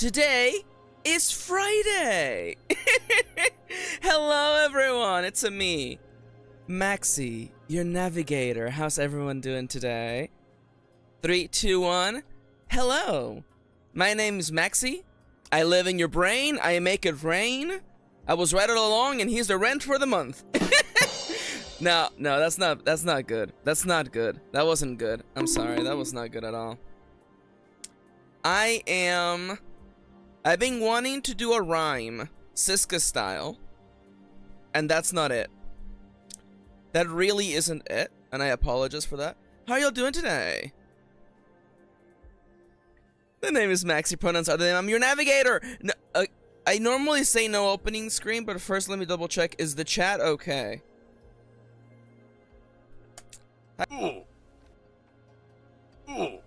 Today is Friday! Hello everyone, it's me, Maxi, your navigator. How's everyone doing today? 3, 2, 1. Hello! My name is Maxi. I live in your brain, I make it rain. I was right all along and here's the rent for the month. No, that's not good. That's not good. That wasn't good. I'm sorry, that was not good at all. I've been wanting to do a rhyme, Siska style, and that's not it. That really isn't it, and I apologize for that. How are y'all doing today? The name is Maxi, pronouns are them. I'm your navigator! No, I normally say no opening screen, but first let me double check. Is the chat okay? Ooh. Ooh.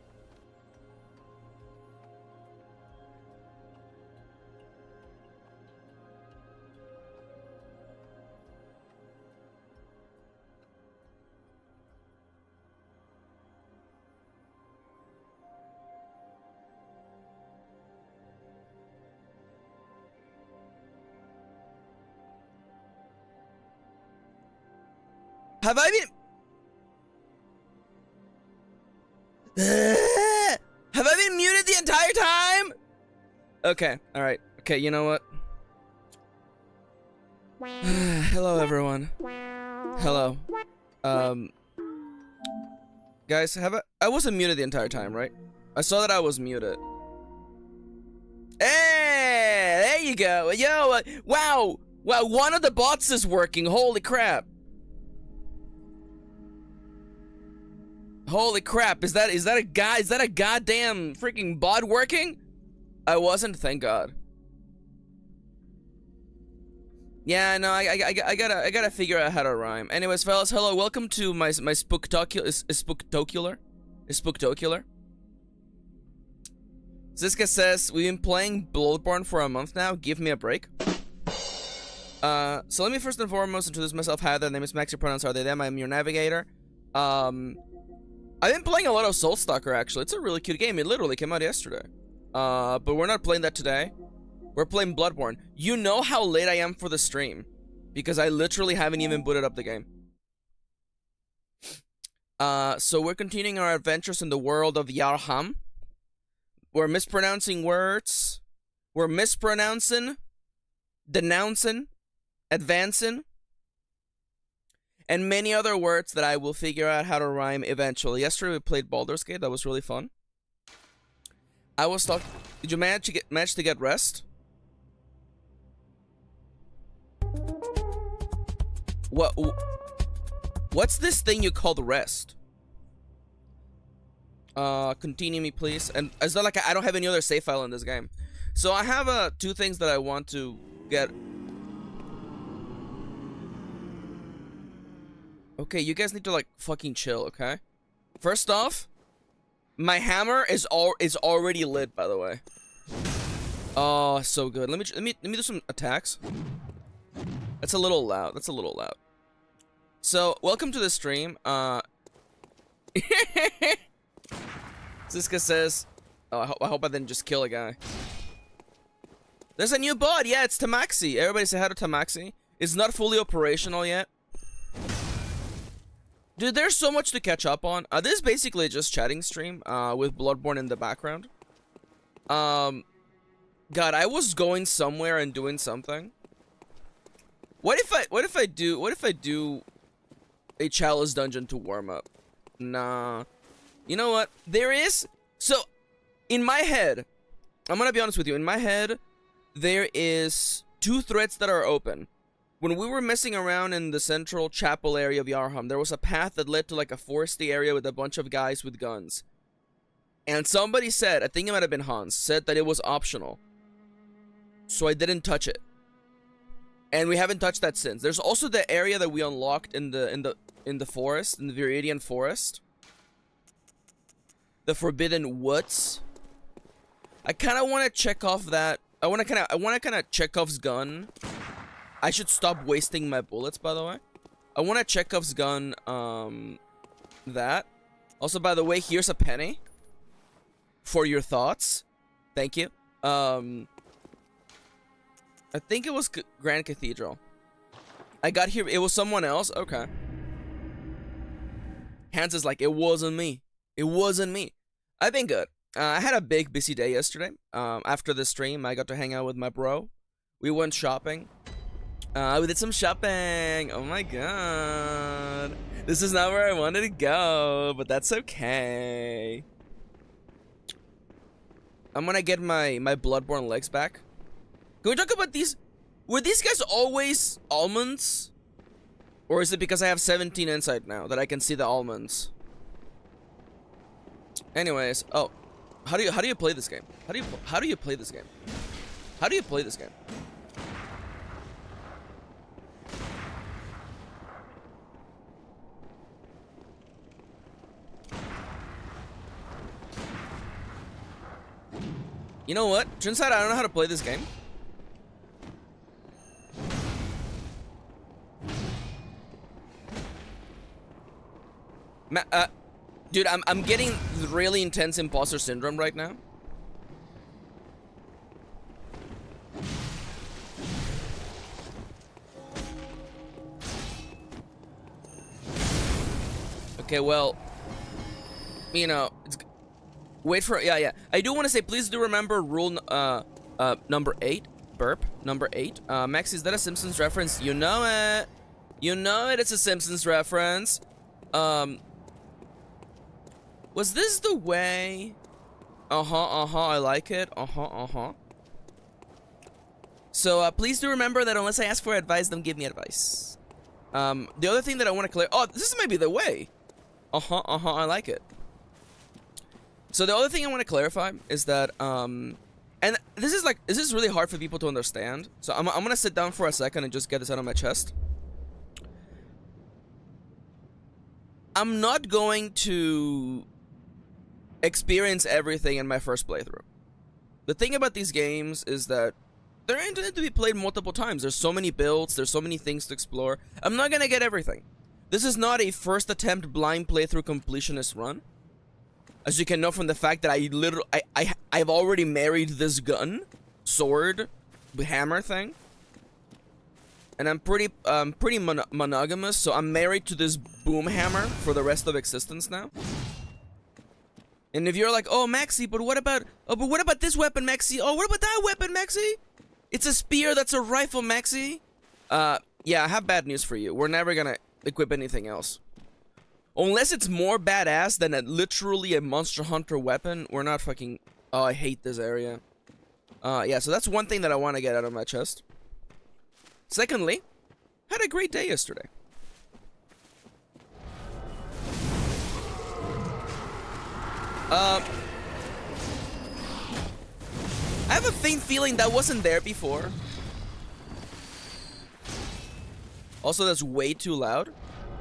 Have I been muted the entire time? Okay, alright. Okay, you know what? Hello everyone. Hello. Guys, I wasn't muted the entire time, right? I saw that I was muted. Hey, there you go. Yo, wow, one of the bots is working. Holy crap. Holy crap, is that a goddamn freaking bot working? I wasn't, thank God. Yeah, no, I gotta figure out how to rhyme. Anyways, fellas, hello, welcome to my spooktocular. Ziska says, we've been playing Bloodborne for a month now, give me a break. So let me first and foremost introduce myself. Hi, the name is Maxi, pronouns are they them, I'm your navigator. I've been playing a lot of Soulstalker, actually. It's a really cute game. It literally came out yesterday. But we're not playing that today. We're playing Bloodborne. You know how late I am for the stream, because I literally haven't even booted up the game. So we're continuing our adventures in the world of Yarham. We're mispronouncing words. We're mispronouncing, denouncing, advancing, and many other words that I will figure out how to rhyme eventually. Yesterday we played Baldur's Gate. That was really fun. I was talking. Did you manage to get rest? What's this thing you called rest? Continue me, please. And it's not like I don't have any other save file in this game. So I have two things that I want to get. Okay, you guys need to like fucking chill, okay? First off, my hammer is already lit, by the way. Oh, so good. Let me do some attacks. That's a little loud. That's a little loud. So, welcome to the stream. Ziska says, oh, I hope I didn't just kill a guy. There's a new bot. Yeah, it's Maxi. Everybody say hi to Maxi. It's not fully operational yet. Dude, there's so much to catch up on. This is basically just chatting stream with Bloodborne in the background. God, I was going somewhere and doing something. What if I do a chalice dungeon to warm up? Nah. You know what? So in my head, I'm gonna be honest with you, in my head, there is 2 threads that are open. When we were messing around in the central chapel area of Yarham, there was a path that led to like a foresty area with a bunch of guys with guns. And somebody said, I think it might have been Hans, said that it was optional. So I didn't touch it. And we haven't touched that since. There's also the area that we unlocked in the forest, in the Viridian Forest. The Forbidden Woods. I kind of want to check off that. I want to kind of Chekhov's gun. I should stop wasting my bullets, by the way. I want to Chekhov's gun, that. Also, by the way, here's a penny. For your thoughts. Thank you. I think it was Grand Cathedral. I got here, it was someone else? Okay. Hans is like, it wasn't me. It wasn't me. I've been good. I had a big, busy day yesterday. After the stream, I got to hang out with my bro. We went shopping. We did some shopping. Oh my god. This is not where I wanted to go, but that's okay. I'm gonna get my Bloodborne legs back. Can we talk about these? Were these guys always almonds? Or is it because I have 17 insight now that I can see the almonds? Anyways, oh, how do you play this game? How do you play this game? How do you play this game? You know what? Turns out I don't know how to play this game. Dude, I'm getting really intense imposter syndrome right now. Okay, well, you know, wait for yeah. I do want to say, please do remember rule number 8, burp number 8. Maxi, is that a Simpsons reference? You know it. You know it. It's a Simpsons reference. Was this the way? I like it. So, please do remember that unless I ask for advice, don't give me advice. The other thing that I want to clear. Oh, this might be the way. I like it. So the other thing I want to clarify is that, and this is really hard for people to understand. So I'm gonna sit down for a second and just get this out of my chest. I'm not going to experience everything in my first playthrough. The thing about these games is that they're intended to be played multiple times. There's so many builds, there's so many things to explore. I'm not gonna get everything. This is not a first attempt blind playthrough completionist run. As you can know from the fact that I've already married this gun, sword, hammer thing. And I'm pretty monogamous, so I'm married to this boom hammer for the rest of existence now. And if you're like, oh, Maxi, but what about this weapon, Maxi? Oh, what about that weapon, Maxi? It's a spear, that's a rifle, Maxi. Yeah, I have bad news for you. We're never gonna equip anything else. Unless it's more badass than literally a Monster Hunter weapon, we're not fucking... Oh, I hate this area. Yeah, so that's one thing that I want to get out of my chest. Secondly, had a great day yesterday. I have a faint feeling that wasn't there before. Also, that's way too loud.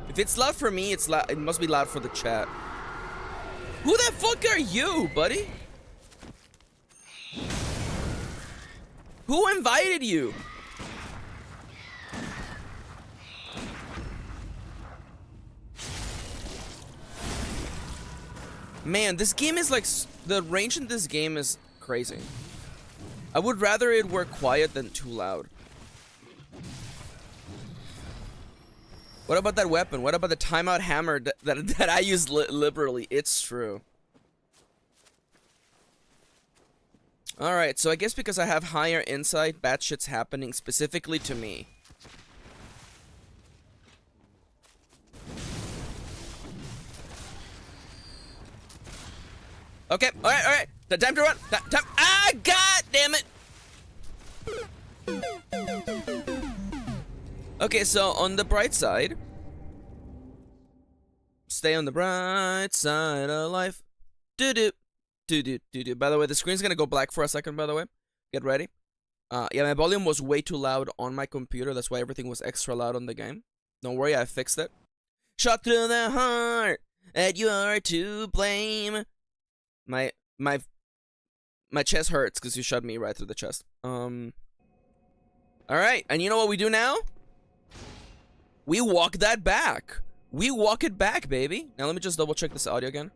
If it's loud for me, it's loud. It must be loud for the chat. Who the fuck are you, buddy? Who invited you? Man, this game is like... The range in this game is crazy. I would rather it were quiet than too loud. What about that weapon? What about the timeout hammer that I use liberally? It's true. Alright, so I guess because I have higher insight, bad shit's happening specifically to me. Okay, alright. Time to run. Time. Ah, god damn it. Okay, so on the bright side, stay on the bright side of life. Do-do. Do-do. By the way, the screen's gonna go black for a second, by the way. Get ready. Yeah, my volume was way too loud on my computer. That's why everything was extra loud on the game. Don't worry, I fixed it. Shot through the heart, and you are to blame. My chest hurts because you shot me right through the chest. Alright, and you know what we do now? We walk that back. We walk it back, baby. Now let me just double check this audio again.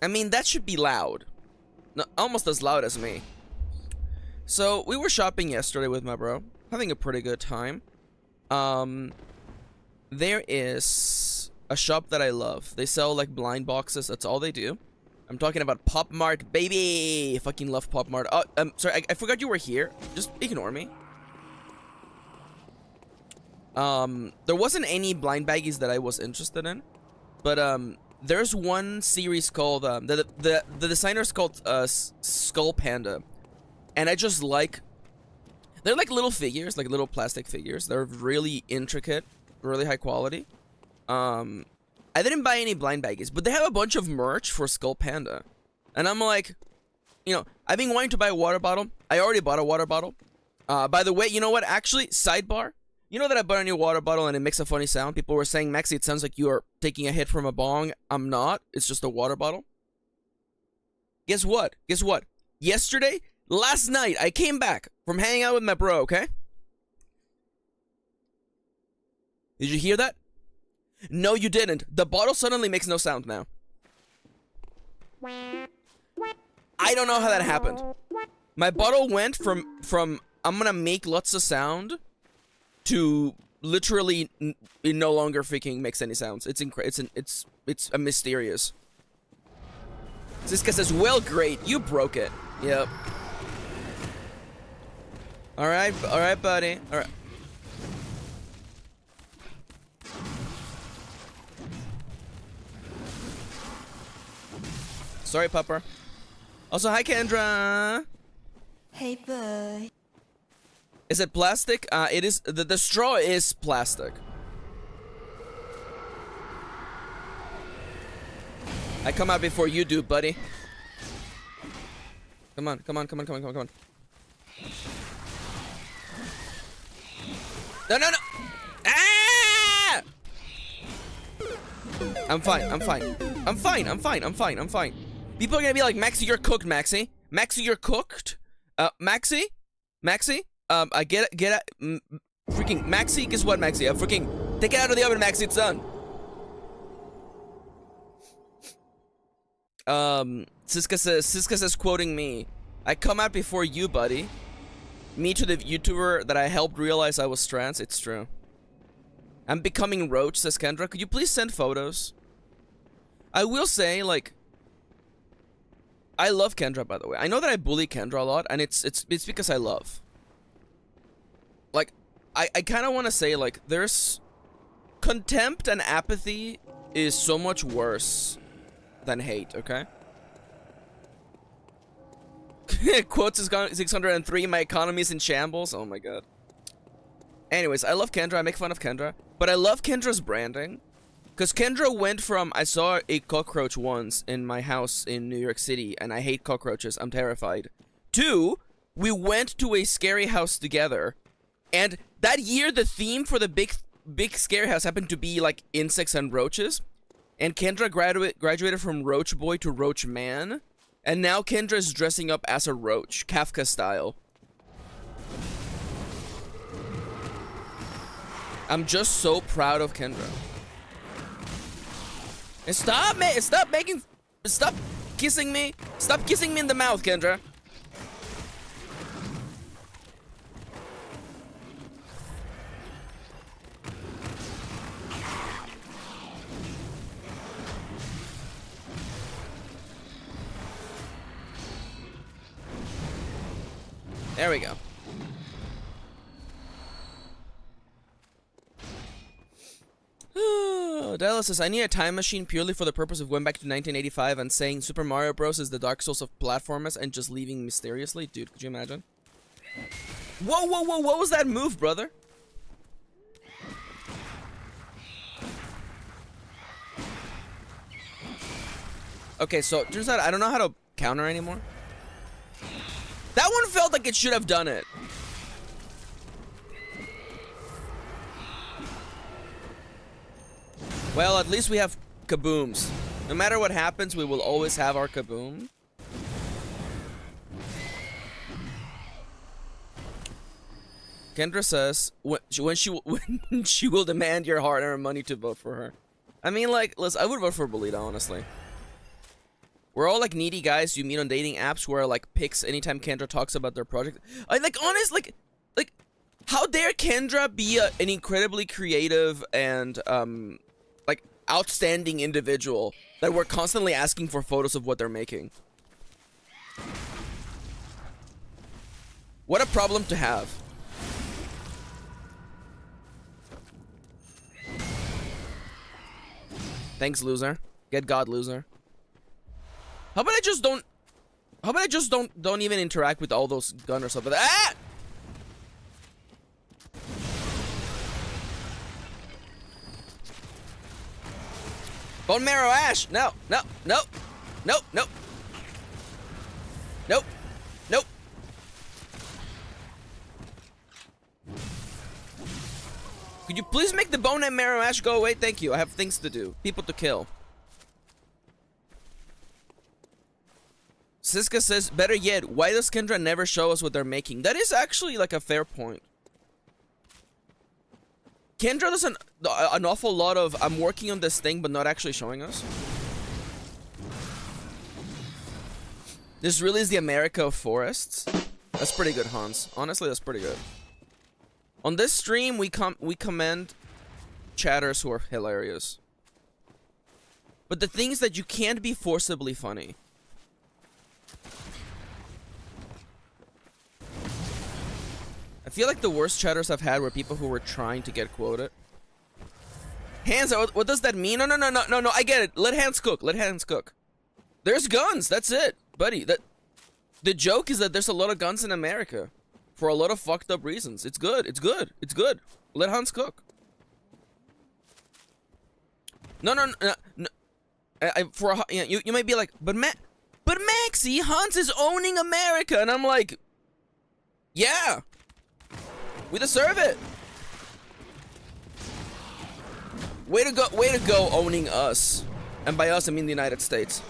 I mean, that should be loud. almost as loud as me. So we were shopping yesterday with my bro, having a pretty good time. There is a shop that I love. They sell like blind boxes. That's all they do. I'm talking about Pop Mart, baby. Fucking love Pop Mart. Oh, sorry, I forgot you were here. Just ignore me. There wasn't any blind baggies that I was interested in, but there's one series called the designer's called Skull Panda, and I just like. They're like little figures, like little plastic figures. They're really intricate, really high quality. I didn't buy any blind baggies, but they have a bunch of merch for Skull Panda. And I'm like, you know, I've been wanting to buy a water bottle. I already bought a water bottle. By the way, you know what? Actually, sidebar. You know that I bought a new water bottle and it makes a funny sound? People were saying, Maxi, it sounds like you are taking a hit from a bong. I'm not. It's just a water bottle. Guess what? Guess what? Yesterday, last night, I came back from hanging out with my bro, okay? Did you hear that? No, you didn't. The bottle suddenly makes no sound now. I don't know how that happened. My bottle went from I'm gonna make lots of sound to literally it no longer freaking makes any sounds. It's it's a mysterious. Ziska says, well, great, you broke it. Yep. All right, buddy. All right. Sorry, Pupper. Also, hi, Kendra. Hey, boy. Is it plastic? It is. The straw is plastic. I come out before you do, buddy. Come on. No. Ah! I'm fine. People are gonna be like, Maxi, you're cooked, Maxi. Maxi, you're cooked. Maxi? I get it. Freaking Maxi, guess what, Maxi? Freaking take it out of the oven, Maxi. It's done. Siska says, quoting me, I come out before you, buddy. Me to the YouTuber that I helped realize I was trans. It's true. I'm becoming Roach, says Kendra. Could you please send photos? I will say, like, I love Kendra, by the way. I know that I bully Kendra a lot, and it's because I love. Like, I kind of want to say, like, there's contempt and apathy is so much worse than hate, okay? Quotes is gone 603, my economy's in shambles. Oh my god. Anyways, I love Kendra, I make fun of Kendra, but I love Kendra's branding. Because Kendra went from, I saw a cockroach once in my house in New York City, and I hate cockroaches, I'm terrified. To, we went to a scary house together, and that year the theme for the big scary house happened to be like insects and roaches. And Kendra graduated from Roach Boy to Roach Man, and now Kendra is dressing up as a roach, Kafka style. I'm just so proud of Kendra. And stop kissing me. Stop kissing me in the mouth, Kendra. There we go. Dallas says, I need a time machine purely for the purpose of going back to 1985 and saying Super Mario Bros. Is the Dark Souls of platformers and just leaving mysteriously. Dude, could you imagine? Whoa, what was that move, brother? Okay, so it turns out I don't know how to counter anymore. That one felt like it should have done it. Well, at least we have kabooms. No matter what happens, we will always have our kaboom. Kendra says when she will demand your hard-earned money to vote for her. I mean, like, listen, I would vote for Bolita, honestly. We're all like needy guys you meet on dating apps who are like pics anytime Kendra talks about their project. Like how dare Kendra be an incredibly creative and like outstanding individual that we're constantly asking for photos of what they're making. What a problem to have. Thanks, loser. Get God, loser. How about I just don't... How about I just don't even interact with all those gun or something? Ah! Bone marrow ash! No, no, no, no, no. Nope. Nope. Could you please make the bone and marrow ash go away? Thank you. I have things to do. People to kill. Siska says, better yet, why does Kendra never show us what they're making? That is actually like a fair point. Kendra does an awful lot of, I'm working on this thing, but not actually showing us. This really is the America of forests. That's pretty good, Hans. Honestly, that's pretty good. On this stream, we commend chatters who are hilarious. But the thing is that you can't be forcibly funny. I feel like the worst chatters I've had were people who were trying to get quoted. Hans, what does that mean? No, I get it. Let Hans cook. Let Hans cook. There's guns. That's it, buddy. The joke is that there's a lot of guns in America. For a lot of fucked up reasons. It's good. It's good. It's good. Let Hans cook. No. You might be like, but Maxi, Hans is owning America, and I'm like, yeah, we deserve it. Way to go, owning us, and by us I mean the United States.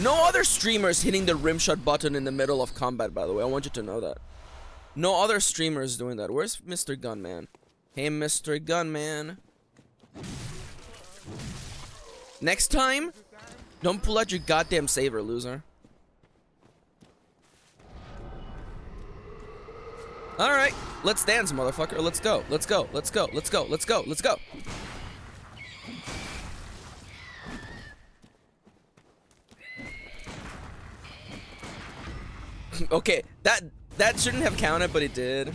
No other streamers hitting the rimshot button in the middle of combat, by the way. I want you to know that. No other streamers doing that. Where's Mr. Gunman? Hey, Mr. Gunman. Next time, don't pull out your goddamn saber, loser. Alright, let's dance, motherfucker. Let's go. Let's go. Let's go. Let's go. Let's go. Let's go. Okay, that shouldn't have counted, but it did.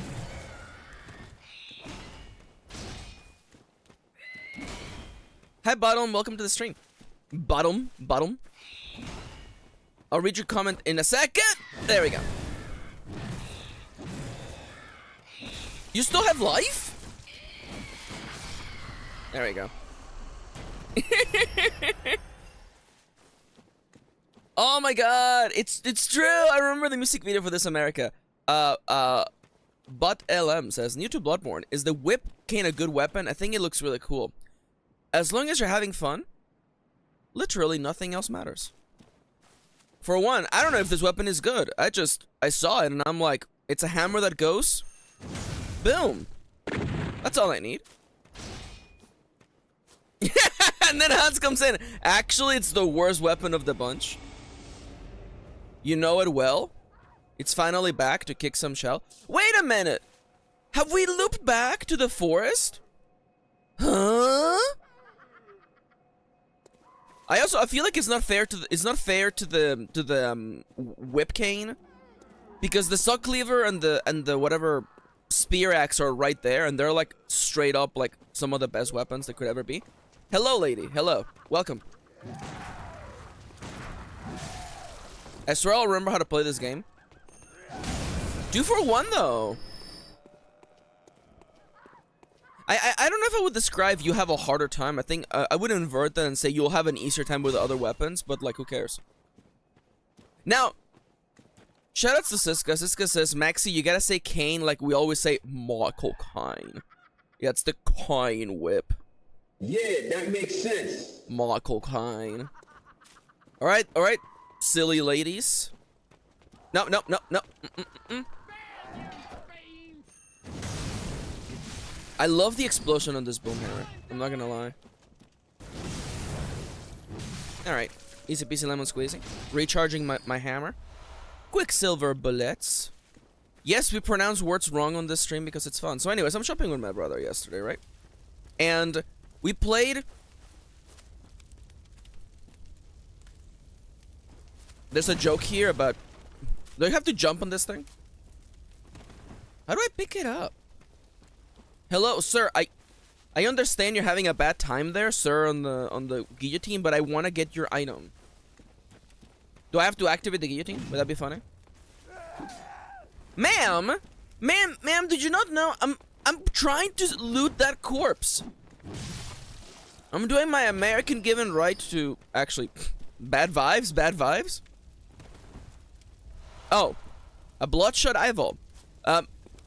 Hi, Bottom. Welcome to the stream. Bottom. I'll read your comment in a second. There we go. You still have life? There we go. Oh my god, it's true. I remember the music video for this America. But LM says, new to Bloodborne, is the whip cane a good weapon? I think it looks really cool. As long as you're having fun, literally nothing else matters. For one, I don't know if this weapon is good. I saw it and I'm like, it's a hammer that goes, boom. That's all I need. And then Hans comes in. Actually, it's the worst weapon of the bunch. You know it well. It's finally back to kick some shell. Wait a minute. Have we looped back to the forest? Huh? I feel like it's not fair to the whip cane, because the suck cleaver and the whatever spear axe are right there, and they're like straight up like some of the best weapons that could ever be. Hello, lady. Hello. Welcome. I swear I'll remember how to play this game. 2 for 1 though. I don't know if I would describe you have a harder time. I think I would invert that and say you'll have an easier time with the other weapons, but like who cares? Now, shoutouts to Siska. Siska says, Maxi, you gotta say cane like we always say Michael Kine. Yeah, it's the Kine whip. Yeah, that makes sense. Michael Kine. Alright, silly ladies. No. I love the explosion on this boom hammer. I'm not gonna lie. Alright. Easy peasy lemon squeezy. Recharging my hammer. Quicksilver bullets. Yes, we pronounce words wrong on this stream because it's fun. So anyways, I'm shopping with my brother yesterday, right? And we played... There's a joke here about... Do I have to jump on this thing? How do I pick it up? Hello, sir. I understand you're having a bad time there, sir, on the guillotine, but I want to get your item. Do I have to activate the guillotine? Would that be funny? Ma'am, did you not know? I'm trying to loot that corpse. I'm doing my American given right to actually bad vibes. Oh, a bloodshot eyeball.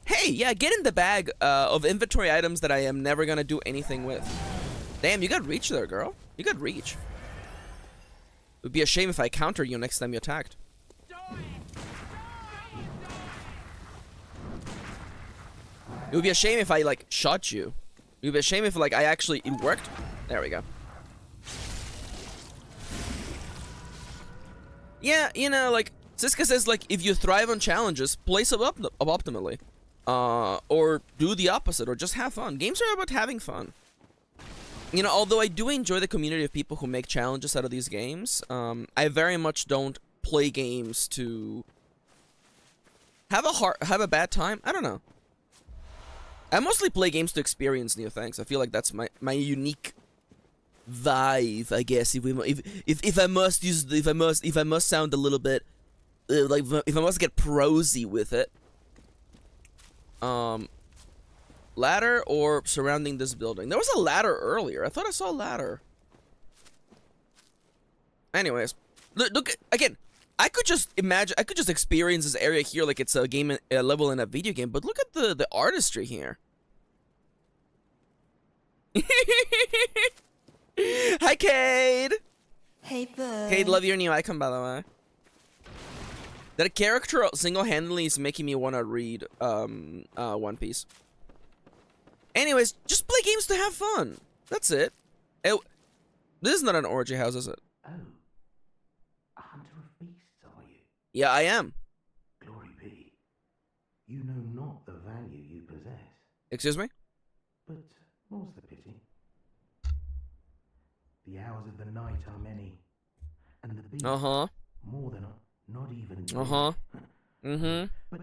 Hey, yeah, get in the bag of inventory items that I am never gonna do anything with. Damn, you got reach there, girl. You got reach. It would be a shame if I counter you next time you attacked. It would be a shame if I, like, shot you. It would be a shame if, like, it worked. There we go. Yeah, you know, like, Siska says, like, if you thrive on challenges, play suboptimally. Or do the opposite, or just have fun. Games are about having fun. You know, although I do enjoy the community of people who make challenges out of these games, I very much don't play games to have a bad time. I don't know. I mostly play games to experience new things. I feel like that's my unique vibe, I guess. If I must sound a little bit like if I must get prosy with it. Ladder or surrounding this building? There was a ladder earlier. I thought I saw a ladder. Anyways, look again. I could just experience this area here like it's a game, a level in a video game. But look at the artistry here. Hi, Cade. Hey, bud. Cade, love your new icon, by the way. That character single-handedly is making me want to read One Piece. Anyways, just play games to have fun. That's it. This is not an orgy house, is it? Oh, a hunter of beasts, are you? Yeah, I am. Glory be. You know not the value you possess. Excuse me? But more's the pity. The hours of the night are many, and the beast more than not even. But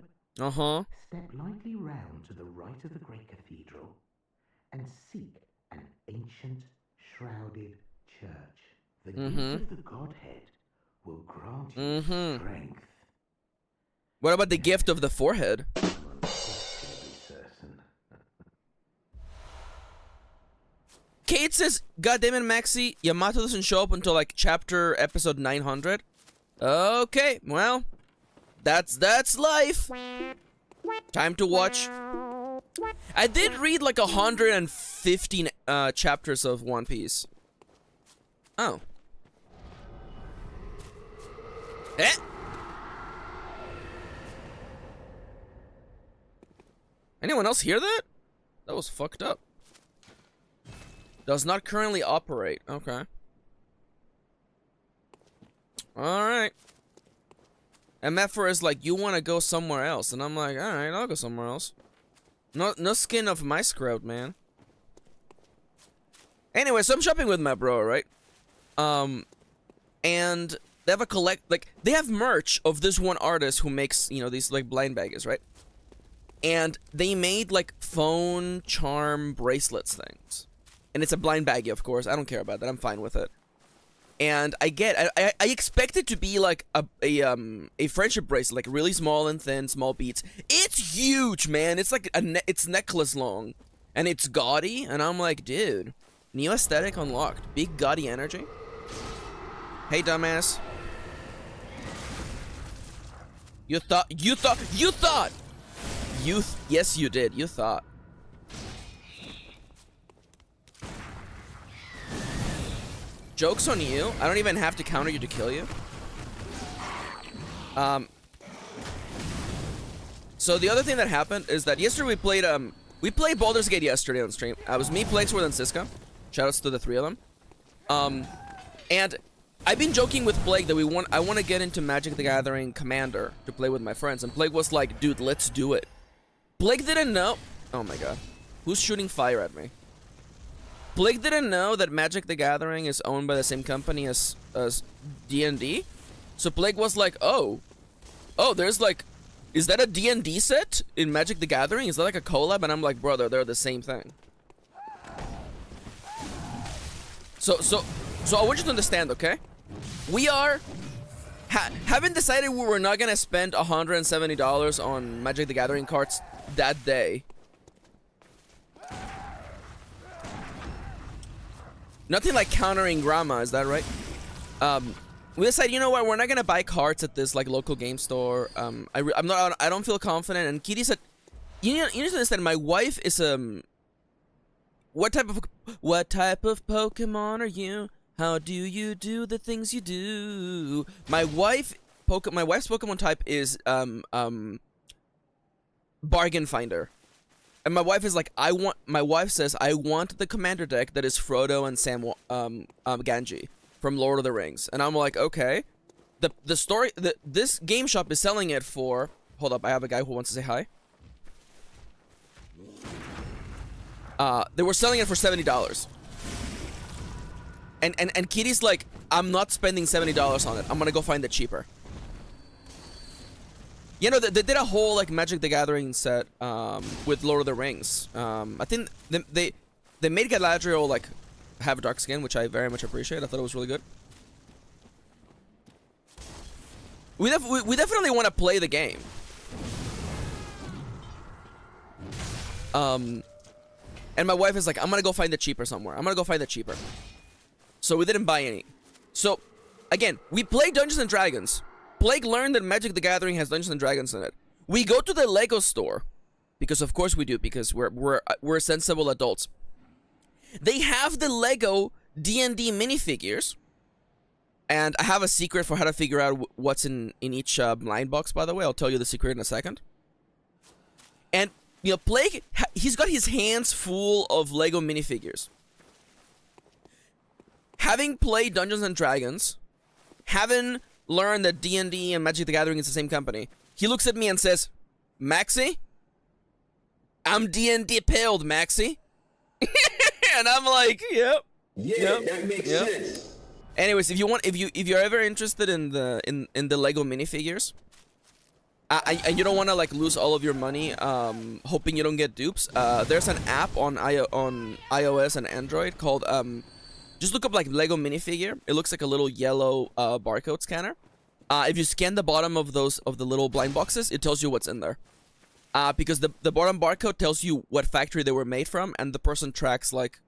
step lightly round to the right of the great cathedral, and seek an ancient shrouded church. The gift of the Godhead will grant you strength. What about the gift of the forehead? I'm unquestionably certain. Kate says, God damn it, Maxi, Yamato doesn't show up until like episode 900. Okay, well, that's life. Time to watch. I did read like 115 chapters of One Piece. Oh. Eh? Anyone else hear that? That was fucked up. Does not currently operate. Okay. Alright. MFR is like, you want to go somewhere else. And I'm like, alright, I'll go somewhere else. No skin of my scrote, man. Anyway, so I'm shopping with my bro, right? And they have they have merch of this one artist who makes, you know, these like blind baggers, right? And they made like phone charm bracelets things. And it's a blind baggie, of course. I don't care about that. I'm fine with it. And I expect it to be like a friendship bracelet, like really small and thin, small beads. It's huge, man. It's like it's necklace long, and it's gaudy. And I'm like, dude, new aesthetic unlocked. Big gaudy energy. Hey, dumbass. You thought. Yes, you did. You thought. Joke's on you. I don't even have to counter you to kill you. So the other thing that happened is that yesterday we played Baldur's Gate yesterday on stream. It was me, Plaguesworth, and Siska. Shoutouts to the three of them. And I've been joking with Plague that I want to get into Magic the Gathering Commander to play with my friends, and Plague was like, dude, let's do it. Plague didn't know. Oh my god. Who's shooting fire at me? Plague didn't know that Magic the Gathering is owned by the same company as D&D. So Plague was like, oh, there's like, is that a D&D set in Magic the Gathering? Is that like a collab? And I'm like, brother, they're the same thing. So I want you to understand, okay? We are haven't decided we were not gonna spend $170 on Magic the Gathering cards that day. Nothing like countering grandma, is that right? We decided, you know what, we're not gonna buy cards at this like local game store. I don't feel confident. And Kitty said, you need to understand, my wife is what type of Pokemon are you? How do you do the things you do? My wife's Pokemon type is bargain finder. And my wife is like, my wife says, I want the commander deck that is Frodo and Sam Ganji from Lord of the Rings. And I'm like, okay. This game shop is selling it for, hold up, I have a guy who wants to say hi. They were selling it for $70. And Kitty's like, I'm not spending $70 on it. I'm gonna go find it cheaper. You know, they did a whole like Magic the Gathering set with Lord of the Rings. I think they made Galadriel like have dark skin, which I very much appreciate. I thought it was really good. We definitely want to play the game. And my wife is like, I'm gonna go find it cheaper somewhere. I'm gonna go find it cheaper. So we didn't buy any. So, again, we play Dungeons and Dragons. Blake learned that Magic the Gathering has Dungeons and Dragons in it. We go to the Lego store, because of course we do, because we're sensible adults. They have the Lego D&D minifigures, and I have a secret for how to figure out what's in each blind box. By the way, I'll tell you the secret in a second. And you know, Blake, he's got his hands full of Lego minifigures. Having played Dungeons and Dragons, having learned that D&D and Magic the Gathering is the same company, he looks at me and says, Maxi, I'm D&D pilled, Maxi. And I'm like, yep. Yeah, that makes sense. Anyways, if you're ever interested in the Lego minifigures, and you don't want to like lose all of your money, hoping you don't get dupes, there's an app on iOS and Android called just look up like Lego minifigure. It looks like a little yellow barcode scanner. If you scan the bottom of the little blind boxes, it tells you what's in there. Because the bottom barcode tells you what factory they were made from, and the person tracks like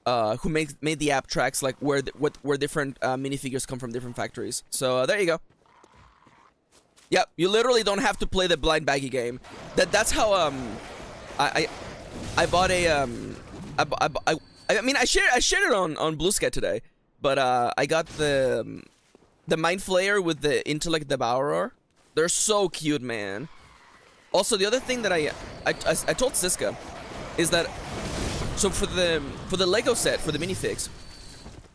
who made the app tracks like where different minifigures come from different factories. So there you go. Yep, you literally don't have to play the blind baggy game. That's how I bought a I mean I shared it on Blue Sky today, but I got the Mind Flayer with the Intellect Devourer. They're so cute, man. Also, the other thing that I told Siska is that, so for the Lego set, for the minifigs,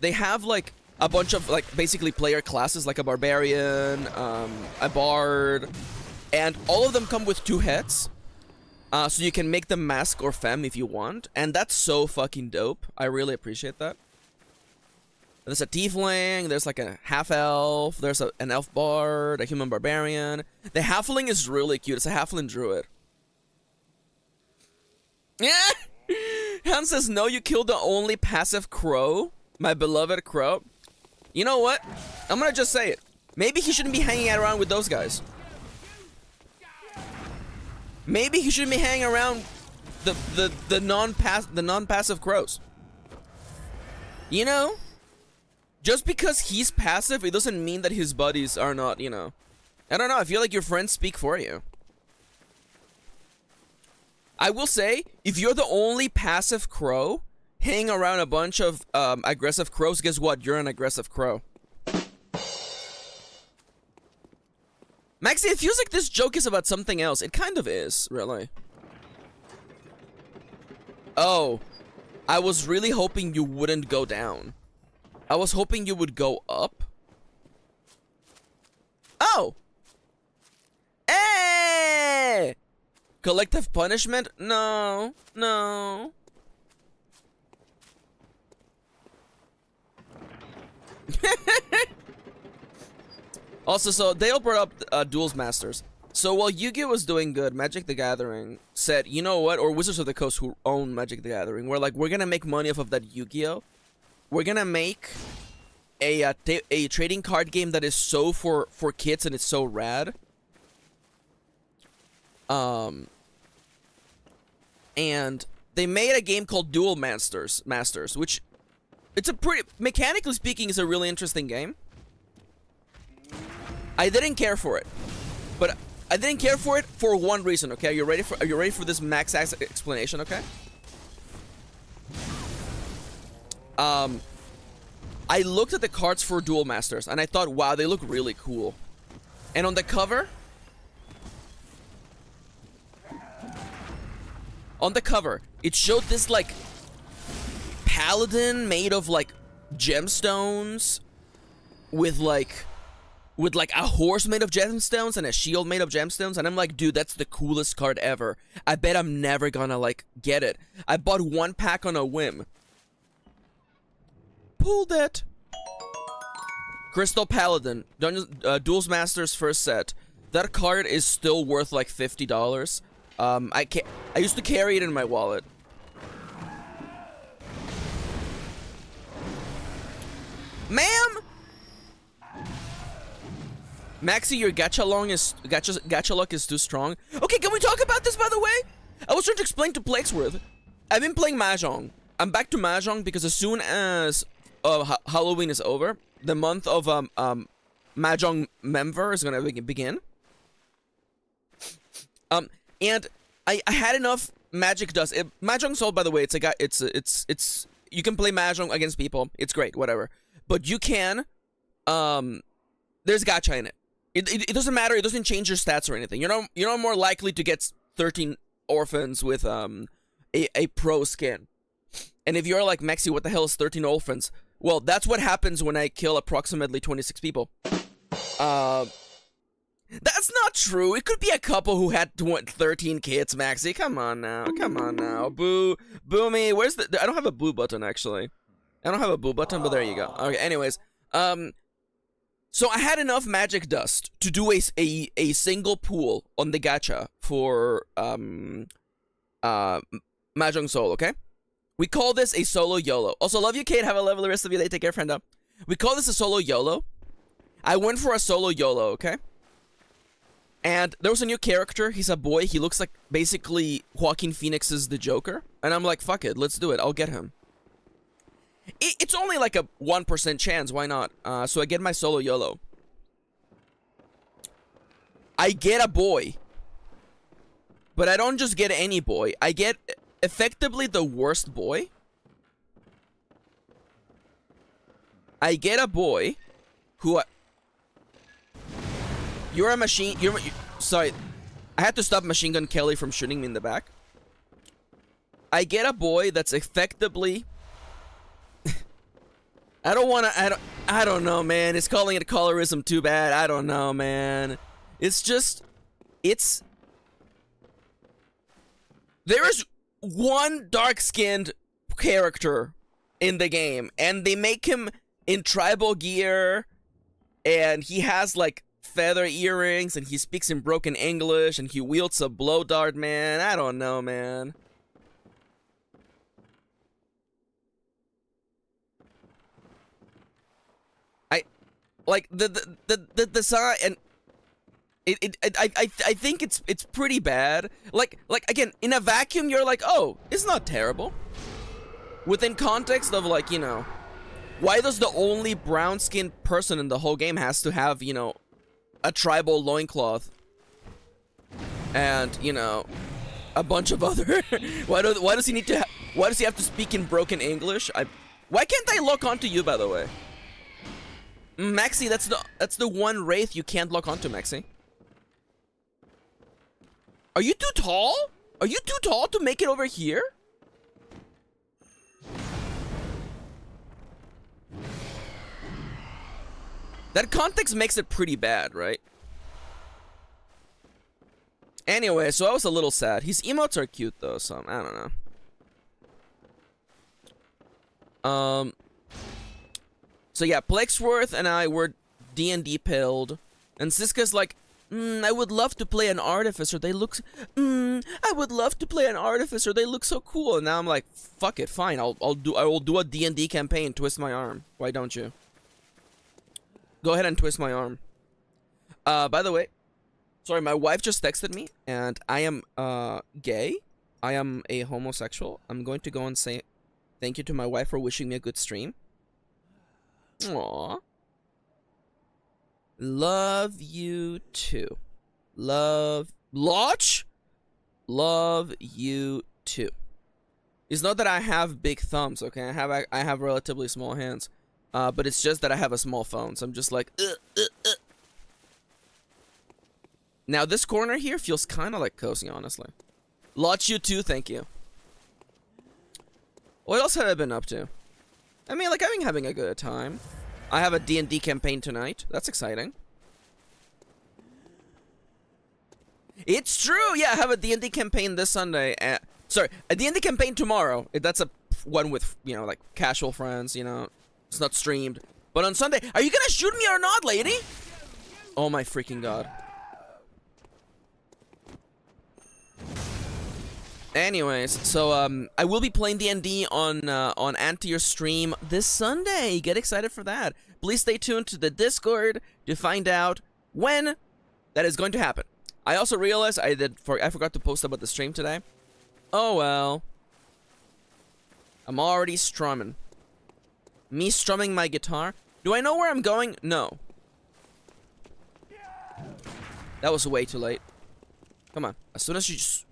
they have like a bunch of like basically player classes, like a barbarian, a bard, and all of them come with 2 heads. So you can make them mask or femme if you want, and that's so fucking dope. I really appreciate that. There's a tiefling, there's like a half-elf, there's an elf bard, a human barbarian. The halfling is really cute. It's a halfling druid. Yeah! Hans says, no, you killed the only passive crow. My beloved crow. You know what? I'm gonna just say it. Maybe he shouldn't be hanging around with those guys. Maybe he shouldn't be hanging around the non-passive crows. You know? Just because he's passive, it doesn't mean that his buddies are not, you know. I don't know, I feel like your friends speak for you. I will say, if you're the only passive crow hanging around a bunch of aggressive crows, guess what? You're an aggressive crow. Maxi, it feels like this joke is about something else. It kind of is, really. Oh, I was really hoping you wouldn't go down. I was hoping you would go up. No! Hey! Collective punishment? No. No. Also, so Dale brought up Duels Masters. So while Yu-Gi-Oh was doing good, Magic the Gathering said, you know what? Or Wizards of the Coast, who own Magic the Gathering, we're like, we're gonna make money off of that Yu-Gi-Oh. We're gonna make a trading card game that is so for kids and it's so rad. And they made a game called Duel Masters, which it's a pretty, mechanically speaking, is a really interesting game. I didn't care for it, but I didn't care for it for one reason. Okay, are you ready for this max explanation? Okay. I looked at the cards for Duel Masters and I thought, wow, they look really cool. And on the cover, it showed this like paladin made of like gemstones with like a horse made of gemstones and a shield made of gemstones, and I'm like, dude, that's the coolest card ever. I bet I'm never gonna like get it. I bought one pack on a whim. Pulled it. Crystal Paladin, Duels Masters first set. That card is still worth like $50. I used to carry it in my wallet. Ma'am! Maxi, your gacha luck is too strong. Okay, can we talk about this, by the way? I was trying to explain to Plexworth. I've been playing Mahjong. I'm back to Mahjong because as soon as Halloween is over, the month of Mahjong Member is gonna begin. And I had enough magic dust. Mahjong Soul, by the way, it's you can play Mahjong against people. It's great, whatever. But you can, there's gacha in it. It doesn't matter. It doesn't change your stats or anything. You're not more likely to get 13 orphans with a pro skin. And if you're like, Maxi, what the hell is 13 orphans? Well, that's what happens when I kill approximately 26 people. That's not true. It could be a couple who had 13 kids, Maxi. Come on now. Come on now. Boo. Boo me. Where's the... I don't have a boo button, actually. I don't have a boo button, but there you go. Okay, anyways. So I had enough magic dust to do a single pool on the gacha for Mahjong Soul, okay? We call this a solo YOLO. Also, love you, Kate. Have a lovely rest of your day. Take care, friendo. We call this a solo YOLO. I went for a solo YOLO, okay? And there was a new character. He's a boy. He looks like basically Joaquin Phoenix's the Joker. And I'm like, fuck it. Let's do it. I'll get him. It's only like a 1% chance. Why not? So I get my solo YOLO. I get a boy. But I don't just get any boy. I get effectively the worst boy. I get a boy who... You're a machine... sorry. I had to stop Machine Gun Kelly from shooting me in the back. I get a boy that's effectively... I don't know, man. It's calling it colorism too bad. I don't know, man. It's just... There is one dark-skinned character in the game, and they make him in tribal gear, and he has, like, feather earrings, and he speaks in broken English, and he wields a blow dart, man. I don't know, man. Like the design, and I think it's pretty bad. Like again, in a vacuum, you're like, oh, it's not terrible. Within context of, like, you know, why does the only brown-skinned person in the whole game has to have, you know, a tribal loincloth and, you know, a bunch of other why does he need to why does he have to speak in broken English? Why can't I lock onto you, by the way? Maxi, that's the one wraith you can't lock onto, Maxi. Are you too tall? Are you too tall to make it over here? That context makes it pretty bad, right? Anyway, so I was a little sad. His emotes are cute though, so I don't know. So yeah, Plexworth and I were D&D pilled, and Siska's like, I would love to play an artificer. They look, I would love to play an artificer. They look so cool. And now I'm like, fuck it, fine. I will do a D&D campaign. Twist my arm. Why don't you? Go ahead and twist my arm. By the way, sorry, my wife just texted me, and I am gay. I am a homosexual. I'm going to go and say thank you to my wife for wishing me a good stream. Aww. Love you too. Love you too. It's not that I have big thumbs, okay? I have relatively small hands. But it's just that I have a small phone, so I'm just like, Now this corner here feels kind of like cozy, honestly. Lodge you too, thank you. What else have I been up to? I mean, like, I've been having a good time. I have a D&D campaign tonight. That's exciting. It's true! Yeah, I have a D&D campaign this Sunday. Sorry, a D&D campaign tomorrow. That's a one with, you know, like, casual friends, you know. It's not streamed. But on Sunday... Are you gonna shoot me or not, lady? Oh my freaking god. Anyways, so I will be playing D&D on Antier's stream this Sunday. Get excited for that. Please stay tuned to the Discord to find out when that is going to happen. I also realized I forgot to post about the stream today. Oh well. I'm already strumming. Me strumming my guitar. Do I know where I'm going? No. That was way too late. Come on. As soon as you just...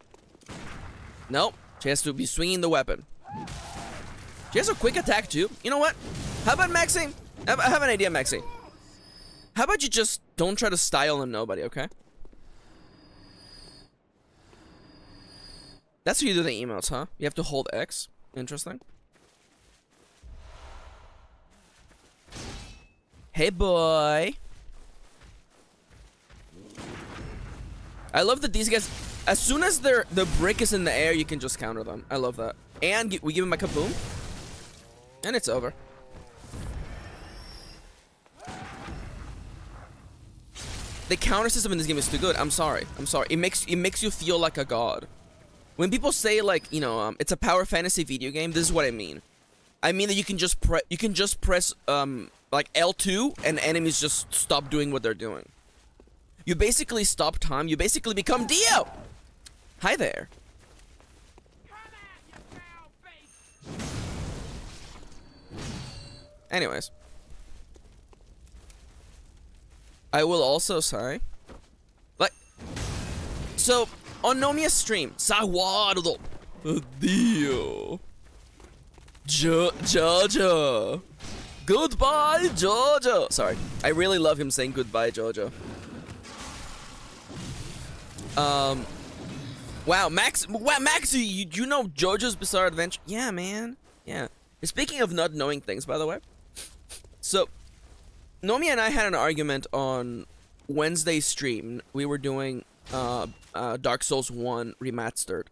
Nope. She has to be swinging the weapon. She has a quick attack too. You know what? How about Maxi? I have an idea, Maxi. How about you just don't try to style on nobody, okay? That's how you do the emotes, huh? You have to hold X. Interesting. Hey, boy. I love that these guys... As soon as the brick is in the air, you can just counter them. I love that. And we give him a kaboom. And it's over. The counter system in this game is too good. I'm sorry. I'm sorry. It makes you feel like a god. When people say, like, you know, it's a power fantasy video game, this is what I mean. I mean that you can just press like L2 and enemies just stop doing what they're doing. You basically stop time. You basically become Dio. Hi there. Anyways. I will also say, like, so on Nomia's stream, Saguardo, Dio, Jojo, goodbye, Jojo. Sorry, I really love him saying goodbye, Jojo. Wow, Maxi, you know JoJo's Bizarre Adventure? Yeah, man. Yeah. Speaking of not knowing things, by the way. So, Nomi and I had an argument on Wednesday's stream. We were doing Dark Souls 1 Remastered.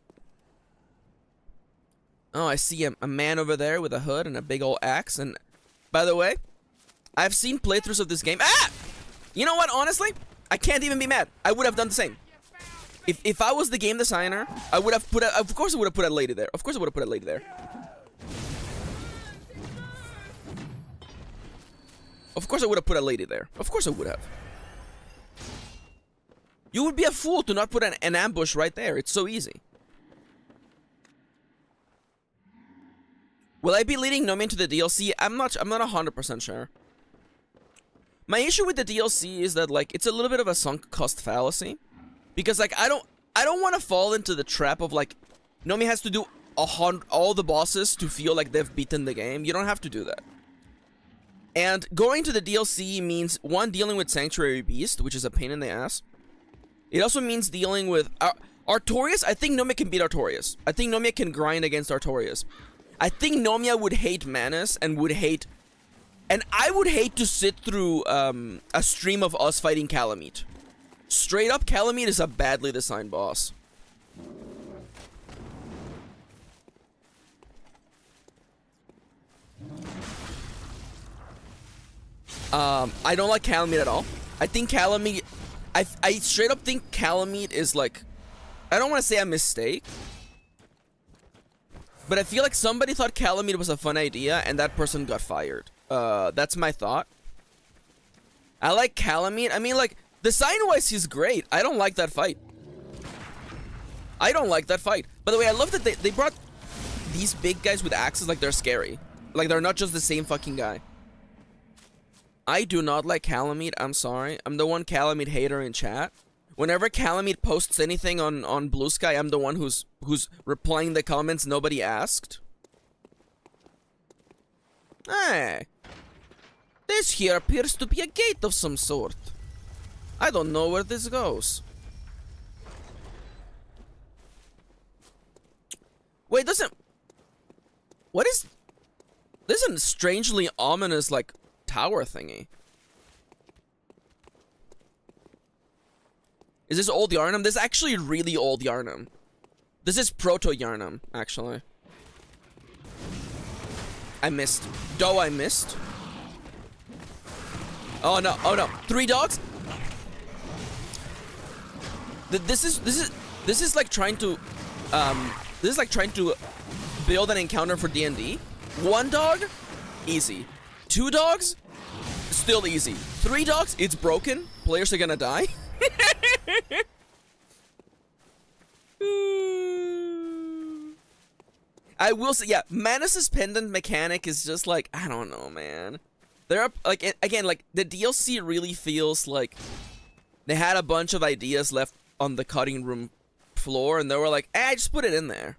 Oh, I see a man over there with a hood and a big old axe. And, by the way, I've seen playthroughs of this game. Ah! You know what, honestly? I can't even be mad. I would have done the same. If I was the game designer, I would have put of course I would have put a lady there. Of course I would have put a lady there. Of course I would have put a lady there. Of course I would have. You would be a fool to not put an ambush right there. It's so easy. Will I be leading Nomi into the DLC? I'm not 100% sure. My issue with the DLC is that, like, it's a little bit of a sunk cost fallacy. Because, like, I don't want to fall into the trap of, like, Nomi has to do all the bosses to feel like they've beaten the game. You don't have to do that. And going to the DLC means, one, dealing with Sanctuary Beast, which is a pain in the ass. It also means dealing with Artorias. I think Nomi can beat Artorias. I think Nomi can grind against Artorias. I think Nomia would hate Manus and would hate... And I would hate to sit through a stream of us fighting Calamite. Straight up, Calamite is a badly designed boss. I don't like Calamite at all. I think Calamite... I straight up think Calamite is like... I don't want to say a mistake. But I feel like somebody thought Calamite was a fun idea, and that person got fired. That's my thought. I like Calamite. I mean, like, design-wise, he's great. I don't like that fight. I don't like that fight. By the way, I love that they brought these big guys with axes like they're scary. Like, they're not just the same fucking guy. I do not like Calamite. I'm sorry. I'm the one Calamite hater in chat. Whenever Calamite posts anything on Blue Sky, I'm the one who's replying the comments nobody asked. Hey. This here appears to be a gate of some sort. I don't know where this goes. Wait, doesn't... What is... This is a strangely ominous, like, tower thingy. Is this old Yarnum? This is actually really old Yarnum. This is proto Yarnum, actually. I missed. Doe, I missed. Oh no, oh no. 3 dogs? This is like trying to this is like trying to build an encounter for D&D. 1 dog? Easy. 2 dogs? Still easy. 3 dogs? It's broken. Players are gonna die. I will say, yeah, Manus's pendant mechanic is just like, I don't know, man. There are, like, again, like, the DLC really feels like they had a bunch of ideas left on the cutting room floor, and they were like, just put it in there.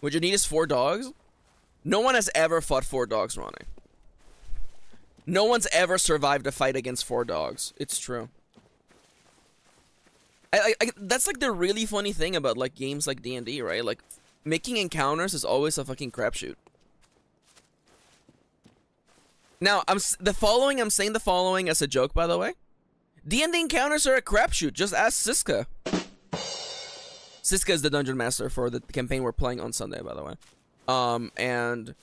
What you need is 4 dogs? No one has ever fought 4 dogs running. No one's ever survived a fight against 4 dogs. It's true. That's like the really funny thing about like games like D&D, right? Like making encounters is always a fucking crapshoot. Now, I'm saying the following as a joke, by the way. D&D encounters are a crapshoot. Just ask Siska. Siska is the dungeon master for the campaign we're playing on Sunday, by the way. And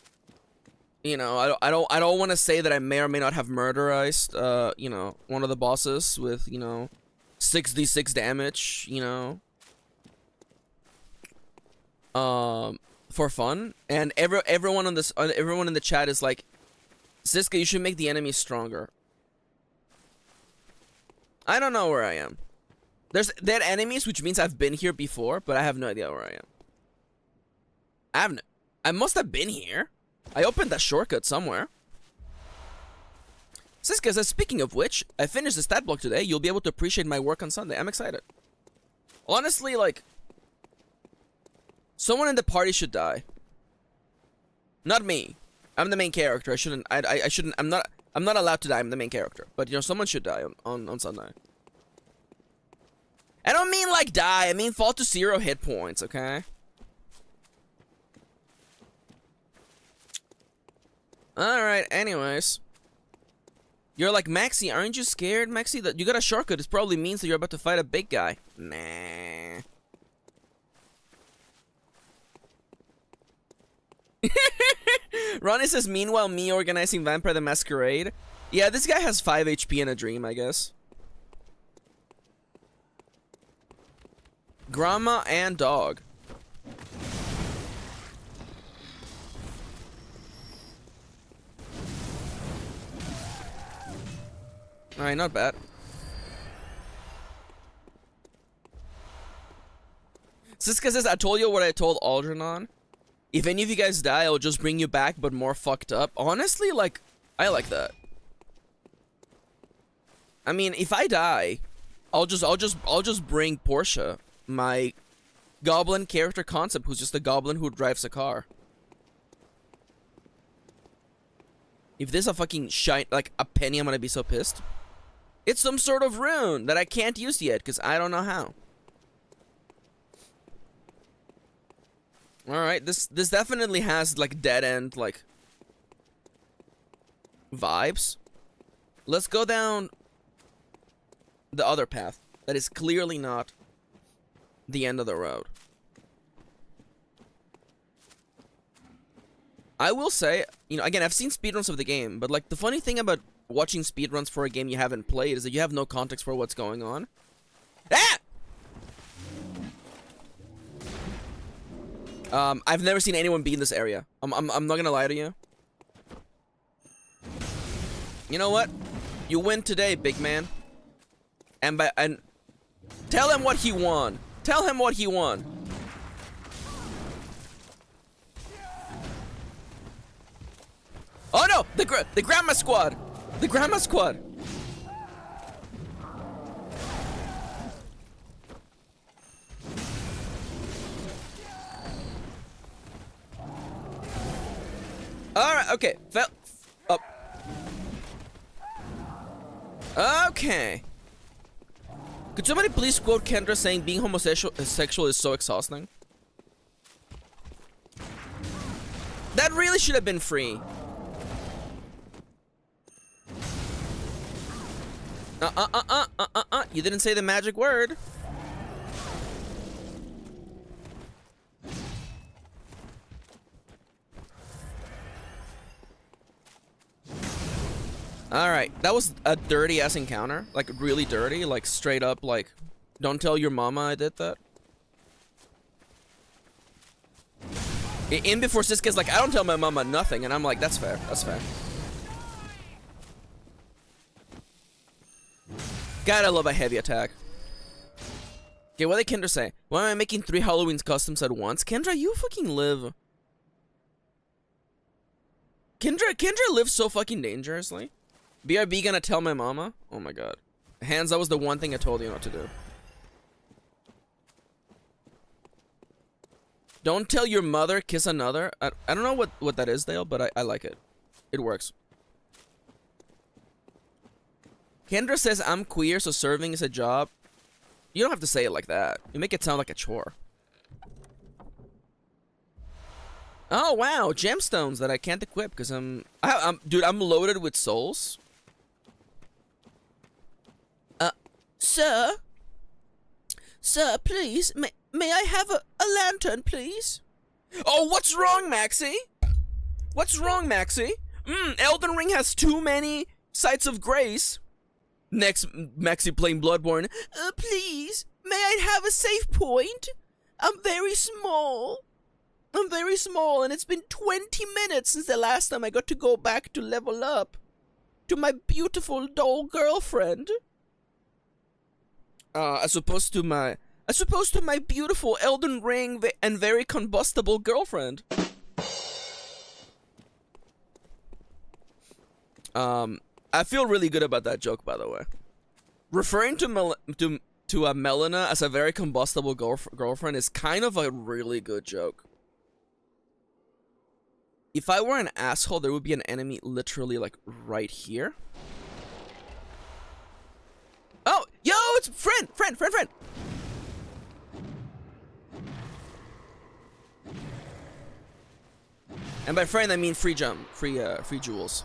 you know, I don't want to say that I may or may not have murderized, you know, one of the bosses with, you know, 6d6 damage, you know, for fun. And everyone in the chat is like, Siska, you should make the enemies stronger. I don't know where I am. There's dead enemies, which means I've been here before, but I have no idea where I am. I must have been here. I opened a shortcut somewhere. Siska says, speaking of which, I finished the stat block today. You'll be able to appreciate my work on Sunday. I'm excited. Honestly, like, someone in the party should die. Not me. I'm the main character. I'm not allowed to die. I'm the main character. But, you know, someone should die on Sunday. I don't mean, like, die. I mean fall to 0 hit points, okay? Alright, anyways. You're like, Maxi, aren't you scared, Maxi? That you got a shortcut. It probably means that you're about to fight a big guy. Nah. Ronnie says, meanwhile, me organizing Vampire the Masquerade. Yeah, this guy has 5 HP in a dream, I guess. Grandma and dog. Alright, not bad. Siska says, I told you what I told Algernon. If any of you guys die, I'll just bring you back, but more fucked up. Honestly, like, I like that. I mean, if I die, I'll just bring Portia, my goblin character concept, who's just a goblin who drives a car. If there's a fucking like a penny, I'm gonna be so pissed. It's some sort of rune that I can't use yet, because I don't know how. Alright, this definitely has, like, dead-end, like, vibes. Let's go down the other path. That is clearly not the end of the road. I will say, you know, again, I've seen speedruns of the game, but like the funny thing about watching speedruns for a game you haven't played is that you have no context for what's going on. Ah! I've never seen anyone be in this area. I'm not gonna lie to you. You know what? You win today, big man. And tell him what he won. Tell him what he won. Oh no! The grandma squad! The grandma squad! Alright, okay. Fell up. Okay. Could somebody please quote Kendra saying being homosexual is so exhausting? That really should have been free. You didn't say the magic word. Alright, that was a dirty ass encounter. Like, really dirty. Like, straight up, like, don't tell your mama I did that. In before Siska's like, I don't tell my mama nothing, and I'm like, that's fair, that's fair. God, I love a heavy attack. Okay, what did Kendra say? Why am I making 3 Halloween costumes at once? Kendra, you fucking live. Kendra lives so fucking dangerously. BRB gonna tell my mama? Oh my god. Hands, that was the one thing I told you not to do. Don't tell your mother, kiss another. I don't know what that is, Dale, but I like it. It works. Kendra says I'm queer, so serving is a job. You don't have to say it like that. You make it sound like a chore. Oh wow, gemstones that I can't equip because dude, I'm loaded with souls. Sir, please, may I have a lantern, please? Oh, what's wrong, Maxi? What's wrong, Maxi? Elden Ring has too many sights of grace. Next, Maxi playing Bloodborne. Please, may I have a save point? I'm very small. And it's been 20 minutes since the last time I got to go back to level up to my beautiful doll girlfriend. As opposed to my beautiful Elden Ring and very combustible girlfriend. I feel really good about that joke, by the way. Referring to Melina as a very combustible girlfriend is kind of a really good joke. If I were an asshole, there would be an enemy literally, like, right here. Oh, yo, it's friend. And by friend, I mean free jump, free jewels.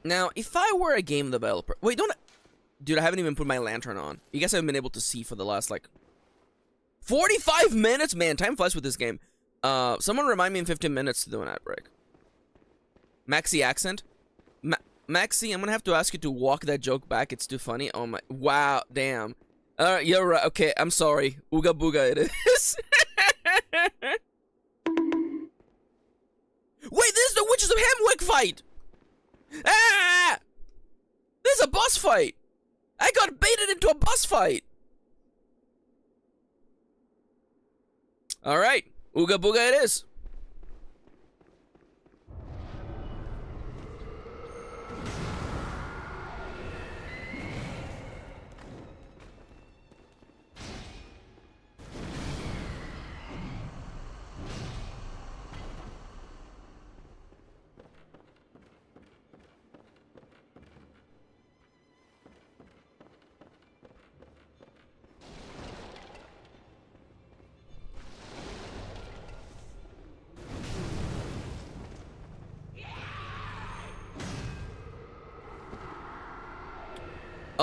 Now, if I were a game developer... Wait, don't... Dude, I haven't even put my lantern on. You guys haven't been able to see for the last, like... 45 minutes? Man, time flies with this game. Someone remind me in 15 minutes to do an ad break. Maxi accent? Maxi, I'm gonna have to ask you to walk that joke back. It's too funny. Oh my... Wow, damn. Alright, you're right. Okay, I'm sorry. Ooga booga it is. Wait, this is the Witches of Hamwick fight! Ah! This is a boss fight! I got baited into a boss fight! Alright, ooga booga it is.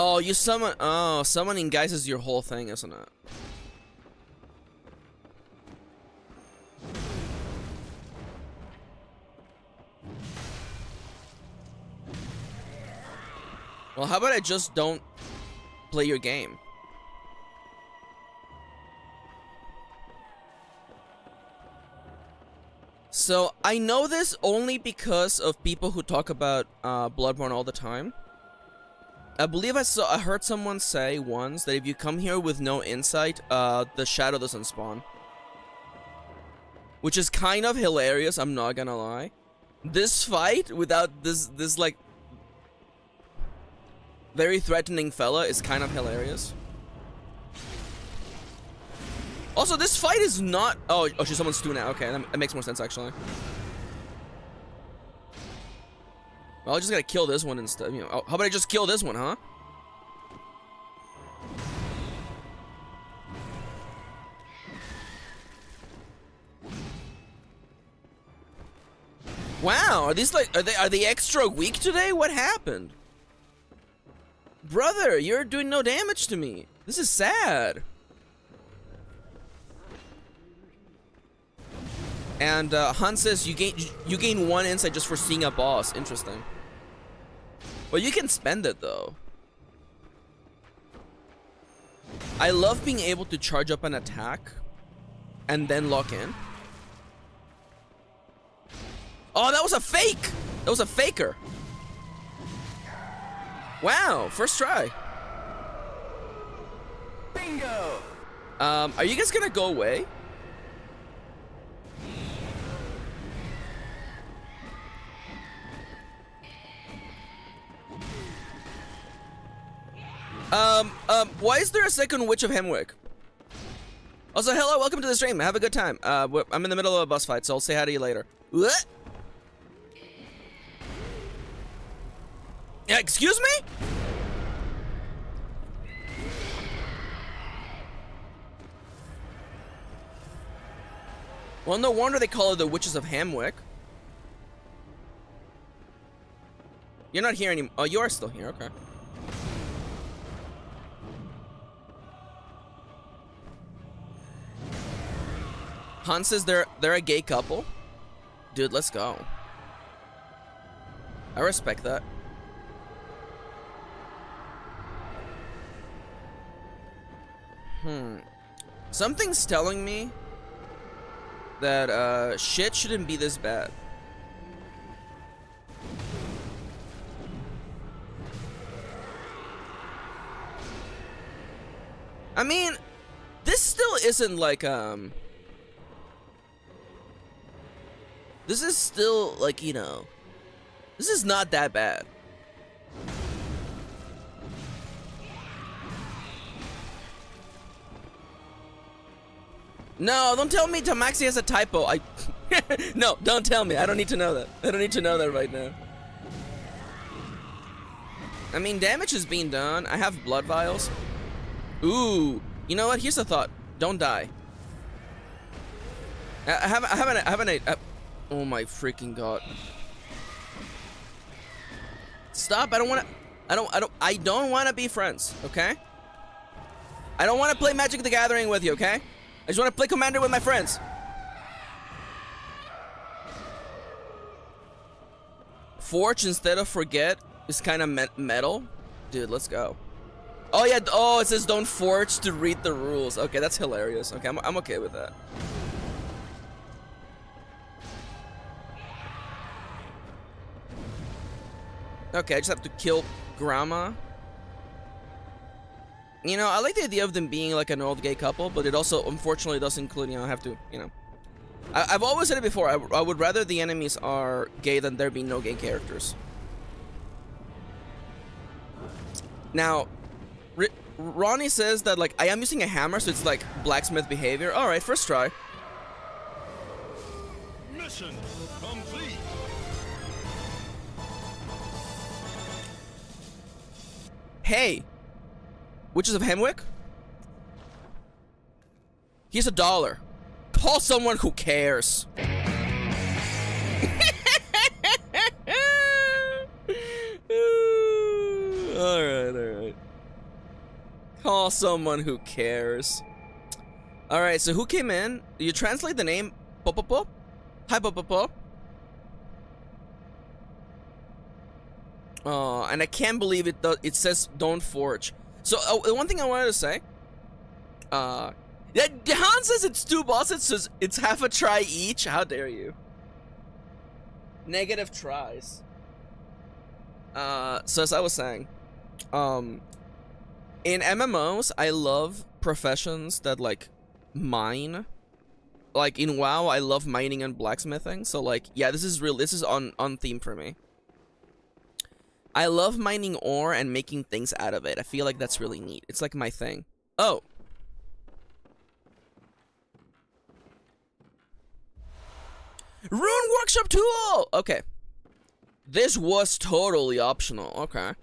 Oh, you summon. Oh, summoning guys is your whole thing, isn't it? Well, how about I just don't play your game? So, I know this only because of people who talk about Bloodborne all the time. I believe I heard someone say once that if you come here with no insight, the shadow doesn't spawn. Which is kind of hilarious, I'm not gonna lie. This fight, without this like, very threatening fella is kind of hilarious. Also, this fight is not... Oh, she's someone's two now. Okay, that makes more sense, actually. Well, I just gotta kill this one instead. You know, how about I just kill this one, huh? Wow, are these like... Are they extra weak today? What happened? Brother, you're doing no damage to me. This is sad. And Hun says you gain 1 insight just for seeing a boss. Interesting. Well, you can spend it though. I love being able to charge up an attack and then lock in. Oh, that was a fake. That was a faker. Wow, first try. Bingo! Are you guys gonna go away? Why is there a second Witch of Hemwick? Also, hello, welcome to the stream. Have a good time. I'm in the middle of a boss fight, so I'll say hi to you later. What? Yeah, excuse me? Well, no wonder they call it the Witches of Hamwick. You're not here anymore. Oh, you are still here. Okay. Han says they're a gay couple. Dude, let's go. I respect that. Something's telling me that shit shouldn't be this bad. I mean, this still isn't like this is still like, you know, this is not that bad. No, don't tell me Maxi has a typo. No, don't tell me. I don't need to know that. I don't need to know that right now. I mean, damage is being done. I have blood vials. Ooh, you know what? Here's a thought. Don't die. I have an oh my freaking god. Stop. I don't want to be friends, okay? I don't want to play Magic the Gathering with you, okay? I just want to play Commander with my friends. Forge instead of forget is kind of metal. Dude, let's go. Oh yeah, oh, it says don't forge to read the rules. Okay, that's hilarious. Okay, I'm okay with that. Okay, I just have to kill Grandma. You know, I like the idea of them being like an old gay couple, but it also unfortunately does include, you know, I have to, you know. I've always said it before, I would rather the enemies are gay than there be no gay characters. Now, Ronnie says that, like, I am using a hammer, so it's like blacksmith behavior. Alright, first try. Mission complete. Hey! Witches of Hemwick? Here's $1. Call someone who cares. Alright. Call someone who cares. Alright, so who came in? You translate the name Popopo? Hi Popopo. And I can't believe it says don't forge. So the one thing I wanted to say, Han says it's 2 bosses, so it's half a try each. How dare you? Negative tries. So as I was saying, in MMOs, I love professions that like mine. Like in WoW, I love mining and blacksmithing. So like, yeah, this is on theme for me. I love mining ore and making things out of it. I feel like that's really neat. It's like my thing. Oh. Rune Workshop tool! Okay. This was totally optional. Okay.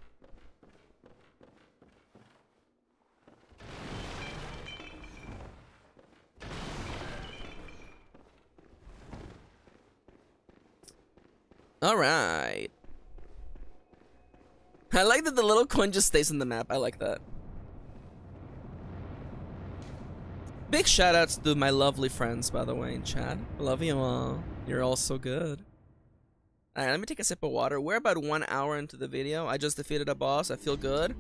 Alright. I like that the little coin just stays on the map. I like that. Big shoutouts to my lovely friends, by the way, in chat. Love you all. You're all so good. Alright, let me take a sip of water. We're about 1 hour into the video. I just defeated a boss. I feel good.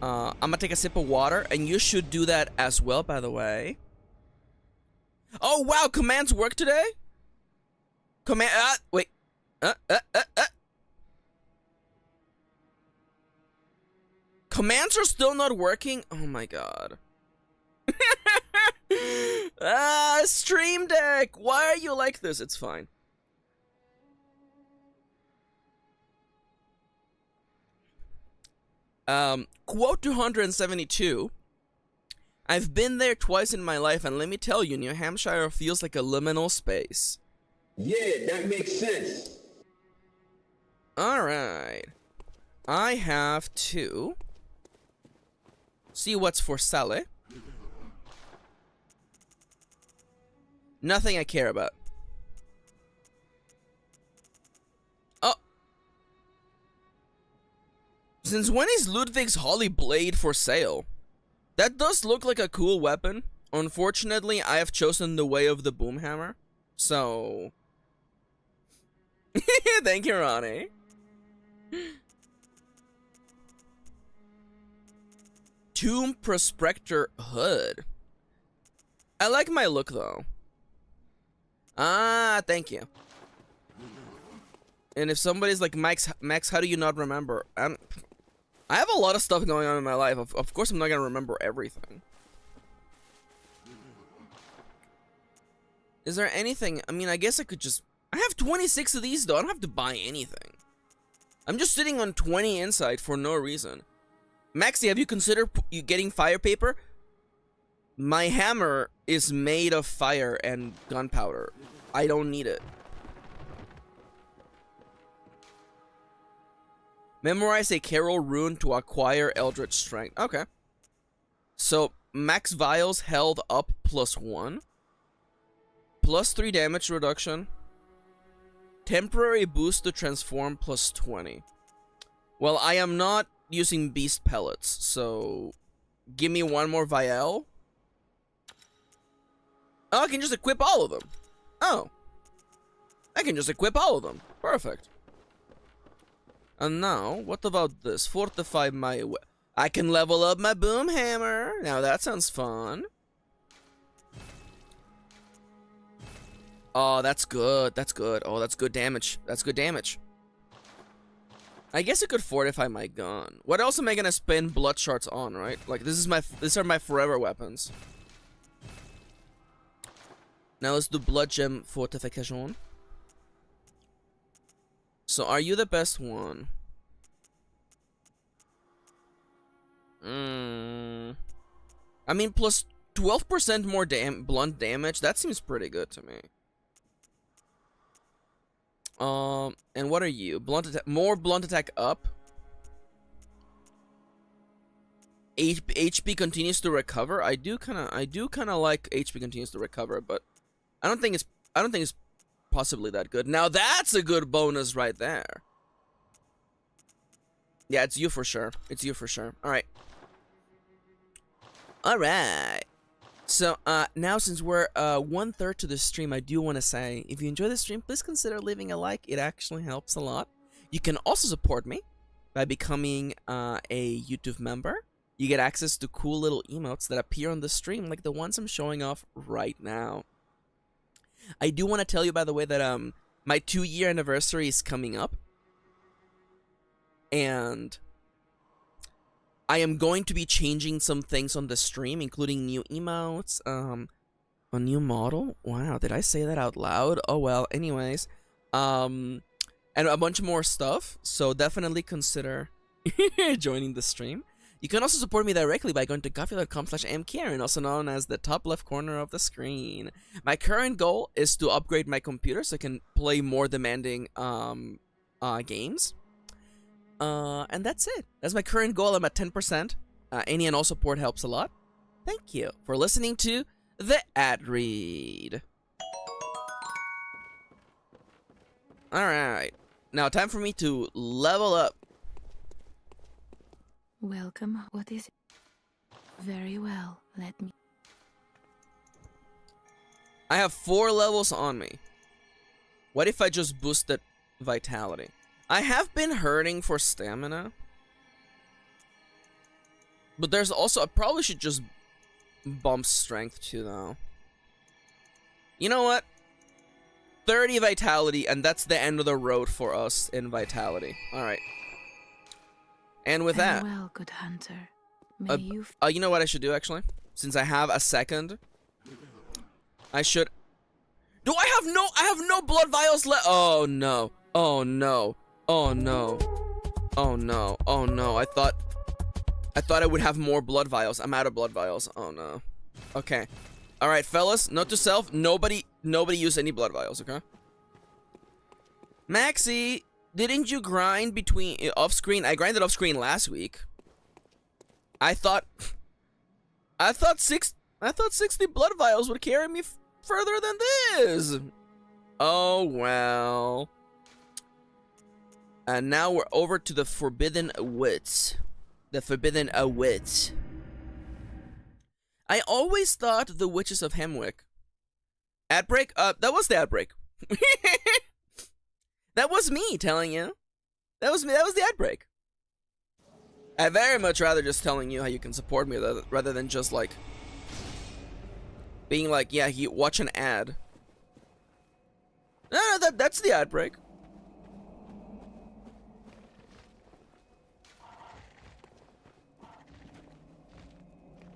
I'm gonna take a sip of water, and you should do that as well, by the way. Oh, wow, commands work today? Wait. Commands are still not working? Oh my god. Stream Deck! Why are you like this? It's fine. Quote 272. I've been there twice in my life, and let me tell you, New Hampshire feels like a liminal space. Yeah, that makes sense. Alright. I have to see what's for sale. Nothing I care about. Oh. Since when is Ludwig's Holly Blade for sale? That does look like a cool weapon. Unfortunately, I have chosen the way of the boomhammer. So... Thank you, Ronnie. Tomb Prospector Hood. I like my look, though. Ah, thank you. And if somebody's like, Max, how do you not remember? I have a lot of stuff going on in my life. Of course I'm not gonna remember everything. Is there anything? I mean, I guess I could just... I have 26 of these, though. I don't have to buy anything. I'm just sitting on 20 inside for no reason. Maxi, have you considered getting fire paper? My hammer is made of fire and gunpowder. I don't need it. Memorize a Carol rune to acquire Eldritch Strength. Okay. So, max vials held up +1. +3 damage reduction. Temporary boost to transform +20. Well, I am not using beast pellets, so give me one more vial. Oh, I can just equip all of them. Oh. I can just equip all of them. Perfect. And now, what about this? Fortify my... I can level up my boom hammer. Now that sounds fun. Oh, that's good. That's good. Oh, that's good damage. That's good damage. I guess I could fortify my gun. What else am I gonna spend blood shards on, right? Like, these are my forever weapons. Now let's do blood gem fortification. So, are you the best one? I mean, plus 12% more blunt damage. That seems pretty good to me. And what are you? Blunt attack, more blunt attack up. HP continues to recover. I do kind of like HP continues to recover, but I don't think it's possibly that good. Now that's a good bonus right there. Yeah, it's you for sure. It's you for sure. All right. All right. So now since we're 1/3 to the stream, I do want to say, if you enjoy the stream, please consider leaving a like. It actually helps a lot. You can also support me by becoming a YouTube member. You get access to cool little emotes that appear on the stream, like the ones I'm showing off right now. I do want to tell you, by the way, that my 2-year anniversary is coming up, and I am going to be changing some things on the stream, including new emotes, a new model. Wow, did I say that out loud? Oh well. Anyways, and a bunch more stuff. So definitely consider joining the stream. You can also support me directly by going to coffee.com/mkirin, also known as the top left corner of the screen. My current goal is to upgrade my computer so I can play more demanding games. And that's it. That's my current goal. I'm at 10%. Any and all support helps a lot. Thank you for listening to the ad read. Alright. Now time for me to level up. Welcome. What is it? Very well. Let me. I have 4 levels on me. What if I just boosted vitality? I have been hurting for stamina. But there's also, I probably should just bump strength too, though. You know what? 30 vitality, and that's the end of the road for us in vitality. Alright. And with that, Well, good hunter. May you. you know what I should do, actually? Since I have a second, I should... I have no blood vials left! Oh, no. Oh, no. Oh, no. Oh, no. Oh, no. I thought I would have more blood vials. I'm out of blood vials. Oh, no. Okay. Alright, fellas. Note to self. Nobody use any blood vials, okay? Maxi, didn't you grind between off-screen? I grinded off-screen last week. I thought 60 blood vials would carry me further than this. Oh well. And now we're over to the Forbidden Wits. The Forbidden Wits. I always thought the Witches of Hemwick. Ad break? That was the ad break. That was me telling you. That was me. That was the ad break. I'd very much rather just telling you how you can support me rather than just like being like, yeah, watch an ad. No, that's the ad break.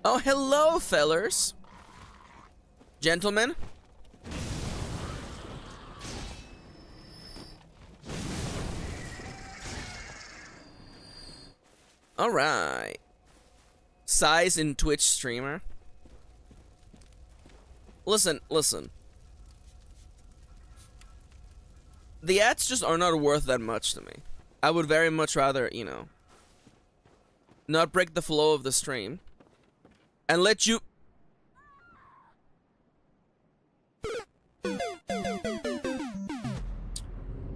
Oh, hello, fellers. Gentlemen. Alright. Size in Twitch streamer. Listen. The ads just are not worth that much to me. I would very much rather, you know, not break the flow of the stream and let you...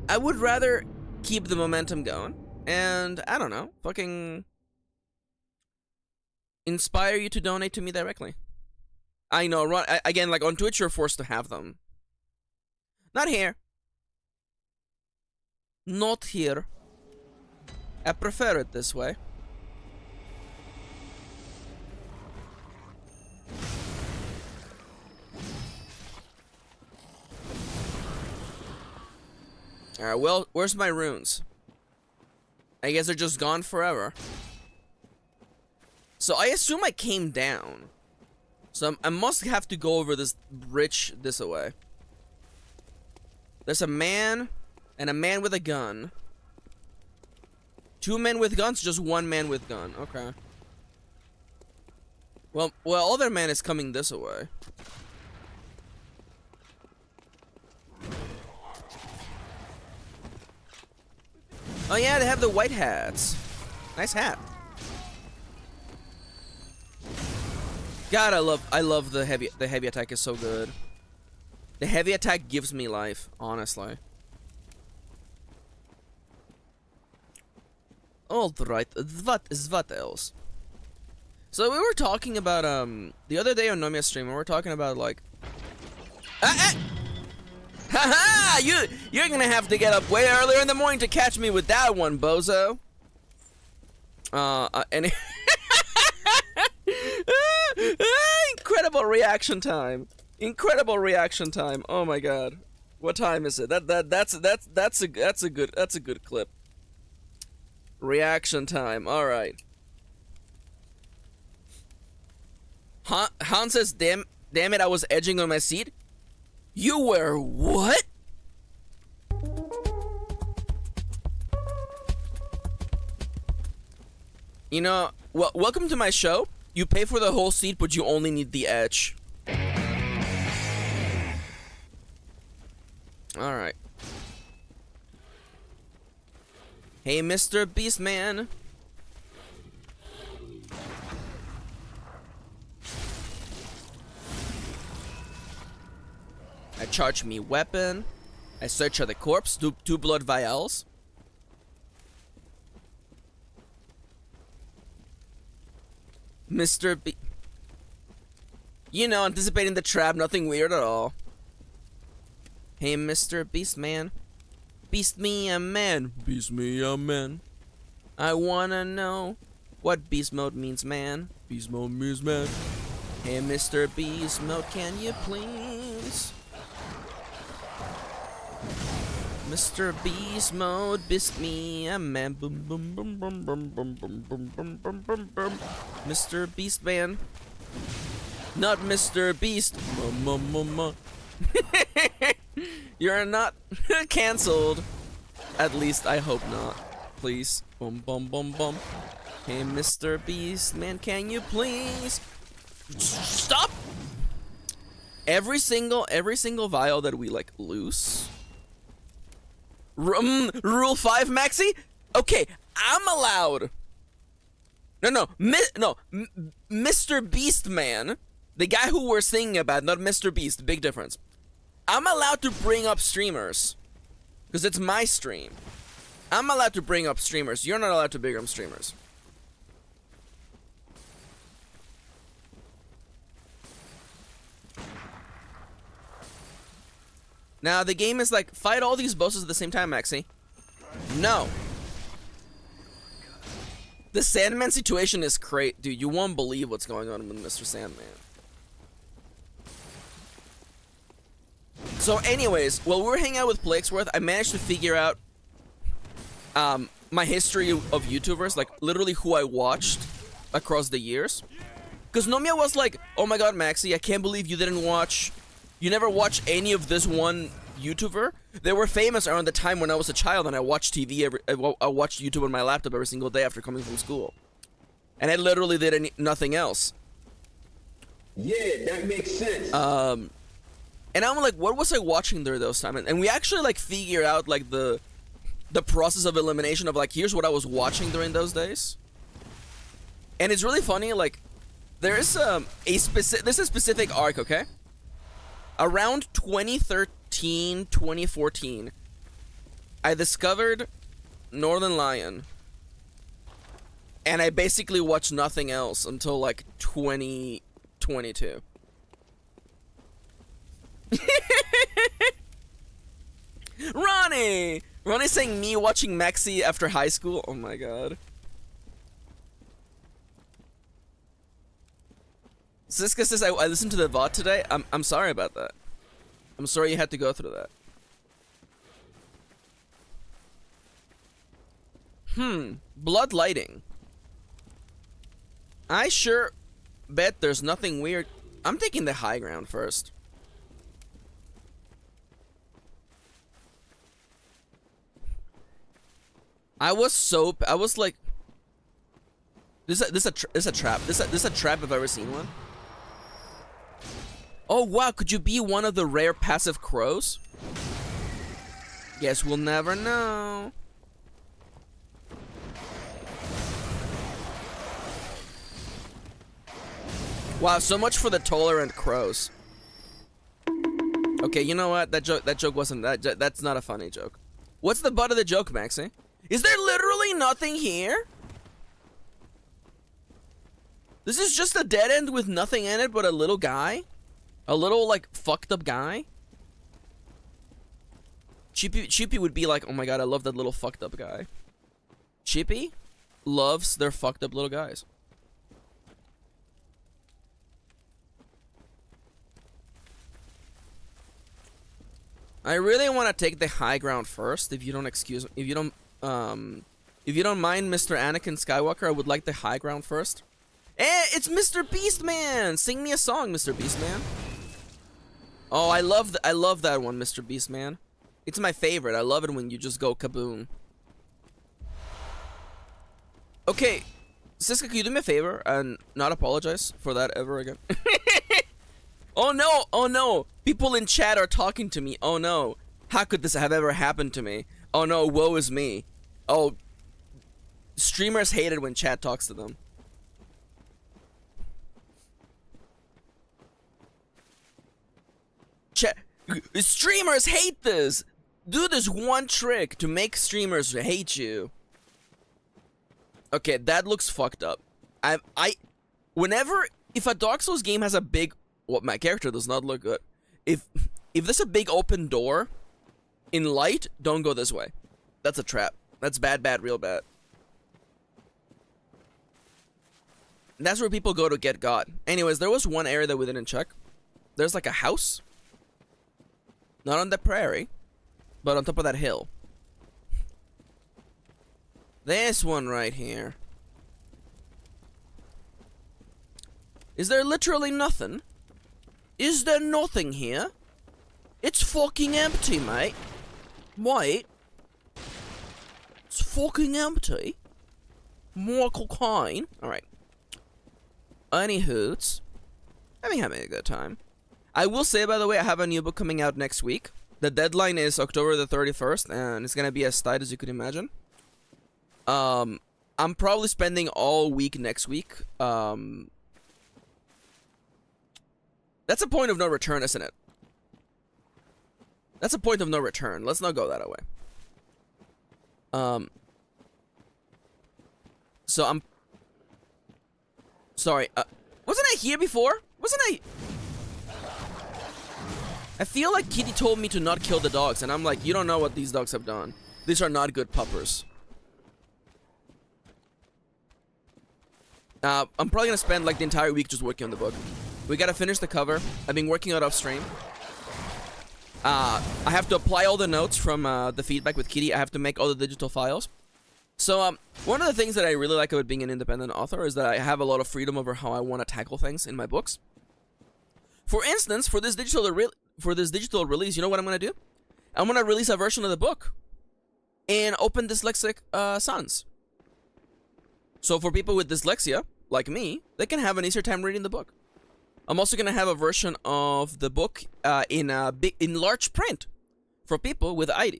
I would rather keep the momentum going and, I don't know, fucking inspire you to donate to me directly. I know, again, like on Twitch, you're forced to have them. Not here. Not here. I prefer it this way. Alright, well, where's my runes? I guess they're just gone forever. So I assume I came down. So I must have to go over this bridge this way. There's a man and a man with a gun. 2 men with guns, just 1 man with gun. Okay. Well, other man is coming this way. Oh yeah, they have the white hats. Nice hat. God, I love the heavy attack is so good. The heavy attack gives me life, honestly. Alright, what else? So we were talking about the other day on Nomia's stream, we were talking about like haha! You're gonna have to get up way earlier in the morning to catch me with that one, bozo. And incredible reaction time. Incredible reaction time. Oh my god. What time is it? That's a good clip. Reaction time. All right. Han says, damn it, I was edging on my seat. You were what? You know, well, welcome to my show. You pay for the whole seat, but you only need the edge. All right. Hey, Mr. Beastman. I charge me weapon. I search for the corpse. Two blood vials. Mr. B. You know, anticipating the trap, nothing weird at all. Hey, Mr. Beastman. Beast me a man. Beast me a man. I wanna know what beast mode means, man. Beast mode means man. Hey, Mr. Beast mode, can you please? Mr. Beast mode, beast me a man. Boom, boom, boom, boom, boom, boom, boom, boom, boom, boom, boom, boom. Mr. Beastman. Not Mr. Beast. You're not cancelled. At least I hope not. Please. Boom, boom, boom, boom. Hey, Mr. Beast, man, can you please stop? Every single vial that we like lose. Rule 5, Maxi. Okay, I'm allowed. No, Mr. Beastman, the guy who we're singing about, not Mr. Beast. Big difference. I'm allowed to bring up streamers because it's my stream. I'm allowed to bring up streamers. You're not allowed to bring up streamers. Now the game is like fight all these bosses at the same time, Maxi. No. The Sandman situation is great, dude. You won't believe what's going on with Mr. Sandman. So anyways, while we were hanging out with Blakesworth, I managed to figure out my history of YouTubers, like literally who I watched across the years. Because Nomia was like, oh my god, Maxi, I can't believe you never watched any of this one YouTuber. They were famous around the time when I was a child and I watched TV I watched YouTube on my laptop every single day after coming from school. And I literally did nothing else. Yeah, that makes sense. And I'm like, what was I watching during those times? And we actually like figure out like the process of elimination of like, here's what I was watching during those days. And it's really funny, like there's a specific arc, okay? Around 2013, 2014, I discovered Northern Lion. And I basically watched nothing else until like 2022. Ronnie saying me watching Maxi after high school. Oh my god. Siska says I listened to the VOD today. I'm sorry about that. I'm sorry you had to go through that. Blood lighting. I sure bet there's nothing weird. I'm taking the high ground first. I was like, this a trap. This a trap if I've ever seen one. Oh wow, could you be one of the rare passive crows? Guess we'll never know. Wow, so much for the tolerant crows. Okay, you know what? That joke wasn't that's not a funny joke. What's the butt of the joke, Maxi? Is there literally nothing here? This is just a dead end with nothing in it but a little guy? A little, like, fucked up guy? Chippy would be like, oh my god, I love that little fucked up guy. Chippy loves their fucked up little guys. I really want to take the high ground first, if you don't excuse me. If you don't mind, Mr. Anakin Skywalker, I would like the high ground first. It's Mr. Beastman! Sing me a song, Mr. Beastman. Oh, I love that one, Mr. Beastman. It's my favorite. I love it when you just go kaboom. Okay, Siska, can you do me a favor and not apologize for that ever again? Oh no! Oh no! People in chat are talking to me. Oh no! How could this have ever happened to me? Oh no! Woe is me! Oh, streamers hate it when chat talks to them. Chat. Streamers hate this. Do this one trick to make streamers hate you. Okay, that looks fucked up. If a Dark Souls game has a big, what, my character does not look good. If there's a big open door in light, don't go this way. That's a trap. That's bad, real bad. And that's where people go to get God. Anyways, there was one area that we didn't check. There's like a house. Not on the prairie, but on top of that hill. This one right here. Is there literally nothing? Is there nothing here? It's fucking empty, mate. Wait. It's fucking empty. More cocaine. Alright. Any hoots. I'm having a good time. I will say, by the way, I have a new book coming out next week. The deadline is October the 31st, and it's gonna be as tight as you could imagine. I'm probably spending all week next week. That's a point of no return, isn't it? That's a point of no return. Let's not go that way. So I'm sorry. Wasn't I here before? Wasn't I? I feel like Kitty told me to not kill the dogs, and I'm like, you don't know what these dogs have done. These are not good puppers. I'm probably gonna spend like the entire week just working on the book. We gotta finish the cover. I've been working on it off stream. I have to apply all the notes from the feedback with Kitty. I have to make all the digital files. So one of the things that I really like about being an independent author is that I have a lot of freedom over how I want to tackle things in my books. For instance, for this digital release, you know what I'm gonna do? I'm gonna release a version of the book in open dyslexic sans. So for people with dyslexia, like me, they can have an easier time reading the book. I'm also gonna have a version of the book in large print for people with sight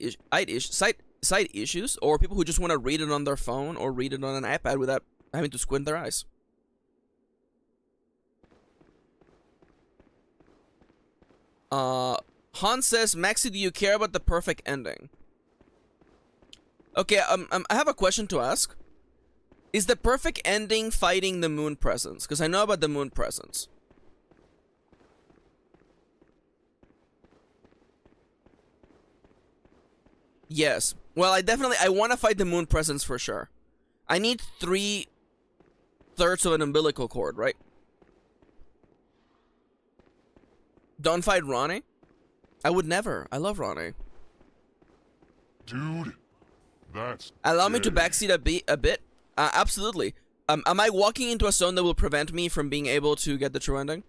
issues, or people who just want to read it on their phone or read it on an iPad without having to squint their eyes. Hans says, Maxi, do you care about the perfect ending? Okay, I have a question to ask. Is the perfect ending fighting the moon presence? Because I know about the moon presence. Yes. Well, I want to fight the moon presence for sure. I need 3/3 of an umbilical cord, right? Don't fight Ronnie? I would never. I love Ronnie. Dude, that's Allow me to scary. backseat a bit. Absolutely. Am I walking into a zone that will prevent me from being able to get the true ending?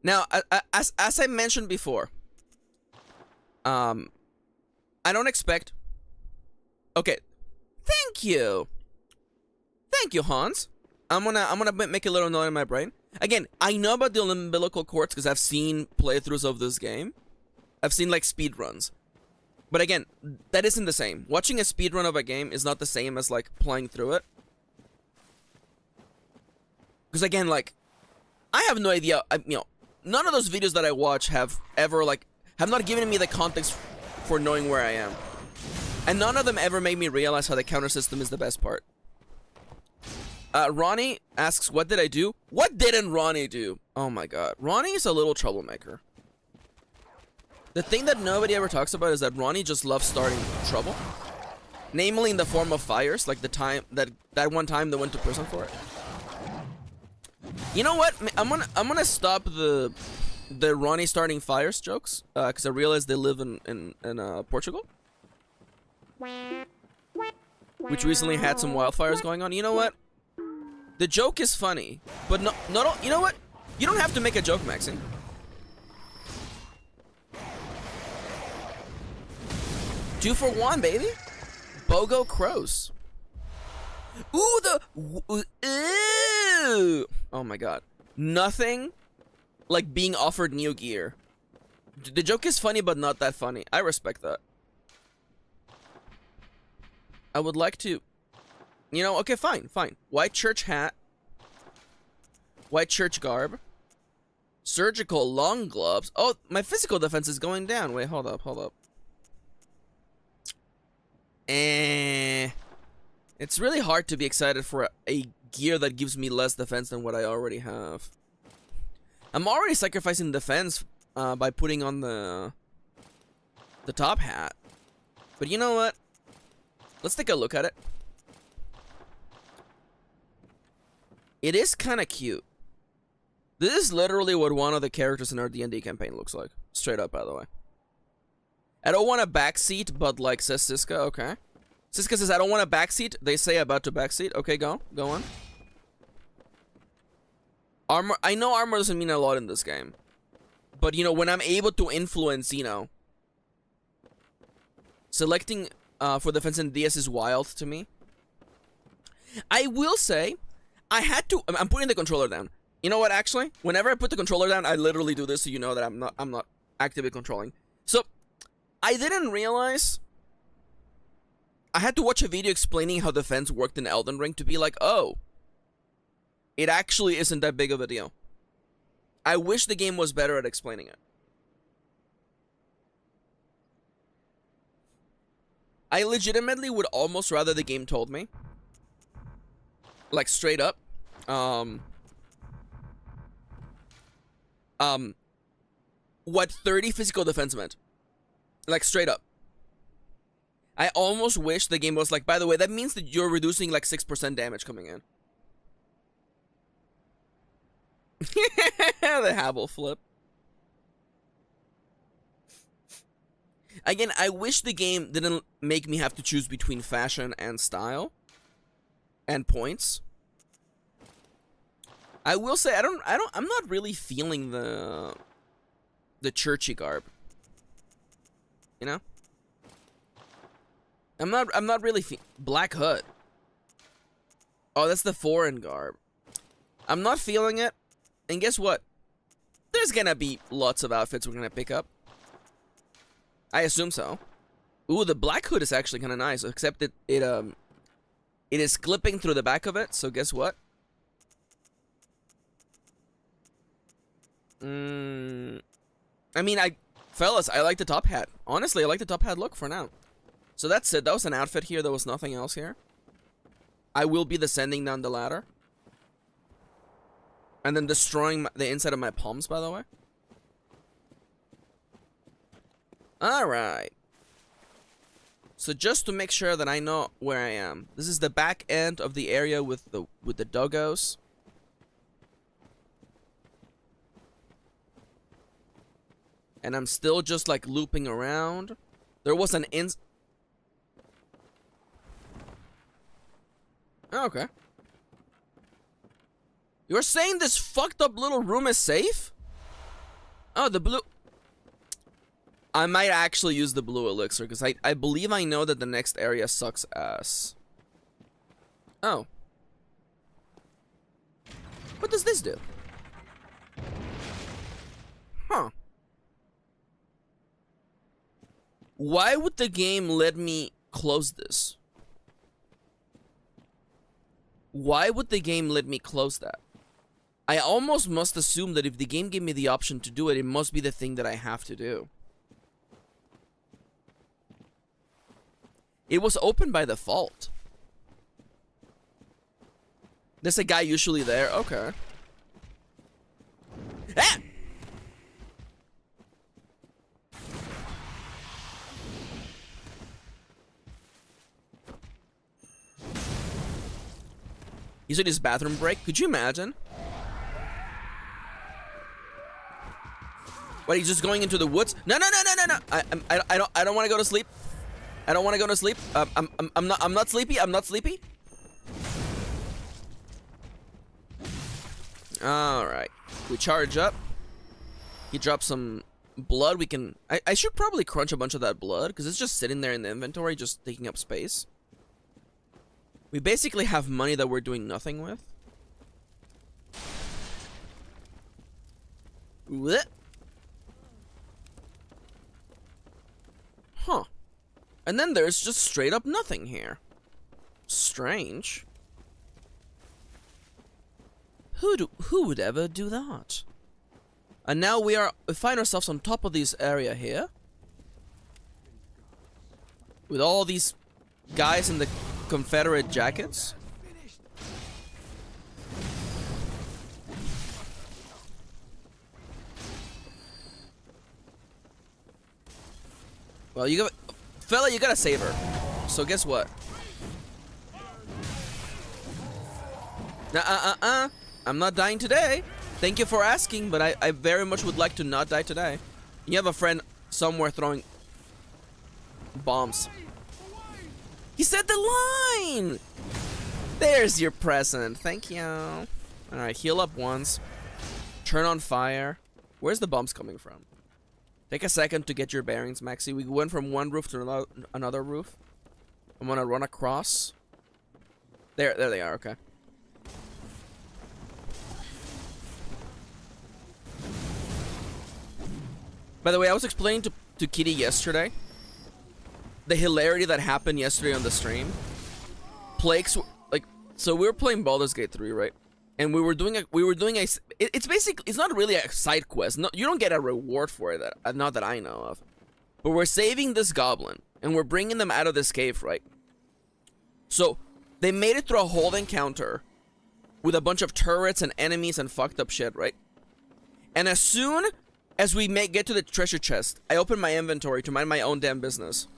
Now, as I mentioned before, I don't expect. Okay, thank you, Hans. I'm gonna make a little note in my brain. Again, I know about the umbilical cords because I've seen playthroughs of this game. I've seen like speed runs, but again, that isn't the same. Watching a speed run of a game is not the same as like playing through it. Because again, like, I have no idea. None of those videos that I watch have not given me the context for knowing where I am. And none of them ever made me realize how the counter system is the best part. Ronnie asks, what did I do? What didn't Ronnie do? Oh my god. Ronnie is a little troublemaker. The thing that nobody ever talks about is that Ronnie just loves starting trouble. Namely in the form of fires, like the time that one time they went to prison for it. You know what? I'm gonna stop the Ronnie starting fires jokes, because I realize they live in Portugal, which recently had some wildfires going on. You know what? The joke is funny, but not all, you know what? You don't have to make a joke, Maxi. 2 for 1, baby. Bogo Crows. Ooh, ooh. Oh my god. Nothing like being offered new gear. The joke is funny, but not that funny. I respect that. I would like to... You know, okay, fine. White church hat. White church garb. Surgical long gloves. Oh, my physical defense is going down. Wait, hold up. It's really hard to be excited for a gear that gives me less defense than what I already have. I'm already sacrificing defense by putting on the top hat. But you know what? Let's take a look at it. It is kind of cute. This is literally what one of the characters in our D&D campaign looks like. Straight up, by the way. I don't want a backseat, but like, says Siska, okay. Siska says, I don't want a backseat. They say about to backseat. Okay, go on. Armor, I know armor doesn't mean a lot in this game. But, you know, when I'm able to influence, you know, selecting for defense and DS is wild to me. I will say, I had to, I'm putting the controller down. You know what, actually? Whenever I put the controller down, I literally do this so you know that I'm not actively controlling. So, I didn't realize... I had to watch a video explaining how defense worked in Elden Ring to be like, oh, it actually isn't that big of a deal. I wish the game was better at explaining it. I legitimately would almost rather the game told me. Like, straight up. What 30 physical defense meant. Like, straight up. I almost wish the game was like, by the way, that means that you're reducing like 6% damage coming in. The Havel flip. Again, I wish the game didn't make me have to choose between fashion and style. And points. I will say, I'm not really feeling the churchy garb. You know? I'm not really Black Hood. Oh, that's the foreign garb. I'm not feeling it. And guess what? There's gonna be lots of outfits we're gonna pick up. I assume so. Ooh, the Black Hood is actually kind of nice, except it is clipping through the back of it, so guess what? I mean, fellas, I like the top hat. Honestly, I like the top hat look for now. So that's it. That was an outfit here. There was nothing else here. I will be descending down the ladder. And then destroying the inside of my palms, by the way. Alright. So just to make sure that I know where I am. This is the back end of the area with the doggos. And I'm still just like looping around. There was an okay. You're saying this fucked up little room is safe? Oh, the blue... I might actually use the blue elixir, because I believe I know that the next area sucks ass. Oh. What does this do? Huh. Why would the game let me close this? Why would the game let me close that? I almost must assume that if the game gave me the option to do it, it must be the thing that I have to do. It was open by default. There's a guy usually there. Okay. Ah! He's in his bathroom break. Could you imagine? What? He's just going into the woods? No, no, no, no, no, no. I don't want to go to sleep. I don't want to go to sleep. I'm not sleepy. I'm not sleepy. All right. We charge up. He drops some blood. We can. I should probably crunch a bunch of that blood because it's just sitting there in the inventory, just taking up space. We basically have money that we're doing nothing with. Blech. Huh. And then there's just straight up nothing here. Strange. Who would ever do that? And now we find ourselves on top of this area here. With all these guys in the Confederate jackets. Well, fella, you gotta save her. So guess what? I'm not dying today. Thank you for asking, but I very much would like to not die today. You have a friend somewhere throwing bombs. He said the line! There's your present. Thank you. Alright, heal up once. Turn on fire. Where's the bombs coming from? Take a second to get your bearings, Maxi. We went from one roof to another roof. I'm gonna run across. There they are, okay. By the way, I was explaining to Kitty yesterday the hilarity that happened yesterday on the stream. Plagues, like, so we were playing Baldur's Gate 3, right? And we were doing it's basically, it's not really a side quest. No, you don't get a reward for it, not that I know of. But we're saving this goblin, and we're bringing them out of this cave, right? So, they made it through a whole encounter with a bunch of turrets and enemies and fucked up shit, right? And as soon as we get to the treasure chest, I open my inventory to mind my own damn business.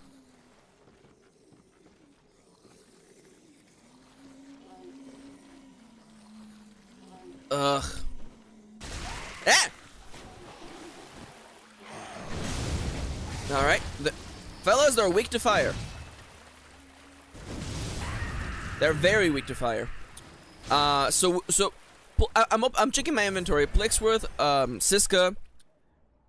Ugh. Ah! Alright. Fellas, they're weak to fire. They're very weak to fire. I'm checking my inventory. Plixworth, Siska,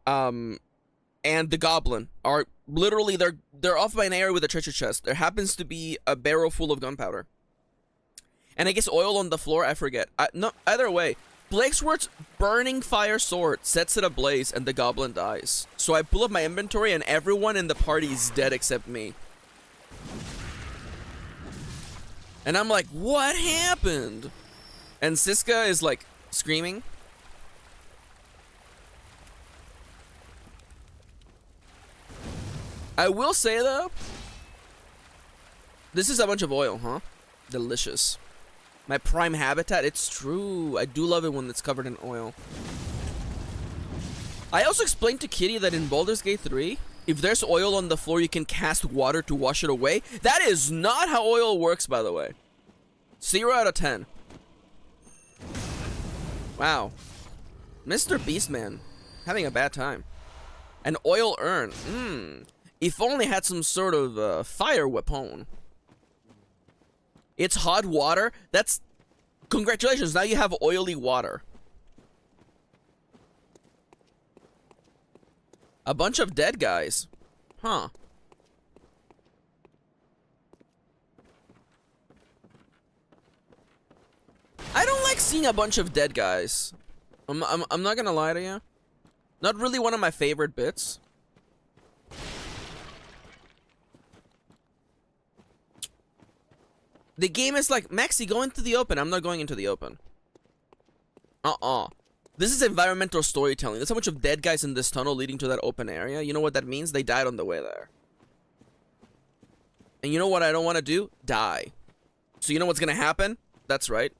and the Goblin are literally, they're off by an area with a treasure chest. There happens to be a barrel full of gunpowder. And I guess oil on the floor, I forget. No, either way, Plixworth's burning fire sword sets it ablaze and the Goblin dies. So I pull up my inventory and everyone in the party is dead except me. And I'm like, what happened? And Siska is like screaming. I will say though, this is a bunch of oil, huh? Delicious. My prime habitat, it's true. I do love it when it's covered in oil. I also explained to Kitty that in Baldur's Gate 3, if there's oil on the floor, you can cast water to wash it away. That is not how oil works, by the way. 0 out of 10. Wow. Mr. Beastman, having a bad time. An oil urn. If only had some sort of fire weapon. It's hot water. That's... Congratulations, now you have oily water. A bunch of dead guys. Huh. I don't like seeing a bunch of dead guys. I'm not gonna lie to you. Not really one of my favorite bits. The game is like, Maxi, go into the open. I'm not going into the open. This is environmental storytelling. There's a bunch of dead guys in this tunnel leading to that open area. You know what that means? They died on the way there. And you know what I don't want to do? Die. So you know what's gonna happen? That's right.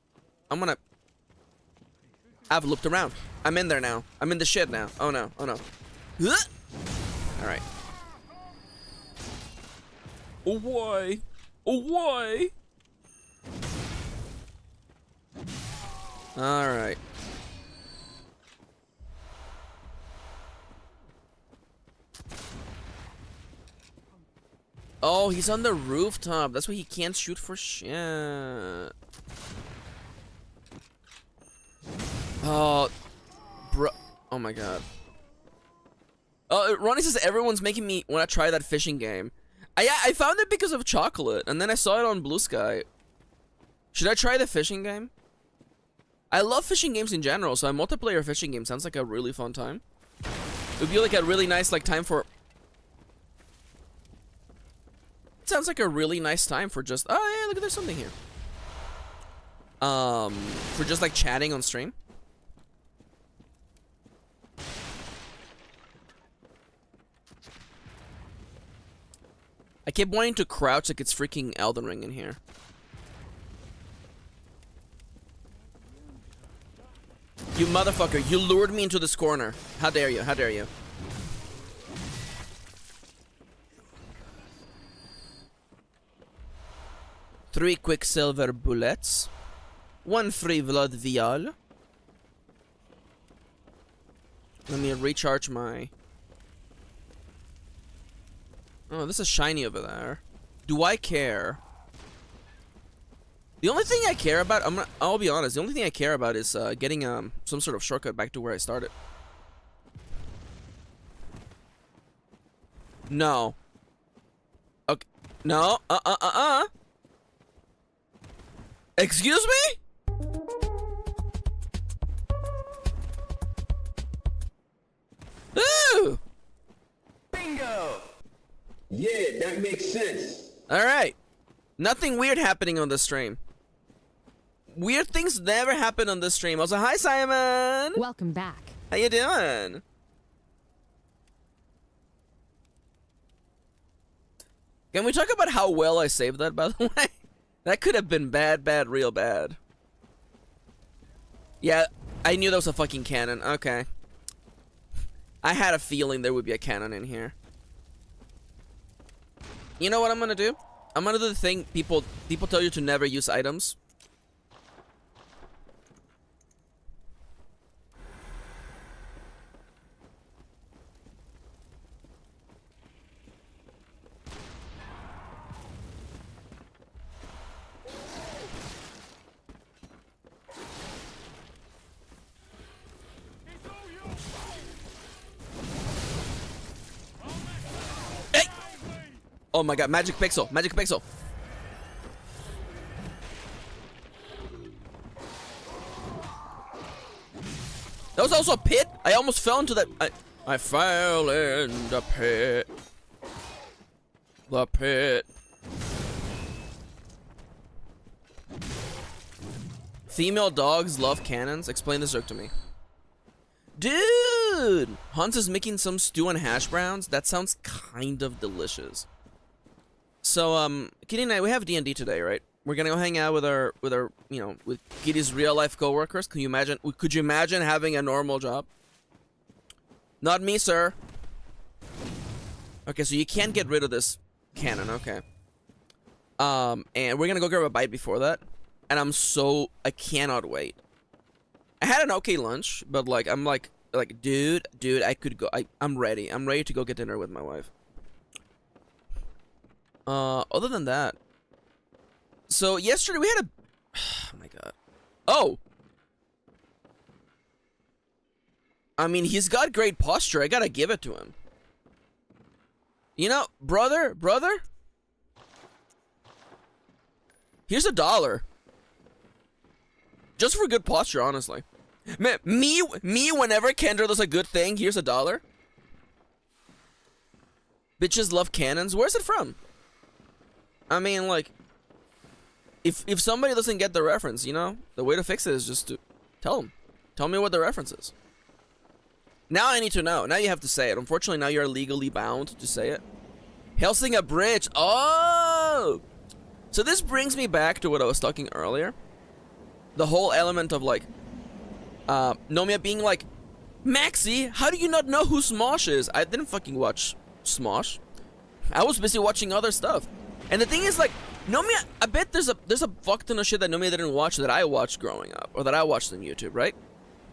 I've looked around. I'm in there now. I'm in the shit now. Oh no. Oh no. Alright. Oh why? Oh why? Alright. Oh, he's on the rooftop. That's why he can't shoot for shit. Oh, bro. Oh my god. Ronnie says everyone's making me want to try that fishing game. I found it because of chocolate, and then I saw it on Blue Sky. Should I try the fishing game? I love fishing games in general, so a multiplayer fishing game sounds like a really fun time. It would be like a really nice time for... It sounds like a really nice time for just... Oh yeah, look, there's something here. For just like chatting on stream. I kept wanting to crouch like it's freaking Elden Ring in here. You motherfucker, you lured me into this corner. How dare you, how dare you. Three quicksilver bullets. One free blood vial. Let me recharge my... Oh, this is shiny over there. Do I care? The only thing I care about, I'll be honest, the only thing I care about is getting some sort of shortcut back to where I started. No. Okay. No. Excuse me? Ooh! Bingo! Yeah, that makes sense. Alright. Nothing weird happening on the stream. Weird things never happen on the stream. Also, hi Simon! Welcome back. How you doing? Can we talk about how well I saved that, by the way? That could have been bad, real bad. Yeah, I knew there was a fucking cannon. Okay. I had a feeling there would be a cannon in here. You know what I'm gonna do? I'm gonna do the thing people tell you to never use items. Oh my god, magic pixel, magic pixel. That was also a pit? I almost fell into that. I fell in the pit. The pit. Female dogs love cannons? Explain this joke to me. Dude! Hans is making some stew and hash browns? That sounds kind of delicious. So, Kitty and I, we have D&D today, right? We're gonna go hang out with our, you know, with Kitty's real-life coworkers. Can you imagine? Could you imagine having a normal job? Not me, sir. Okay, so you can't get rid of this cannon, okay. And we're gonna go grab a bite before that. And I cannot wait. I had an okay lunch, but like, I'm like, dude, I could go, I'm ready. I'm ready to go get dinner with my wife. Other than that, so yesterday we had a, oh my god. Oh! I mean, he's got great posture. I gotta give it to him. You know, brother? Here's $1. Just for good posture, honestly. Me, whenever Kendra does a good thing, here's $1. Bitches love cannons. Where's it from? I mean, like, if somebody doesn't get the reference, you know, the way to fix it is just to tell them. Tell me what the reference is. Now I need to know. Now you have to say it. Unfortunately, now you're legally bound to say it. Helsinga Bridge. Oh! no! So this brings me back to what I was talking earlier. The whole element of like, Nomiya being like, Maxi, how do you not know who Smosh is? I didn't fucking watch Smosh. I was busy watching other stuff. And the thing is, like, Nomiya, I bet there's a fuck ton of shit that Nomiya didn't watch that I watched growing up, or that I watched on YouTube, right?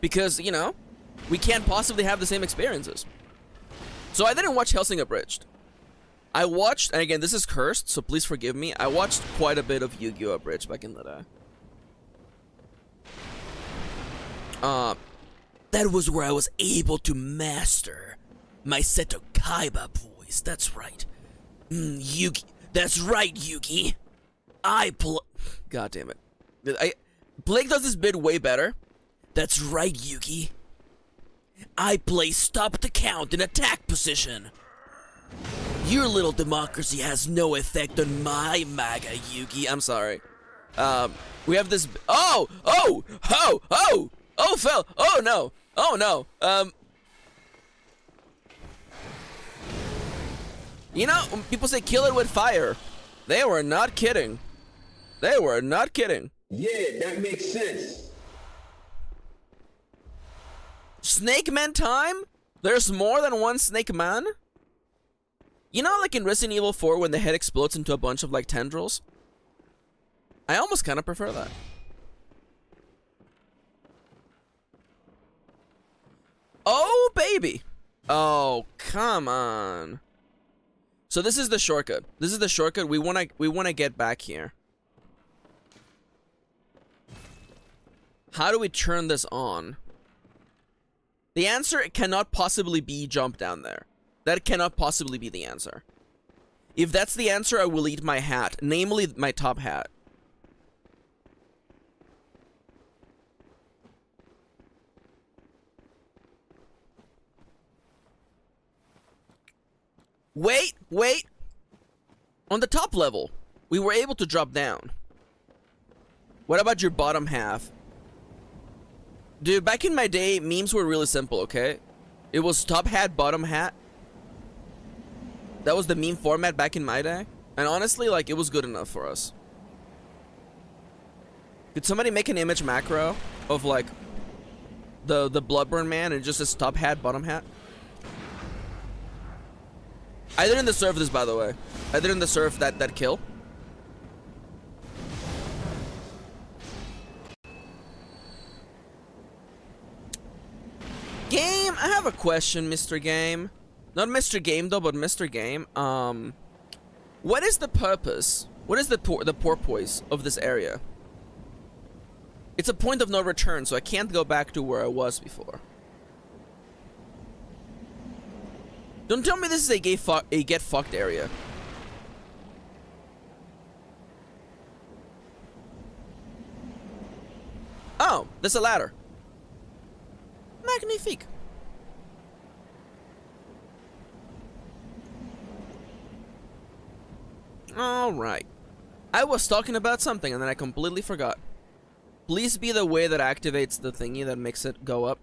Because, you know, we can't possibly have the same experiences. So I didn't watch Hellsing Abridged. I watched, and again, this is cursed, so please forgive me, I watched quite a bit of Yu-Gi-Oh! Abridged back in the day. That was where I was able to master my Seto Kaiba voice, that's right. Yugi, that's right, Yugi. God damn it. Blake does this bit way better. That's right, Yugi. I play stop the count in attack position. Your little democracy has no effect on my MAGA, Yugi. I'm sorry. We have this. Oh, fell. Oh no. You know, when people say kill it with fire, they were not kidding. They were not kidding. Yeah, that makes sense. Snake Man time? There's more than one Snake Man? You know, like in Resident Evil 4 when the head explodes into a bunch of like tendrils? I almost kind of prefer that. Oh, baby. Oh, come on. So this is the shortcut. This is the shortcut. We wanna get back here. How do we turn this on? The answer cannot possibly be jump down there. That cannot possibly be the answer. If that's the answer, I will eat my hat, namely my top hat. Wait. On the top level, we were able to drop down. What about your bottom half? Dude, back in my day, memes were really simple, okay? It was top hat, bottom hat. That was the meme format back in my day. And honestly, like, it was good enough for us. Could somebody make an image macro of, like, the Bloodborne man and just his top hat, bottom hat? I didn't deserve this, by the way. I didn't deserve that kill. Game, I have a question, Mr. Game. Not Mr. Game though, but Mr. Game. What is the purpose? What is the porpoise of this area? It's a point of no return, so I can't go back to where I was before. Don't tell me this is a get fucked area. Oh, there's a ladder. Magnifique. Alright. I was talking about something and then I completely forgot. Please be the way that activates the thingy that makes it go up.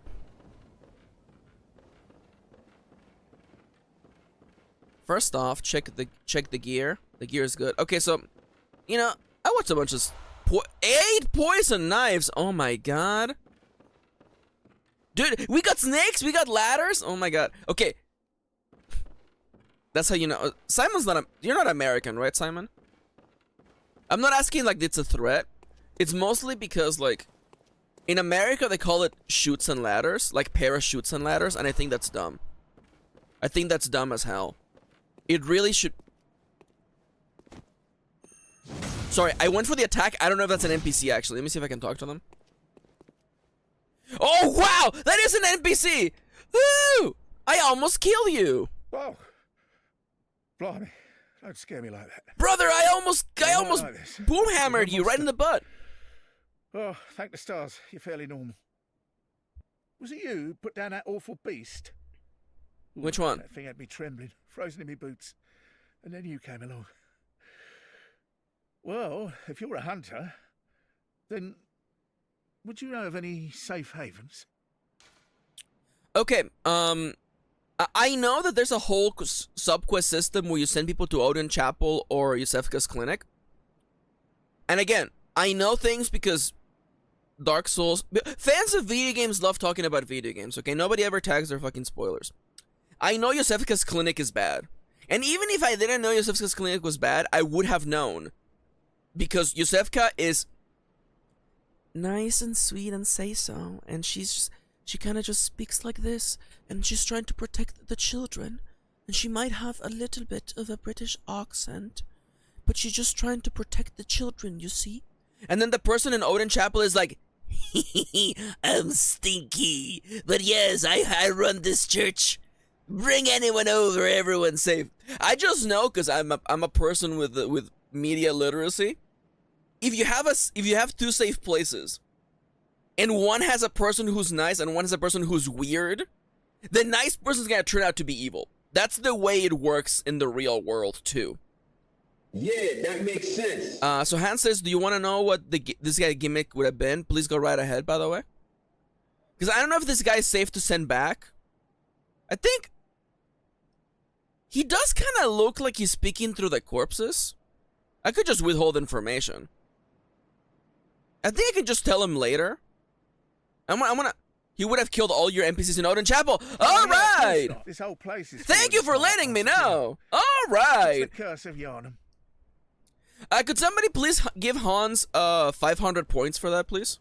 First off, check the gear. The gear is good. Okay, so, you know, I watched a bunch of 8 poison knives. Oh my god. Dude, we got snakes, we got ladders. Oh my god. Okay. That's how you know. Simon's not you're not American, right, Simon? I'm not asking like it's a threat. It's mostly because like in America they call it chutes and ladders, like parachutes and ladders, and I think that's dumb. I think that's dumb as hell. It really should. Sorry, I went for the attack. I don't know if that's an NPC actually. Let me see if I can talk to them. Oh wow, that is an NPC. Woo! I almost kill you. Whoa. Blimey, don't scare me like that. Brother, I almost like this. boom hammered you right in the butt. Oh, thank the stars, you're fairly normal. Was it you who put down that awful beast? Ooh, Which one? That thing had me trembling, frozen in my boots. And then you came along. Well, if you're a hunter, then would you know of any safe havens? Okay, I know that there's a whole sub-quest system where you send people to Odin Chapel or Yusefka's clinic. And again, I know things because Dark Souls... Fans of video games love talking about video games, okay? Nobody ever tags their fucking spoilers. I know Yusefka's clinic is bad. And even if I didn't know Yusefka's clinic was bad, I would have known. Because Yusefka is nice and sweet and say so. And she kind of just speaks like this. And she's trying to protect the children. And she might have a little bit of a British accent. But she's just trying to protect the children, you see? And then the person in Odin Chapel is like, I'm stinky. But yes, I run this church. Bring anyone over, everyone's safe. I just know because I'm a person with media literacy. If you have two safe places, and one has a person who's nice and one has a person who's weird, the nice person's gonna turn out to be evil. That's the way it works in the real world too. Yeah, that makes sense. So Hans says, do you want to know what this guy gimmick would have been? Please go right ahead, by the way. Because I don't know if this guy is safe to send back. I think he does kind of look like he's speaking through the corpses. I could just withhold information. I think I can just tell him later. I'm gonna. He would have killed all your NPCs in Odin Chapel. All right. This whole place is. Thank you for letting me know. All right. It's the curse of Yharnam. Could somebody please give Hans 500 points for that, please?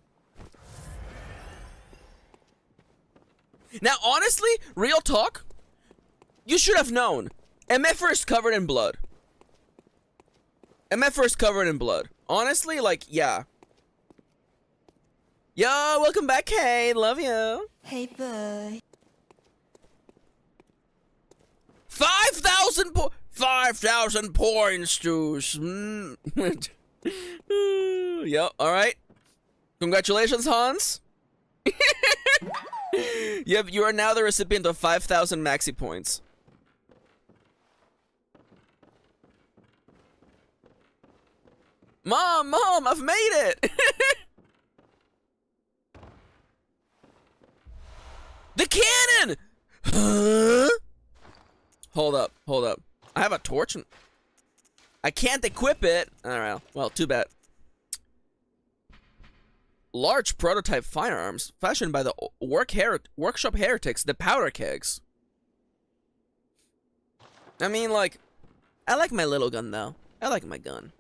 Now, honestly, real talk, you should have known. MFer is covered in blood. MFer is covered in blood. Honestly, like, yeah. Yo, welcome back, Kate. Love you. Hey, boy. 5,000 points to... Yo, alright. Congratulations, Hans. You are now the recipient of 5,000 Maxi points. Mom, I've made it! The cannon! Huh? Hold up. I have a torch and I can't equip it. Alright, well, too bad. Large prototype firearms fashioned by the workshop heretics, the powder kegs. I mean, like, I like my little gun though. I like my gun.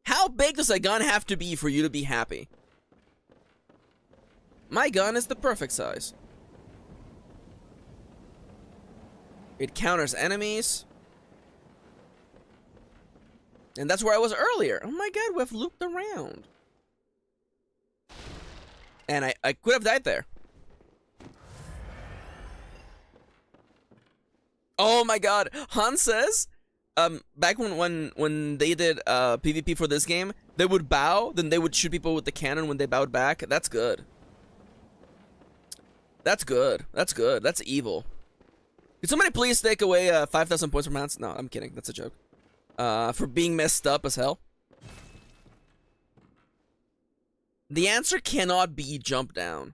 How big does a gun have to be for you to be happy? My gun is the perfect size. It counters enemies. And that's where I was earlier. Oh my god, we've looped around. And I could have died there. Oh my god, Hans says, back when they did PvP for this game, they would bow, then they would shoot people with the cannon when they bowed back. That's good. That's good. That's good. That's evil. Could somebody please take away 5,000 points from Hans? No, I'm kidding. That's a joke. For being messed up as hell. The answer cannot be jump down.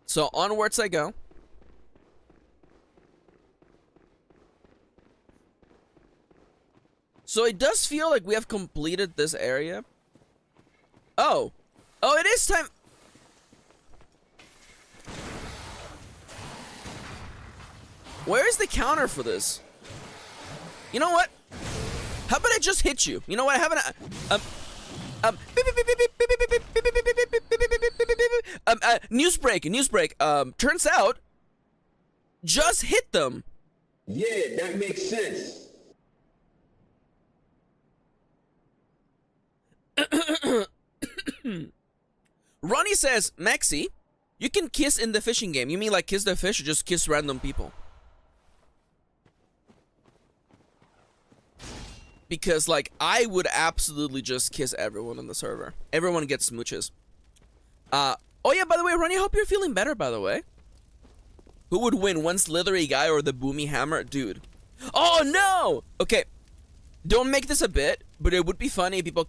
So onwards I go. So it does feel like we have completed this area. Oh, it is time. Where is the counter for this? You know what? How about I just hit you? You know what? I haven't. Newsbreak. Turns out, just hit them. Yeah, that makes sense. Ronnie says, Maxi, you can kiss in the fishing game. You mean like kiss the fish or just kiss random people? Because, like, I would absolutely just kiss everyone on the server. Everyone gets smooches. Oh yeah, by the way, Ronnie, I hope you're feeling better, by the way. Who would win, one slithery guy or the boomy hammer? Dude. Oh, no! Okay, don't make this a bit, but it would be funny if people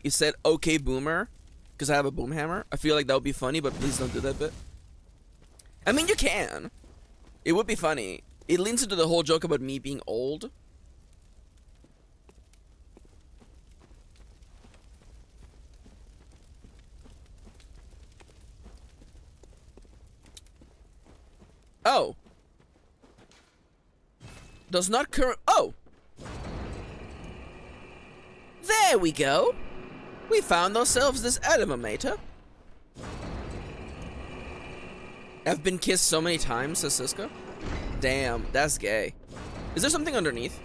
said, okay, boomer, because I have a boom hammer. I feel like that would be funny, but please don't do that bit. I mean, you can. It would be funny. It leans into the whole joke about me being old. Oh. Does not current. Oh. There we go. We found ourselves this elevator. I've been kissed so many times, says Siska. Damn, that's gay. Is there something underneath?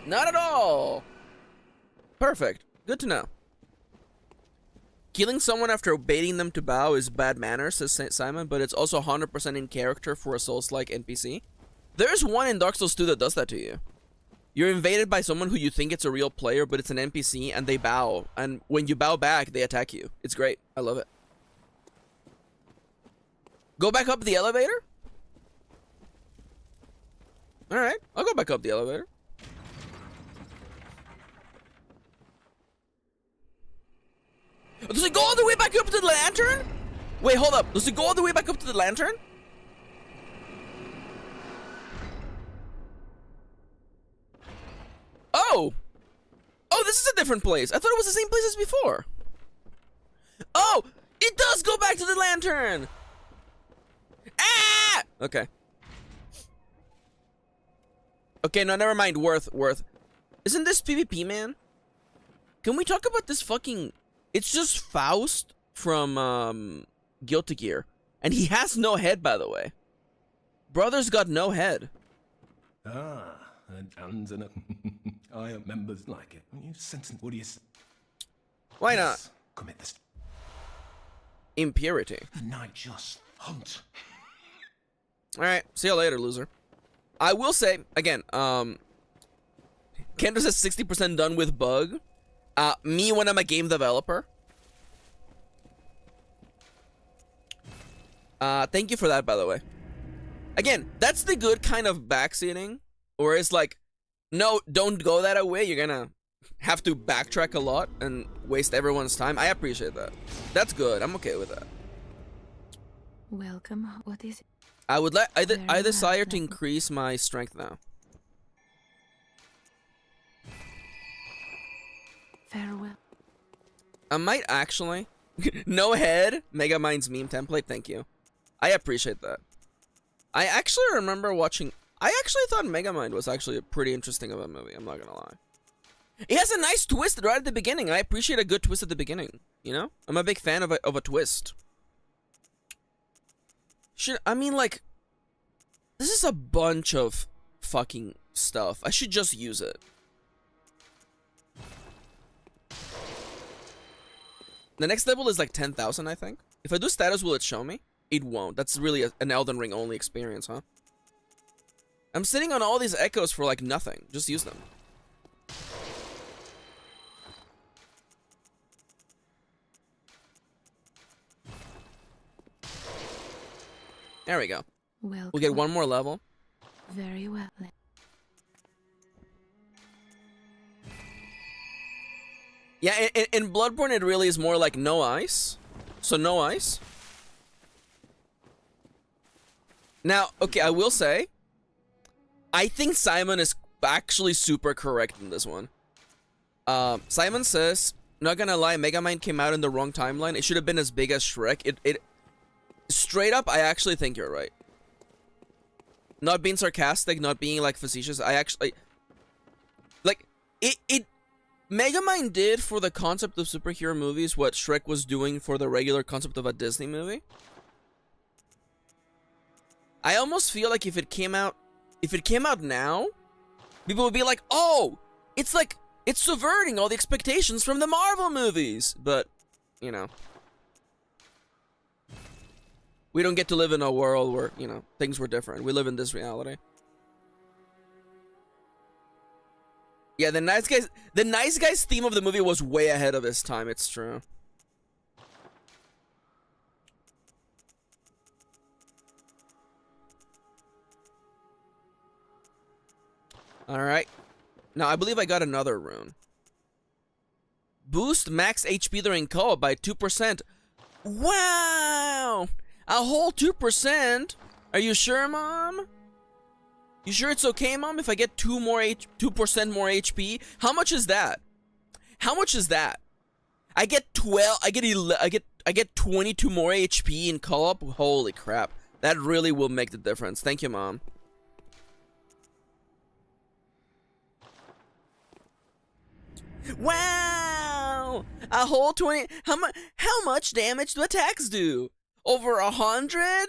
Not at all. Perfect. Good to know. Killing someone after baiting them to bow is bad manners, says Simon, but it's also 100% in character for a Souls-like NPC. There's one in Dark Souls 2 that does that to you. You're invaded by someone who you think it's a real player, but it's an NPC, and they bow. And when you bow back, they attack you. It's great. I love it. Go back up the elevator? Alright, I'll go back up the elevator. Does it go all the way back up to the lantern? Wait, hold up. Does it go all the way back up to the lantern? Oh! Oh, this is a different place. I thought it was the same place as before. Oh! It does go back to the lantern! Ah! Okay. Okay, no, never mind. Worth. Isn't this PvP, man? Can we talk about this fucking... It's just Faust from, Guilty Gear. And he has no head, by the way. Brother's got no head. Ah, and I members like it. You sentence, what do you say? Why not? Yes, commit this. Impurity. The night just hunt. Alright, see you later, loser. I will say, again, Kendra says 60% done with bug. Me when I'm a game developer. Thank you for that, by the way. Again, that's the good kind of backseating. Or it's like, no, don't go that way. You're gonna have to backtrack a lot and waste everyone's time. I appreciate that. That's good. I'm okay with that. Welcome. What is it? I would like. I Very desire well. to increase my strength now. Farewell. I might actually. No head. Megamind's meme template. Thank you. I appreciate that. I actually remember watching. I actually thought Megamind was actually a pretty interesting of a movie. I'm not gonna lie. It has a nice twist right at the beginning. I appreciate a good twist at the beginning. You know, I'm a big fan of a twist. I mean, like, this is a bunch of fucking stuff. I should just use it. The next level is like 10,000, I think. If I do status, will it show me? It won't. That's really an Elden Ring only experience, huh? I'm sitting on all these echoes for like nothing. Just use them. There we go. Welcome. We'll get one more level. Very well. Yeah, in Bloodborne, it really is more like no ice. So no ice. Now, okay, I will say, I think Simon is actually super correct in this one. Simon says, not gonna lie, Megamind came out in the wrong timeline. It should have been as big as Shrek. Straight up, I actually think you're right. Not being sarcastic, not being like facetious. I actually, like, Megamind did for the concept of superhero movies what Shrek was doing for the regular concept of a Disney movie. I almost feel like if it came out now, people would be like, oh, it's like, it's subverting all the expectations from the Marvel movies. But, you know, we don't get to live in a world where, you know, things were different. We live in this reality. Yeah, the nice guys theme of the movie was way ahead of its time, it's true. Alright. Now, I believe I got another rune. Boost max HP during co-op by 2%. Wow! A whole 2%? Are you sure, Mom? You sure it's okay, Mom, if I get 2% more HP? How much is that? How much is that? I get 12, I get 22 more HP in co-op? Holy crap. That really will make the difference. Thank you, Mom. Wow! A whole 20. How much damage do attacks do? Over 100?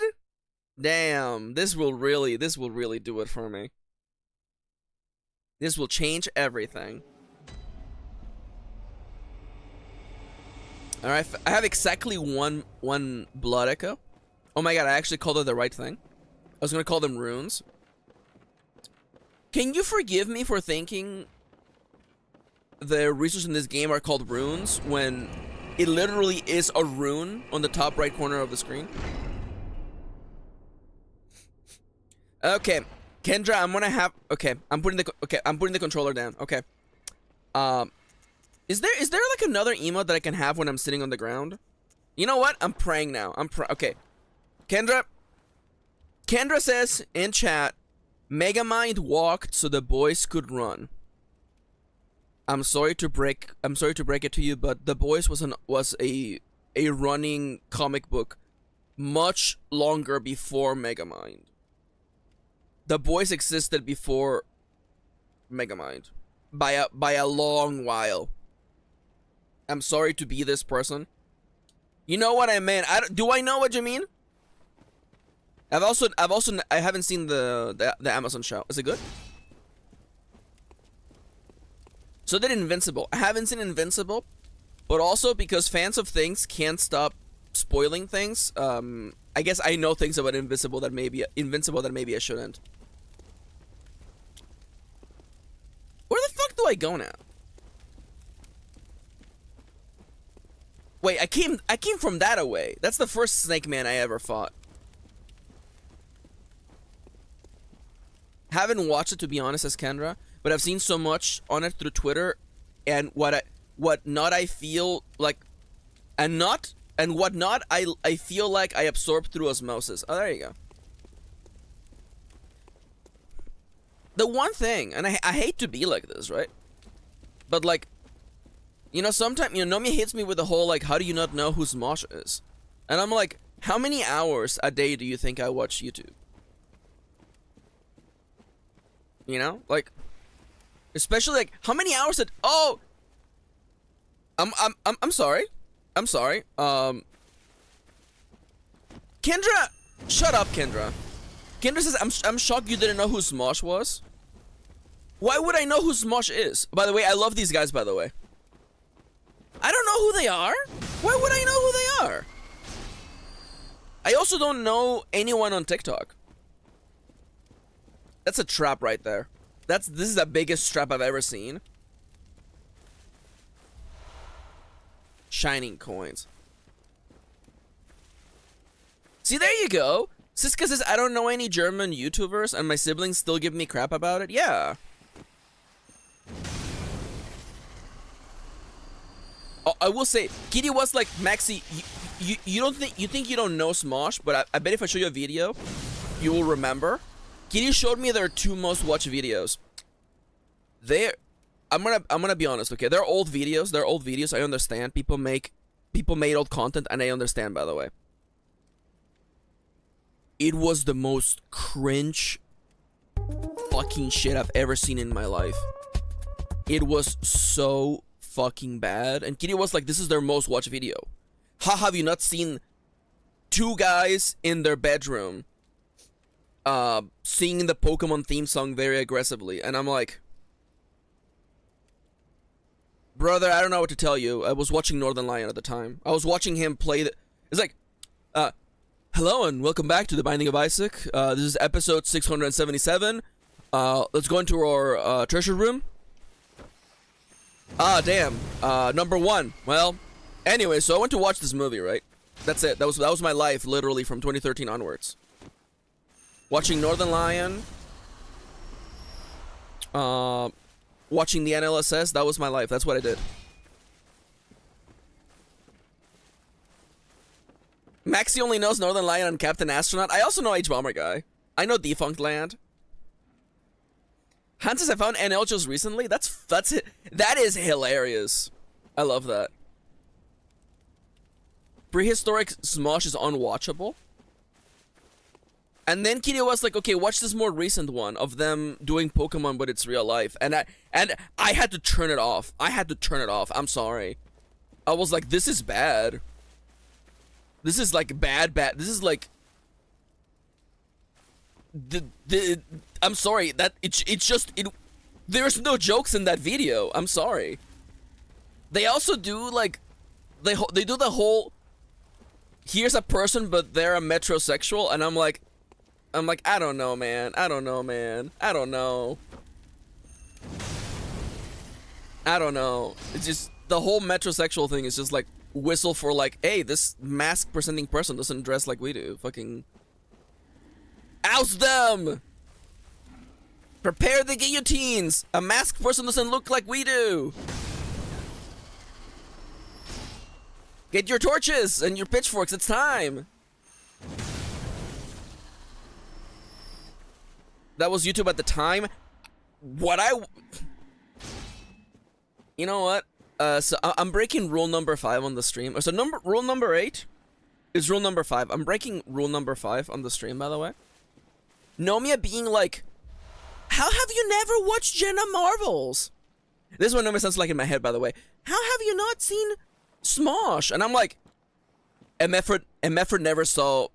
Damn, this will really do it for me. This will change everything. All right, I have exactly one blood echo. Oh my god, I actually called it the right thing. I was gonna call them runes. Can you forgive me for thinking the resources in this game are called runes when it literally is a rune on the top right corner of the screen? Okay, Kendra, I'm gonna have. Okay, I'm putting the controller down. Okay. Is there like another emote that I can have when I'm sitting on the ground? You know what? I'm praying now. Okay. Kendra says in chat, Megamind walked so the boys could run. I'm sorry to break it to you, but The Boys was a running comic book much longer before Megamind. The Boys existed before Megamind by a long while. I'm sorry to be this person. You know what I meant. Do I know what you mean? I haven't seen the Amazon show. Is it good? So did Invincible. I haven't seen Invincible, but also because fans of things can't stop spoiling things. I guess I know things about Invincible that maybe I shouldn't. Where the fuck do I go now? Wait, I came from that away. That's the first Snake Man I ever fought. Haven't watched it, to be honest, as Kendra, but I've seen so much on it through Twitter, and what I feel like I feel like I absorbed through osmosis. Oh, there you go. The one thing, and I hate to be like this, right? But like, you know, sometimes, you know, Nomi hits me with the whole like, how do you not know who Smosh is? And I'm like, how many hours a day do you think I watch YouTube? You know, like, especially like, how many hours did? Oh, I'm sorry. Kendra, shut up, Kendra. Kendra says, I'm shocked you didn't know who Smosh was. Why would I know who Smosh is? By the way, I love these guys, by the way. I don't know who they are. Why would I know who they are? I also don't know anyone on TikTok. That's a trap right there. This is the biggest trap I've ever seen. Shining coins. See, there you go. Siska says, I don't know any German YouTubers, and my siblings still give me crap about it. Yeah. Oh, I will say, Kitty was like, Maxi, you think you don't know Smosh, but I bet if I show you a video, you will remember. Kitty showed me their 2 most watched videos. I'm gonna be honest, okay? They're old videos. I understand. People made old content, and I understand, by the way. It was the most cringe fucking shit I've ever seen in my life. It was so fucking bad. And Kitty was like, this is their most watched video. How have you not seen 2 guys in their bedroom singing the Pokemon theme song very aggressively? And I'm like, brother, I don't know what to tell you. I was watching Northern Lion at the time. I was watching him play it's like, hello and welcome back to The Binding of Isaac. This is episode 677. Let's go into our treasure room. Ah, damn. Number 1. Well, anyway, so I went to watch this movie, right? That's it. That was my life, literally, from 2013 onwards. Watching Northern Lion. Watching the NLSS. That was my life. That's what I did. Maxi only knows Northern Lion and Captain Astronaut. I also know H-Bomber Guy. I know Defunct Land. Hans says I found NL just recently. That is hilarious. I love that. Prehistoric Smosh is unwatchable. And then Kitty was like, okay, watch this more recent one of them doing Pokemon, but it's real life. And I had to turn it off. I'm sorry. I was like, this is bad. This is like bad. This is like I'm sorry that it's just there's no jokes in that video. I'm sorry. They also do like they do the whole here's a person but they're a metrosexual, and I'm like I don't know, man. I don't know. It's just the whole metrosexual thing is just like whistle for like, hey, this mask presenting person doesn't dress like we do. Fucking oust them! Prepare the guillotines! A masked person doesn't look like we do! Get your torches and your pitchforks, it's time! That was YouTube at the time. You know what? So I'm breaking rule number 5 on the stream. So rule number 8 is rule number 5. I'm breaking rule number 5 on the stream, by the way. Nomia being like, how have you never watched Jenna Marvels? This is what Nomia sounds like in my head, by the way. How have you not seen Smosh? And I'm like, MF never saw...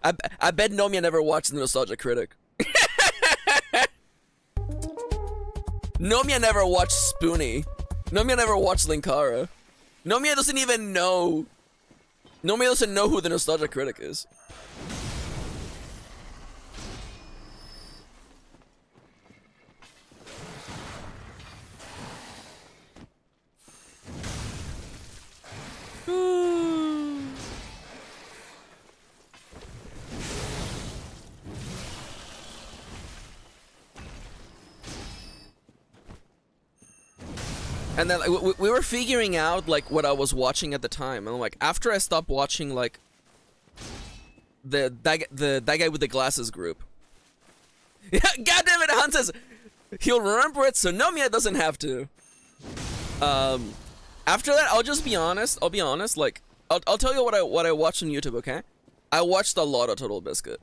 I bet Nomia never watched The Nostalgia Critic. Nomia never watched Spoonie. Nomia never watched Linkara. Nomia doesn't even know. Nomia doesn't know who The Nostalgia Critic is. And then like, we were figuring out like what I was watching at the time, and like after I stopped watching like that guy with the glasses group. Yeah, God damn it, Han says he'll remember it, so Nomia doesn't have to. After that, I'll just be honest. I'll be honest. Like I'll tell you what I watched on YouTube. Okay, I watched a lot of Total Biscuit.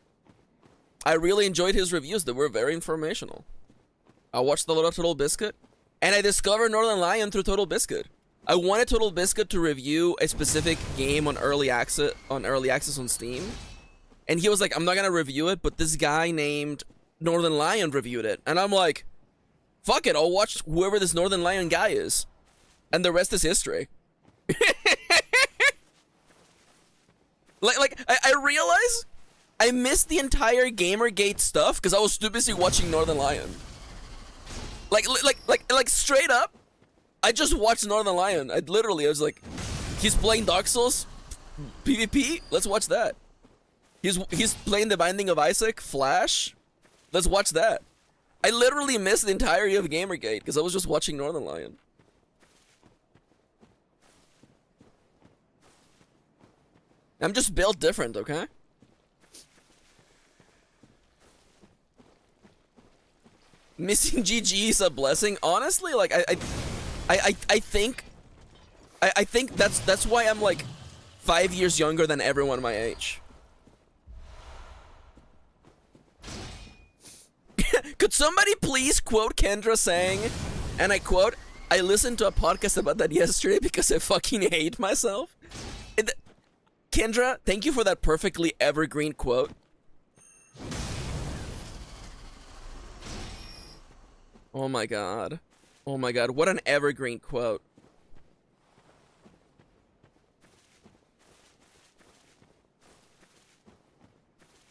I really enjoyed his reviews. They were very informational. I watched a lot of Total Biscuit. And I discovered Northern Lion through Total Biscuit. I wanted Total Biscuit to review a specific game on early access on Steam. And he was like, I'm not gonna review it, but this guy named Northern Lion reviewed it. And I'm like, fuck it, I'll watch whoever this Northern Lion guy is. And the rest is history. I realize I missed the entire Gamergate stuff because I was too busy watching Northern Lion. Like straight up, I just watched Northern Lion. I was like, he's playing Dark Souls PvP. Let's watch that. He's playing The Binding of Isaac Flash. Let's watch that. I literally missed the entirety of Gamergate because I was just watching Northern Lion. I'm just built different, okay? Missing GG is a blessing. Honestly, like I think that's why I'm like 5 years younger than everyone my age. Could somebody please quote Kendra saying, and I quote, I listened to a podcast about that yesterday because I fucking hate myself. Kendra, thank you for that perfectly evergreen quote. Oh my god. Oh my god, what an evergreen quote.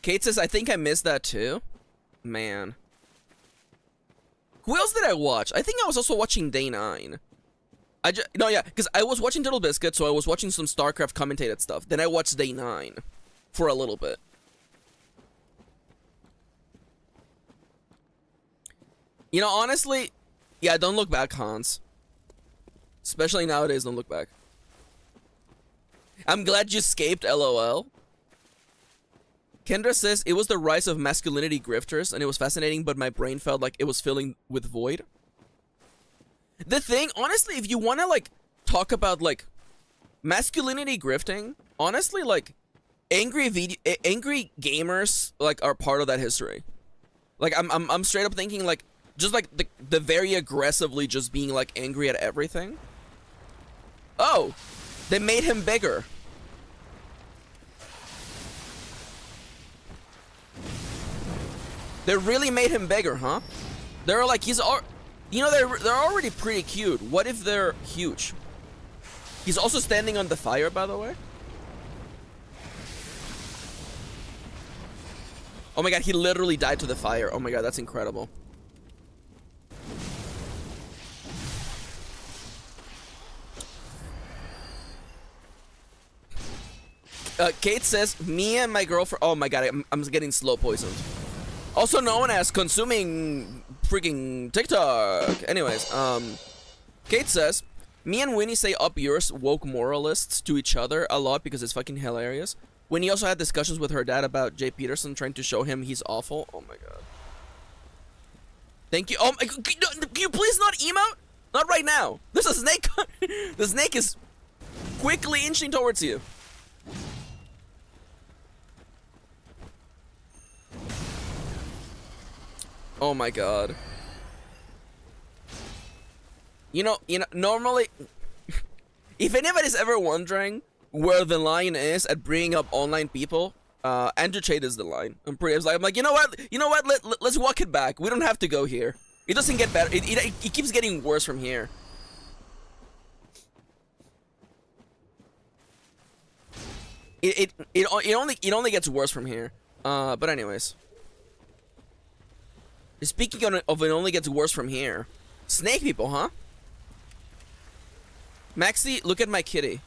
Kate says, I think I missed that too. Man. Who else did I watch? I think I was also watching Day 9. No, yeah, because I was watching Total Biscuit, so I was watching some StarCraft commentated stuff. Then I watched Day 9 for a little bit. You know, honestly, yeah, don't look back, Hans. Especially nowadays, don't look back. I'm glad you escaped, LOL. Kendra says, it was the rise of masculinity grifters, and it was fascinating, but my brain felt like it was filling with void. The thing, honestly, if you want to, like, talk about, like, masculinity grifting, honestly, like, angry gamers, like, are part of that history. Like, I'm straight up thinking, like, just, like, the very aggressively just being, like, angry at everything. Oh, they made him bigger. They really made him bigger, huh? They're like, you know, they're already pretty cute. What if they're huge? He's also standing on the fire, by the way. Oh my god, he literally died to the fire. Oh my god, that's incredible. Kate says, me and my girlfriend... Oh my god, I'm getting slow poisoned. Also known as consuming freaking TikTok. Anyways, Kate says, me and Winnie say up yours woke moralists to each other a lot because it's fucking hilarious. Winnie also had discussions with her dad about Jay Peterson trying to show him he's awful. Oh my god. Thank you. Oh my god, can you please not emote? Not right now. There's a snake. The snake is quickly inching towards you. Oh my god. You know, normally, if anybody's ever wondering where the line is at bringing up online people, Andrew Chade is the line. I'm like, you know what? Let's walk it back. We don't have to go here. It doesn't get better. It keeps getting worse from here. It only gets worse from here. But anyways. Speaking of it only gets worse from here. Snake people, huh? Maxi, look at my kitty.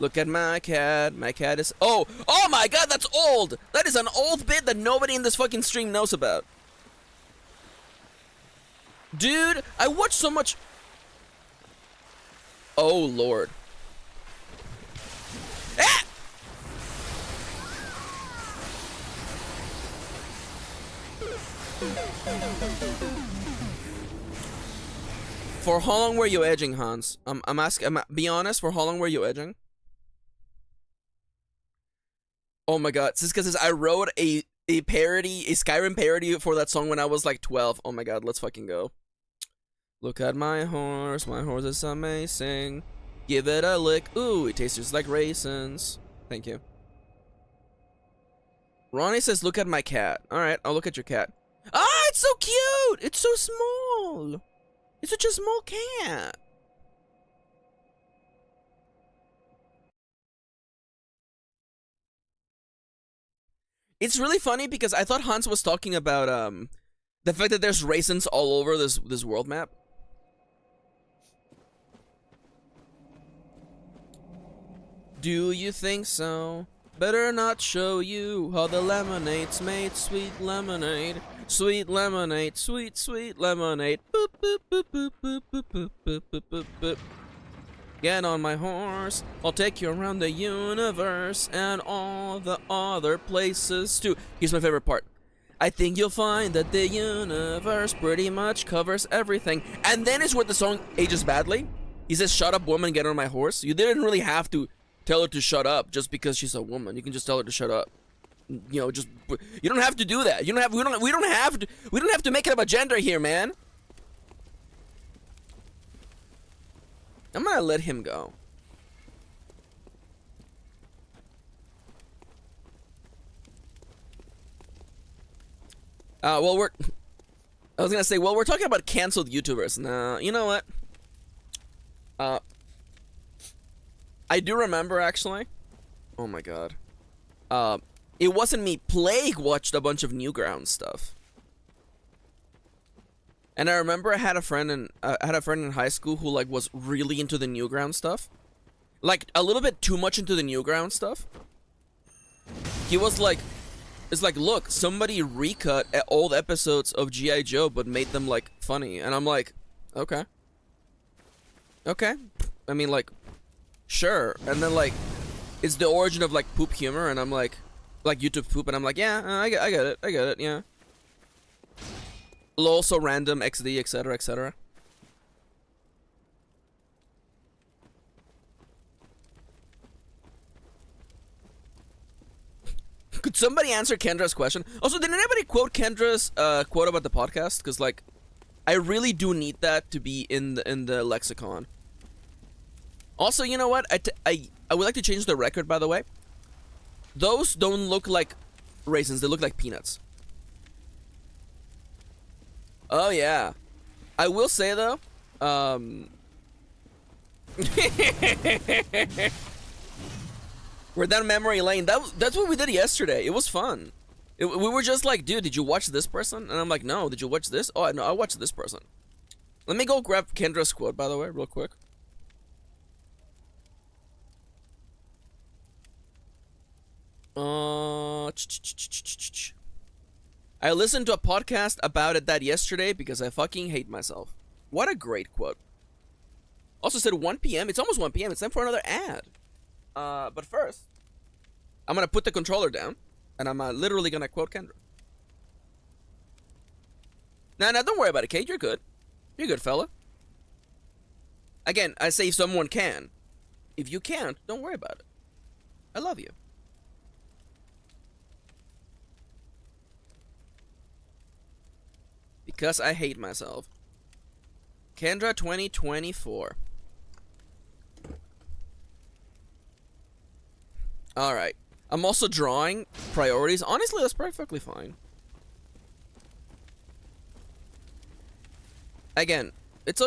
Look at my cat. My cat is... Oh my god, that's old! That is an old bit that nobody in this fucking stream knows about. Dude, I watch so much... Oh, lord. Ah! For how long were you edging, Hans? I'm asking. Be honest. For how long were you edging? Oh my god! Siska says I wrote a parody, a Skyrim parody for that song when I was like 12. Oh my god! Let's fucking go. Look at my horse. My horse is amazing. Give it a lick. Ooh, it tastes just like raisins. Thank you. Ronnie says, look at my cat. All right, I'll look at your cat. Ah, it's so cute! It's so small! It's such a small cat! It's really funny because I thought Hans was talking about, the fact that there's raisins all over this world map. Do you think so? Better not show you how the lemonade's made. Sweet lemonade. Sweet lemonade. Sweet, sweet lemonade. Boop, boop, boop, boop, boop, boop, boop, boop, boop, boop, boop. Get on my horse. I'll take you around the universe and all the other places too. Here's my favorite part. I think you'll find that the universe pretty much covers everything. And then is where the song ages badly. He says, shut up, woman, get on my horse. You didn't really have to tell her to shut up just because she's a woman. You can just tell her to shut up. You know, just you don't have to do that. You don't have we don't have to make it about gender here, man. I'm gonna let him go. Well, I was gonna say, well, we're talking about canceled YouTubers. Nah, you know what? I do remember, actually. Oh my god. It wasn't me. Plague watched a bunch of Newgrounds stuff. And I remember I had a friend in high school who like was really into the Newgrounds stuff. Like a little bit too much into the Newgrounds stuff. He was like, it's like, look, somebody recut old episodes of G.I. Joe but made them like funny. And I'm like, okay. Okay. I mean, like, sure. And then like, it's the origin of like poop humor, and I'm like YouTube poop, and I'm like, yeah, I get it, yeah. Lol, so random, XD, etc, etc. Could somebody answer Kendra's question? Also, did anybody quote Kendra's quote about the podcast? Because like, I really do need that to be in the lexicon. Also, you know what? I would like to change the record, by the way. Those don't look like raisins, they look like peanuts. Oh yeah. I will say though, we're down memory lane. That's what we did yesterday. It was fun. We were just like, dude, did you watch this person? And I'm like, no, did you watch this? Oh, no, I watched this person. Let me go grab Kendra's quote, by the way, real quick. I listened to a podcast about that yesterday because I fucking hate myself. What a great quote. Also said 1 p.m. It's almost 1 p.m. It's time for another ad. But first, I'm gonna put the controller down, and I'm literally gonna quote Kendra. Nah, don't worry about it, Kate. You're good. You're good, fella. Again, I say if someone can. If you can't, don't worry about it. I love you. Because I hate myself. Kendra 2024. Alright. I'm also drawing priorities. Honestly, that's perfectly fine. Again, it's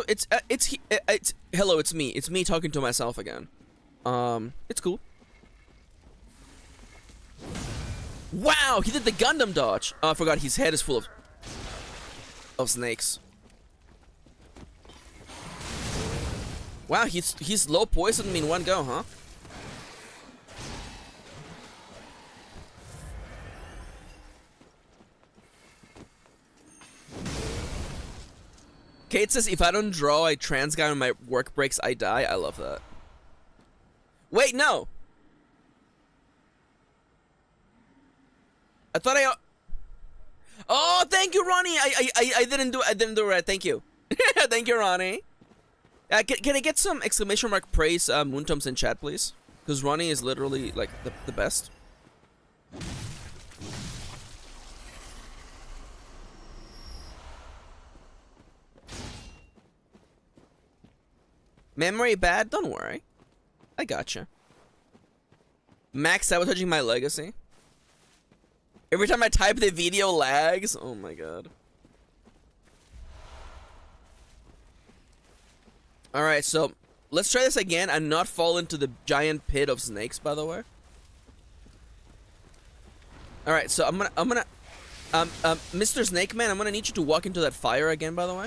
hello, it's me. It's me talking to myself again. It's cool. Wow, he did the Gundam dodge. Oh, I forgot his head is full of snakes. Wow, he's low poison me in one go, huh? Kate says, if I don't draw a trans guy when my work breaks, I die. I love that. Wait, no. I thought I... Oh, thank you, Ronnie. I didn't do it right. Thank you. Thank you, Ronnie. Can I get some exclamation mark praise Moontoms in chat, please? Because Ronnie is literally, like, the best. Memory bad? Don't worry. I gotcha. Max sabotaging my legacy. Every time I type, the video lags. Oh my god. Alright, so let's try this again and not fall into the giant pit of snakes, by the way. Alright, so I'm gonna Mr. Snake Man, I'm gonna need you to walk into that fire again, by the way.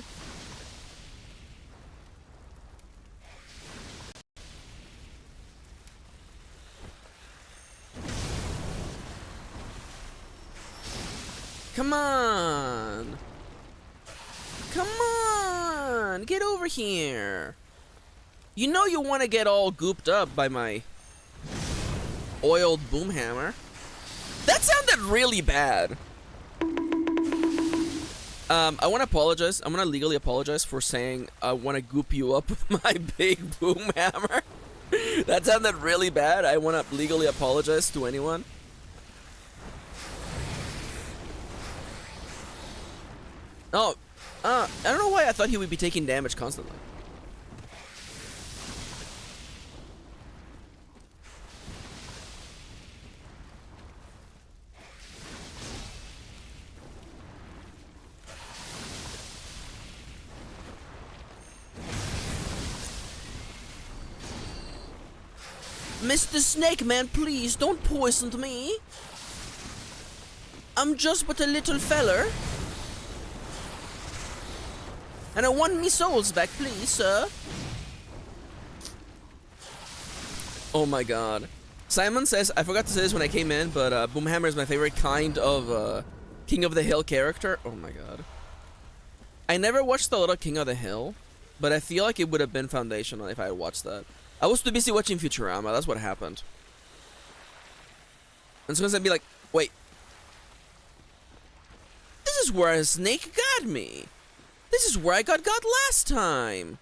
Come on! Come on! Get over here! You know you want to get all gooped up by my oiled boom hammer. That sounded really bad. I want to apologize. I'm going to legally apologize for saying I want to goop you up with my big boom hammer. That sounded really bad. I want to legally apologize to anyone. Oh, I don't know why I thought he would be taking damage constantly. Mr. Snake Man, please don't poison me. I'm just but a little feller. And I want me souls back, please, sir. Oh my god. Simon says, I forgot to say this when I came in, but Boomhammer is my favorite kind of King of the Hill character. Oh my god. I never watched a lot of King of the Hill, but I feel like it would have been foundational if I had watched that. I was too busy watching Futurama. That's what happened. And someone's gonna be like, wait. This is where a snake got me. This is where I got last time.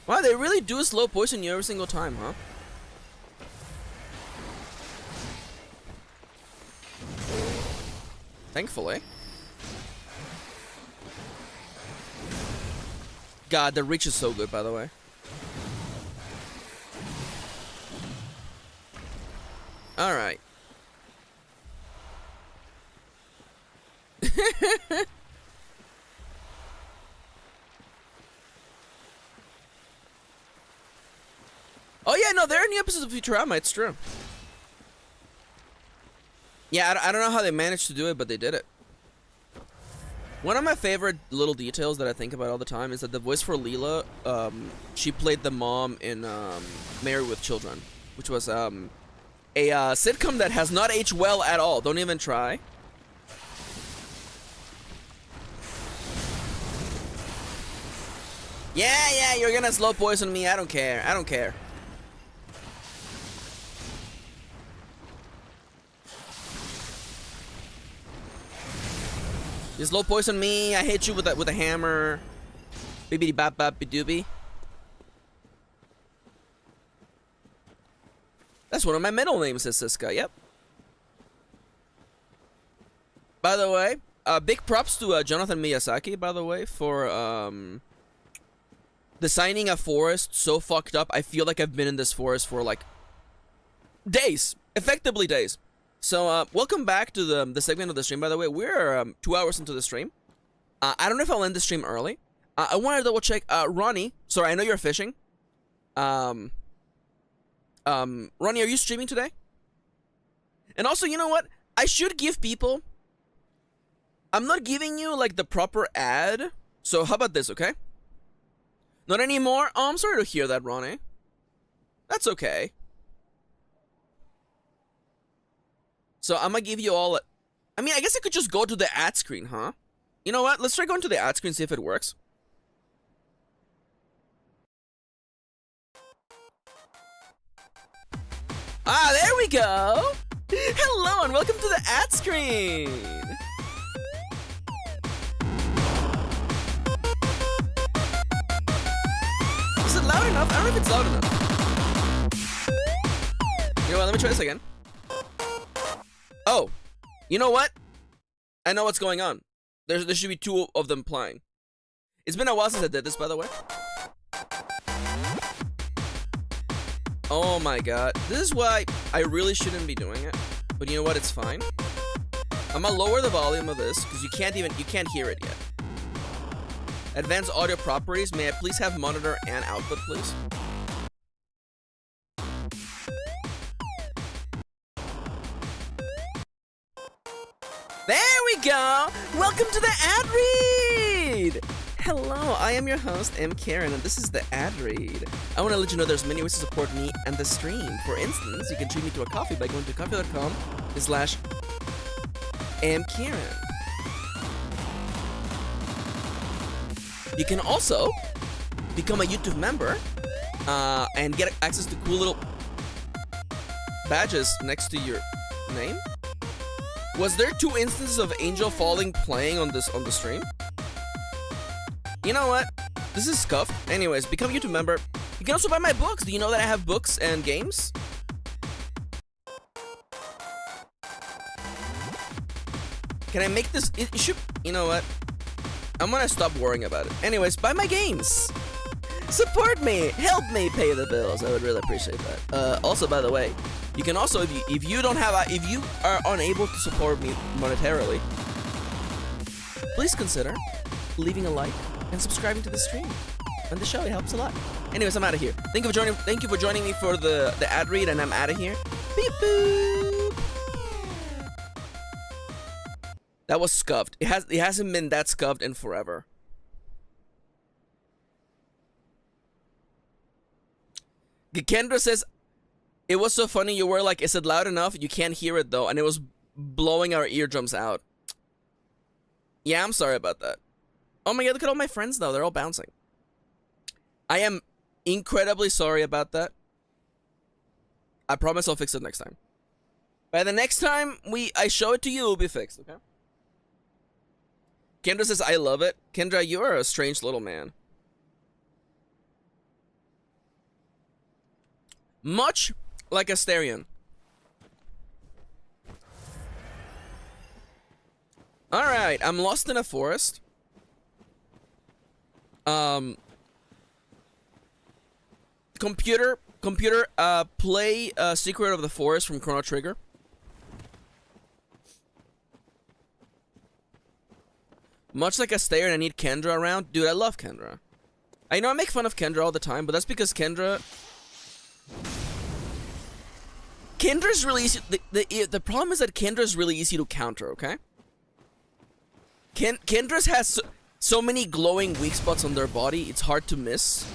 Wow, they really do slow poison you every single time, huh? Thankfully. God, the reach is so good, by the way. Alright. Oh yeah, no, there are new episodes of Futurama, it's true. Yeah, I don't know how they managed to do it, but they did it. One of my favorite little details that I think about all the time is that the voice for Leela, she played the mom in Married with Children, which was a sitcom that has not aged well at all. Don't even try. Yeah, you're gonna slow poison me. I don't care. I don't care. You slow poison me. I hit you with a hammer. Bibbidi bop bop doobie. That's one of my middle names, says Siska. Yep. By the way, big props to Jonathan Miyazaki, by the way, for designing a forest so fucked up. I feel like I've been in this forest for like days, effectively days. So welcome back to the segment of the stream. By the way, we're 2 hours into the stream. I don't know if I'll end the stream early. I want to double check. Ronnie, sorry, I know you're fishing. Ronnie, are you streaming today? And also, you know what? I should give people. I'm not giving you like the proper ad. So how about this, okay? Not anymore? Oh, I'm sorry to hear that, Ronnie. That's okay. So I'm gonna give you all... I mean, I guess I could just go to the ad screen, huh? You know what? Let's try going to the ad screen, see if it works. Ah, there we go! Hello, and welcome to the ad screen! Is it loud enough? I don't know if it's loud enough. You know what? Let me try this again. Oh, you know what? I know what's going on. There should be two of them playing. It's been a while since I did this, by the way. Oh my god. This is why I really shouldn't be doing it. But you know what? It's fine. I'm gonna lower the volume of this because you can't hear it yet. Advanced audio properties. May I please have monitor and output, please? There we go! Welcome to the ad read! Hello, I am your host, Kirin, and this is the ad read. I want to let you know there's many ways to support me and the stream. For instance, you can treat me to a coffee by going to coffee.com/Kirin. You can also become a YouTube member and get access to cool little badges next to your name. Was there 2 instances of Angel Falling playing on the stream? You know what? This is scuffed. Anyways, become a YouTube member. You can also buy my books. Do you know that I have books and games? Can I make this? It should. You know what? I'm gonna stop worrying about it. Anyways, buy my games. Support me. Help me pay the bills. I would really appreciate that. Also, by the way, you can also, if you are unable to support me monetarily, please consider leaving a like and subscribing to the stream and the show. It helps a lot. Anyways, I'm out of here. Thank you for joining me for the ad read, and I'm out of here. Beep boop. That was scuffed. It hasn't been that scuffed in forever. Kendra says, It was so funny. You were like, is it loud enough? You can't hear it though. And it was blowing our eardrums out. Yeah, I'm sorry about that. Oh my god, look at all my friends though. They're all bouncing. I am incredibly sorry about that. I promise I'll fix it next time. By the next time I show it to you, it'll be fixed, okay? Kendra says, I love it. Kendra, you are a strange little man. Much like Asterion. Alright, I'm lost in a forest. Computer, play Secret of the Forest from Chrono Trigger. Much like Asterion, I need Kendra around. Dude, I love Kendra. I know I make fun of Kendra all the time, but that's because Kendra's really easy. The problem is that Kendra's really easy to counter, okay? Kendra's has so many glowing weak spots on their body, it's hard to miss.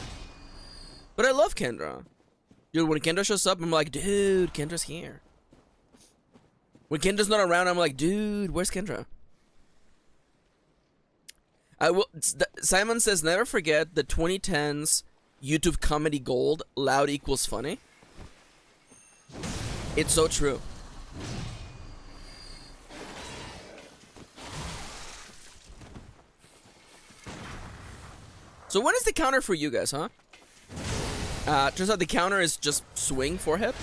But I love Kendra. Dude, when Kendra shows up, I'm like, dude, Kendra's here. When Kendra's not around, I'm like, dude, where's Kendra? Simon says, never forget the 2010s YouTube comedy gold, loud equals funny. It's so true. So when is the counter for you guys, huh? Turns out the counter is just swing forehead.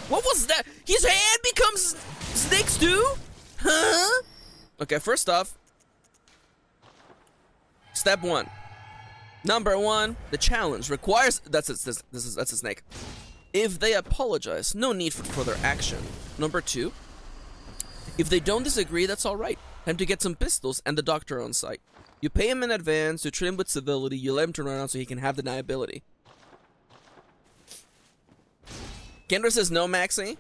What was that? His hand becomes snakes too? Huh? Okay, first off, step 1. Number 1, the challenge requires that's a snake. If they apologize, no need for further action. Number 2, if they don't disagree, that's all right. Time to get some pistols and the doctor on site. You pay him in advance, you treat him with civility, you let him turn around so he can have deniability. Kendra says no, Maxi.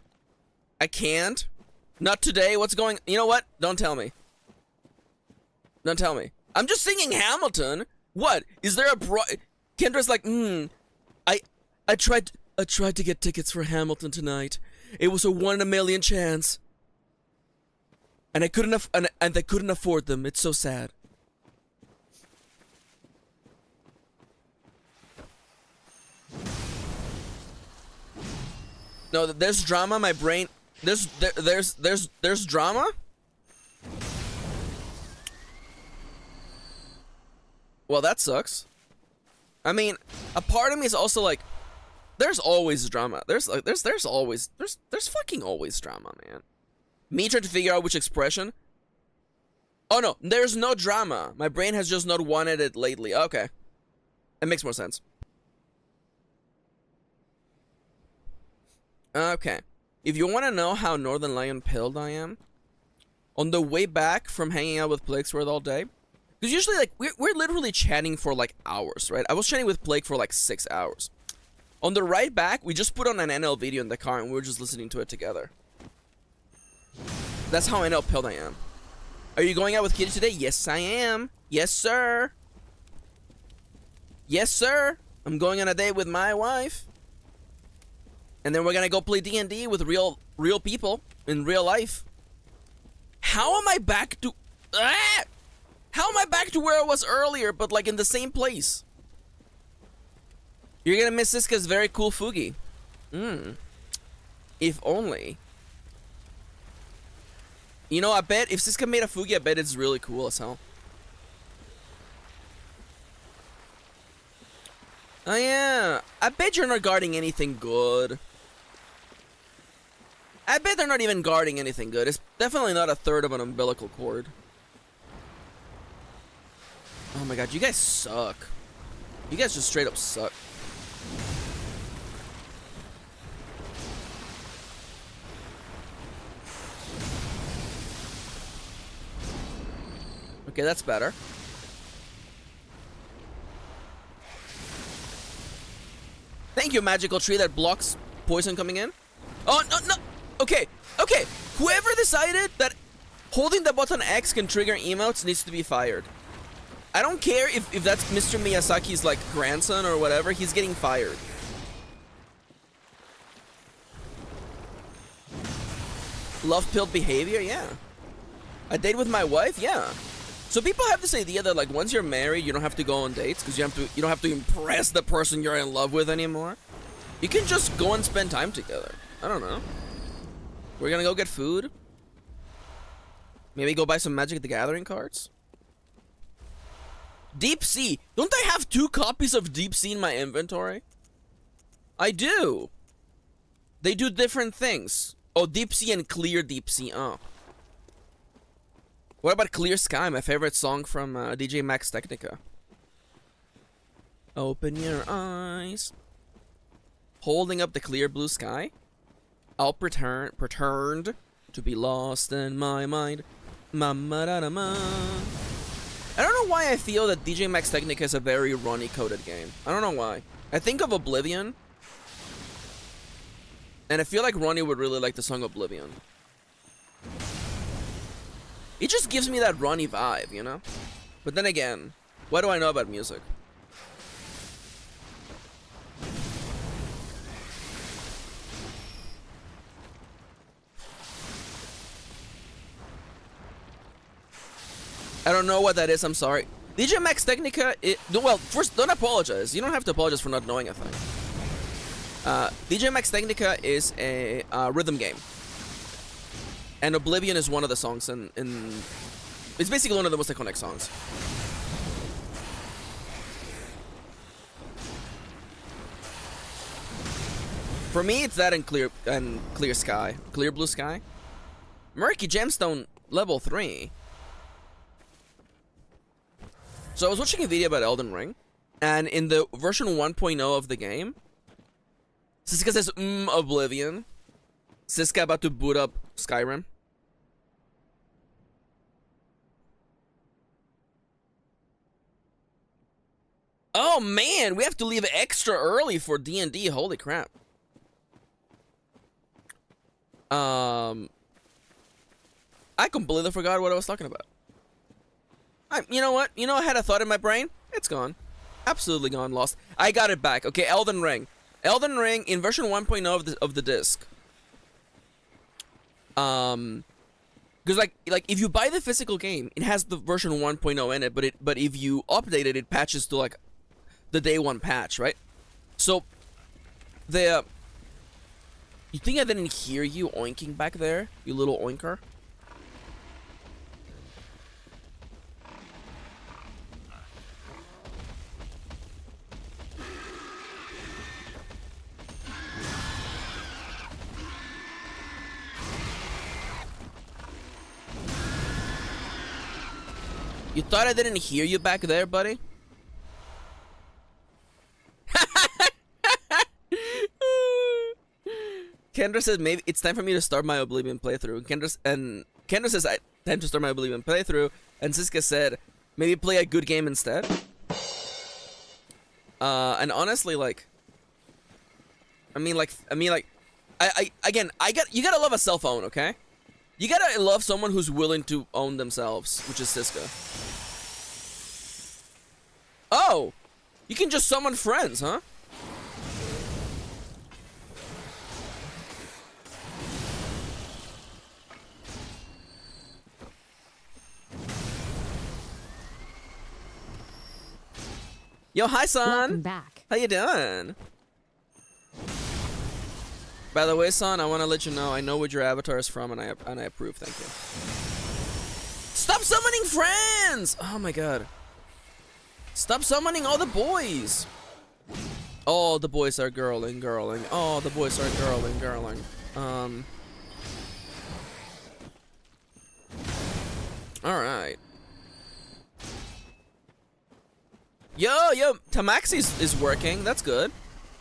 I can't. Not today. What's going? You know what? Don't tell me. Don't tell me. I'm just singing Hamilton. What? Is there a Kendra's like, I tried to get tickets for Hamilton tonight. It was a 1 in a million chance. And I couldn't and they couldn't afford them. It's so sad. No, there's drama. My brain. There's drama. Well, that sucks. I mean, a part of me is also like, there's always drama. There's fucking always drama, man. Me trying to figure out which expression. Oh no, there's no drama. My brain has just not wanted it lately. Okay, it makes more sense. Okay, if you want to know how Northern Lion pilled I am, on the way back from hanging out with Plague Sword all day, because usually like we're literally chatting for like hours, right? I was chatting with Plague for like 6 hours. On the ride back, we just put on an NL video in the car and we were just listening to it together. That's how NL pilled I am. Are you going out with Kitty today? Yes, I am. Yes, sir. Yes, sir. I'm going on a date with my wife. And then we're gonna go play D&D with real people in real life. How am I back to... How am I back to where I was earlier, but like in the same place? You're gonna miss Siska's very cool Fugi. If only. You know, I bet if Siska made a Fugi, I bet it's really cool as hell. Oh yeah, I bet you're not guarding anything good. I bet they're not even guarding anything good. It's definitely not a third of an umbilical cord. Oh my god, you guys suck. You guys just straight up suck. Okay, that's better. Thank you, magical tree that blocks poison coming in. Oh, no, no. Okay, okay. Whoever decided that holding the button X can trigger emotes needs to be fired. I don't care if that's Mr. Miyazaki's, like, grandson or whatever. He's getting fired. Love-pilled behavior? Yeah. A date with my wife? Yeah. So people have this idea that like once you're married, you don't have to go on dates because you don't have to impress the person you're in love with anymore. You can just go and spend time together. I don't know. We're gonna go get food. Maybe go buy some Magic the Gathering cards. Deep Sea. Don't I have 2 copies of Deep Sea in my inventory? I do. They do different things. Oh, Deep Sea and Clear Deep Sea. Oh. What about Clear Sky? My favorite song from DJ Max Technica. Open your eyes. Holding up the clear blue sky. I'll pretend to be lost in my mind. Ma-ma-da-da-ma. I don't know why I feel that DJ Max Technica is a very Ronnie-coded game. I don't know why. I think of Oblivion. And I feel like Ronnie would really like the song Oblivion. It just gives me that Ronnie vibe, you know? But then again, what do I know about music? I don't know what that is, I'm sorry. DJ Max Technica, well, first, don't apologize. You don't have to apologize for not knowing a thing. DJ Max Technica is a rhythm game. And Oblivion is one of the songs in... It's basically one of the most iconic songs. For me, it's that and Clear Sky. Clear Blue Sky. Murky Gemstone level 3. So I was watching a video about Elden Ring, and in the version 1.0 of the game, Siska says, Oblivion. Siska about to boot up Skyrim. Oh man, we have to leave extra early for D&D, holy crap. I completely forgot what I was talking about. You know what? You know, I had a thought in my brain. It's gone. Absolutely gone. Lost. I got it back. Okay, Elden Ring. Elden Ring in version 1.0 of the disc. Because like if you buy the physical game, it has the version 1.0 in it, but if you update it, it patches to like the day 1 patch, right? So you think I didn't hear you oinking back there, you little oinker? You thought I didn't hear you back there, buddy? Kendra says maybe it's time for me to start my Oblivion playthrough. Kendra says time to start my Oblivion playthrough, and Siska said maybe play a good game instead. And honestly, like, you gotta love a cell phone, okay? You gotta love someone who's willing to own themselves, which is Siska. Oh! You can just summon friends, huh? Yo, hi, son! Welcome back. How you doing? By the way, son, I want to let you know I know what your avatar is from, and I approve. Thank you. Stop summoning friends! Oh my god. Stop summoning all the boys! All the boys are girling. All the boys are girling. Alright. Yo, Maxi is working. That's good.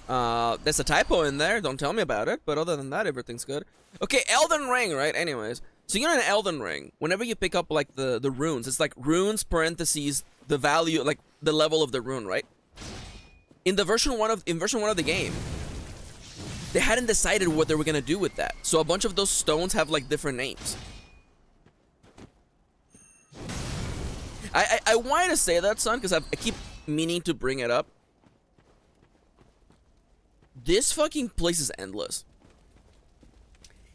There's a typo in there. Don't tell me about it. But other than that, everything's good. Okay, Elden Ring, right? Anyways. So you know in Elden Ring, whenever you pick up like the runes, it's like runes parentheses the value, like the level of the rune, right? In version 1 of the game, they hadn't decided what they were gonna do with that. So a bunch of those stones have like different names. I wanted to say that, son, because I keep meaning to bring it up. This fucking place is endless.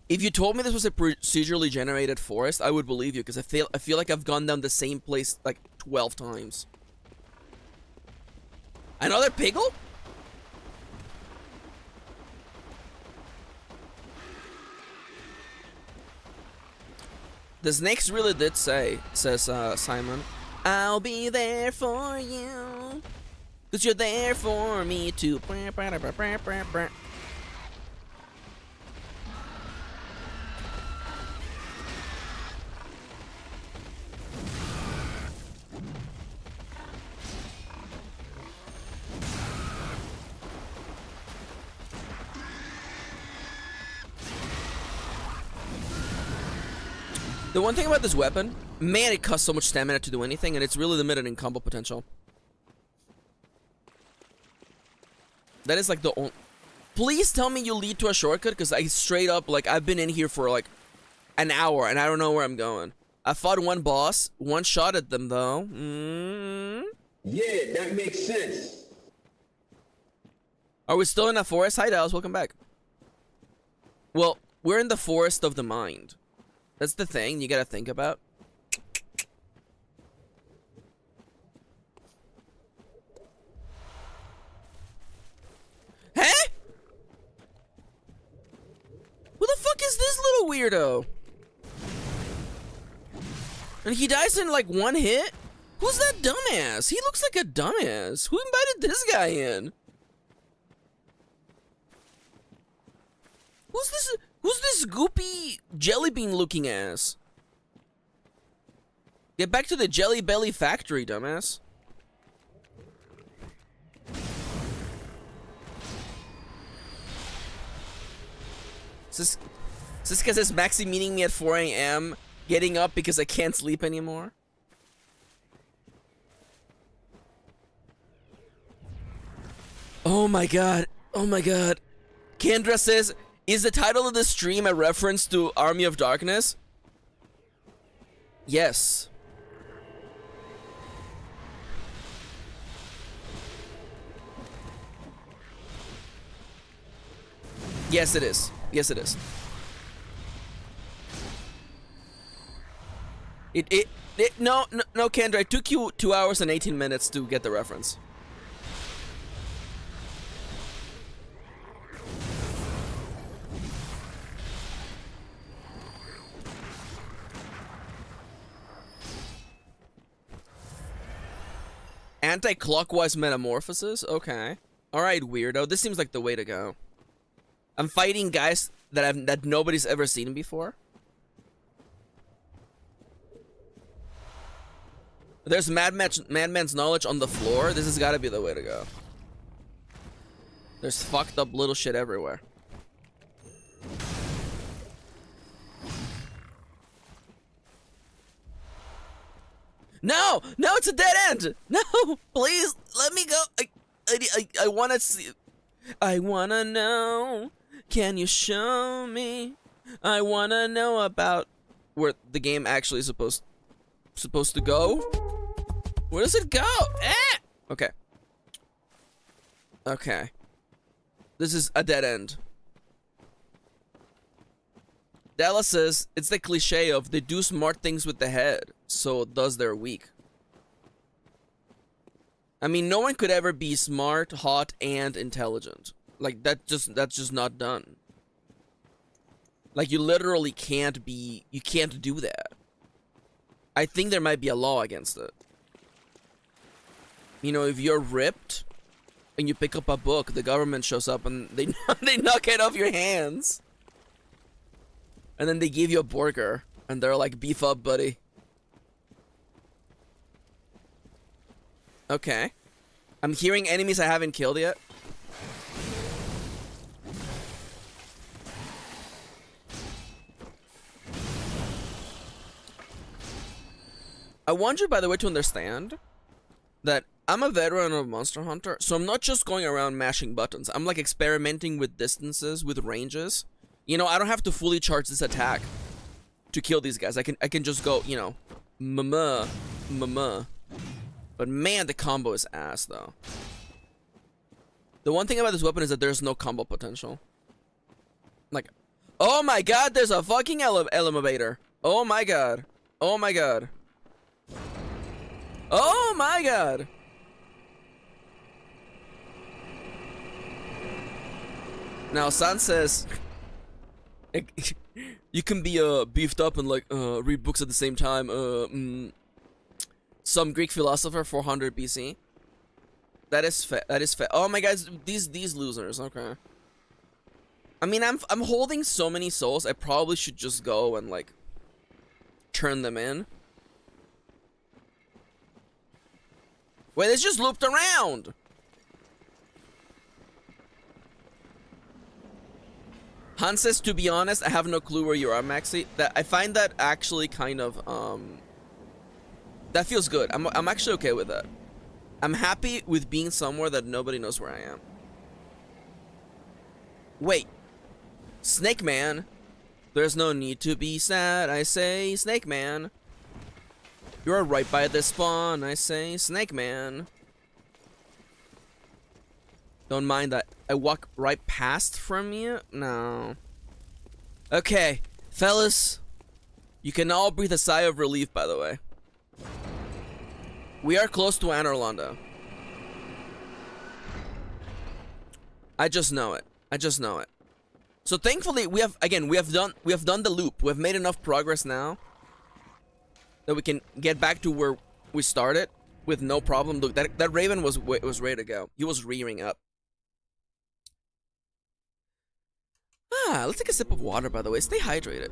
If you told me this was a procedurally generated forest, I would believe you, because I feel like I've gone down the same place like 12 times. Another Piggle? The snakes really did say, says Simon, I'll be there for you, 'cause you're there for me too. The one thing about this weapon, man, it costs so much stamina to do anything, and it's really limited in combo potential. That is like the only... Please tell me you lead to a shortcut, because I straight up, like, I've been in here for like an hour, and I don't know where I'm going. I fought one boss, one shot at them, though. Yeah, that makes sense. Are we still in that forest? Hi, Dallas, welcome back. Well, we're in the forest of the mind. That's the thing you gotta think about. Huh? Who the fuck is this little weirdo? And he dies in like one hit? Who's that dumbass? He looks like a dumbass. Who invited this guy in? Who's this goopy jelly bean looking ass? Get back to the Jelly Belly factory, dumbass. Is this because it's Maxi meeting me at 4 a.m. getting up because I can't sleep anymore? Oh my god. Oh my god. Kendra says, is the title of the stream a reference to Army of Darkness? Yes. Yes, it is. Yes, it is. No, Kendra, it took you 2 hours and 18 minutes to get the reference. Anti-clockwise metamorphosis? Okay. Alright, weirdo. This seems like the way to go. I'm fighting guys that nobody's ever seen before. There's Madman's knowledge on the floor. This has got to be the way to go. There's fucked up little shit everywhere. No! No, it's a dead end! No! Please, let me go! I wanna see... I wanna know... Can you show me? I wanna know about... where the game actually is supposed to go? Where does it go? Eh! Okay. Okay. This is a dead end. Dallas says, it's the cliche of they do smart things with the head, so thus they're weak. I mean, no one could ever be smart, hot, and intelligent. Like, that's just not done. Like, you literally can't do that. I think there might be a law against it. You know, if you're ripped, and you pick up a book, the government shows up and they knock it off your hands. And then they give you a burger, and they're like, beef up, buddy. Okay. I'm hearing enemies I haven't killed yet. I want you, by the way, to understand that I'm a veteran of Monster Hunter, so I'm not just going around mashing buttons. I'm like experimenting with distances, with ranges. You know, I don't have to fully charge this attack to kill these guys. I can just go, you know, mama. But man, the combo is ass, though. The one thing about this weapon is that there's no combo potential. Like, Oh my god, there's a fucking elevator. Oh my god. Oh my god. Oh my god. Now San says you can be beefed up and like read books at the same time. Some Greek philosopher 400 BC. That is fair. Oh my god, these losers. Okay. I mean, I'm holding so many souls. I probably should just go and like turn them in. Wait, it's just looped around. Han says, to be honest, I have no clue where you are, Maxi. That I find that actually kind of that feels good. I'm actually okay with that. I'm happy with being somewhere that nobody knows where I am. Wait. Snake Man. There's no need to be sad, I say, Snake Man. You're right by the spawn, I say, Snake Man. Don't mind that I walk right past from you? No. Okay, fellas. You can all breathe a sigh of relief, by the way. We are close to Anor Londo. I just know it. I just know it. So thankfully we have done the loop. We have made enough progress now that we can get back to where we started with no problem. Look, that Raven was ready to go. He was rearing up. Let's take a sip of water, by the way. Stay hydrated.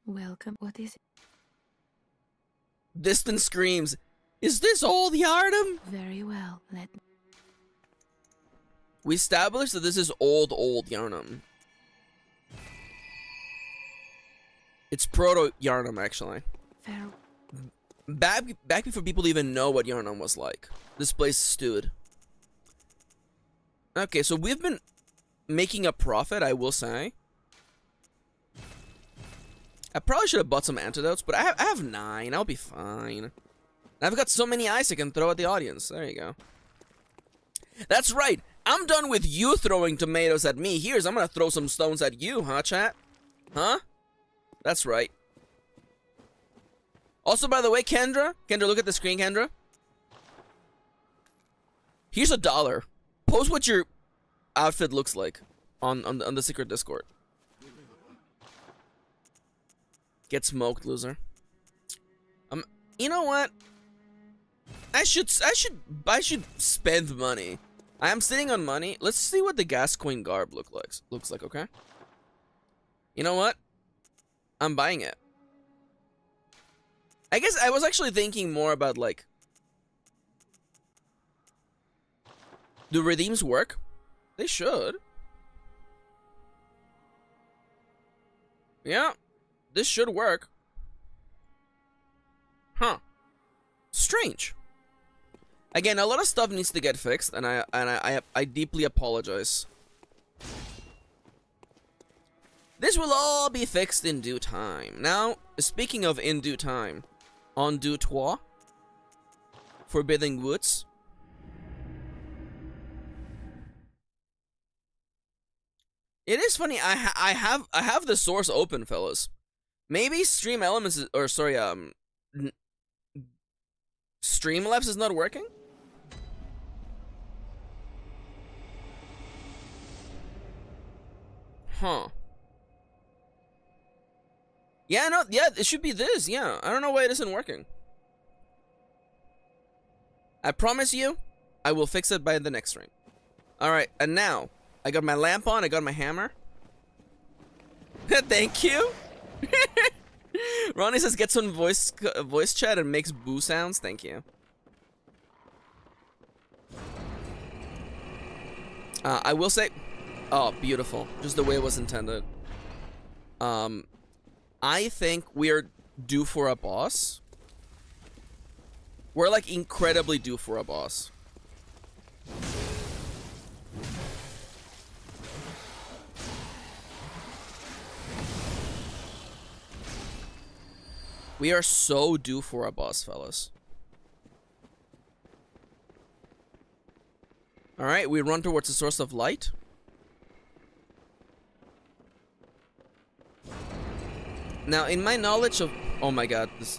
Welcome. What is it? Distant screams. Is this old Yharnam? Very well. Let me. We established that this is old Yharnam. It's proto Yharnam, actually. Fair. Back before people even know what Yharnam was like. This place stood. Okay, so we've been making a profit, I will say. I probably should have bought some antidotes, but I have 9. I'll be fine. I've got so many ice I can throw at the audience. There you go. That's right. I'm done with you throwing tomatoes at me. I'm gonna throw some stones at you, huh, chat? Huh? That's right. Also, by the way, Kendra, look at the screen, Kendra. Here's $1. Post what your outfit looks like on the secret Discord. Get smoked, loser. You know what? I should spend money. I am sitting on money. Let's see what the Gascoigne garb looks like, okay? You know what? I'm buying it. I guess I was actually thinking more about, like, do redeems work? They should. Yeah. This should work. Huh. Strange. Again, a lot of stuff needs to get fixed, and I deeply apologize. This will all be fixed in due time. Now, speaking of in due time, en due toi, Forbidding Woods. It is funny. I have the source open, fellas. Maybe Stream Elements is, or sorry, Streamlabs is not working? Huh. Yeah, no, yeah, it should be this, yeah. I don't know why it isn't working. I promise you, I will fix it by the next stream. Alright, and now, I got my lamp on, I got my hammer. Thank you. Ronnie says, get some voice chat and makes boo sounds. Thank you. I will say, oh, beautiful. Just the way it was intended. I think we are due for a boss. We're like incredibly due for a boss. We are so due for a boss, fellas. Alright, we run towards the source of light. Now, in my knowledge of... Oh my god, this...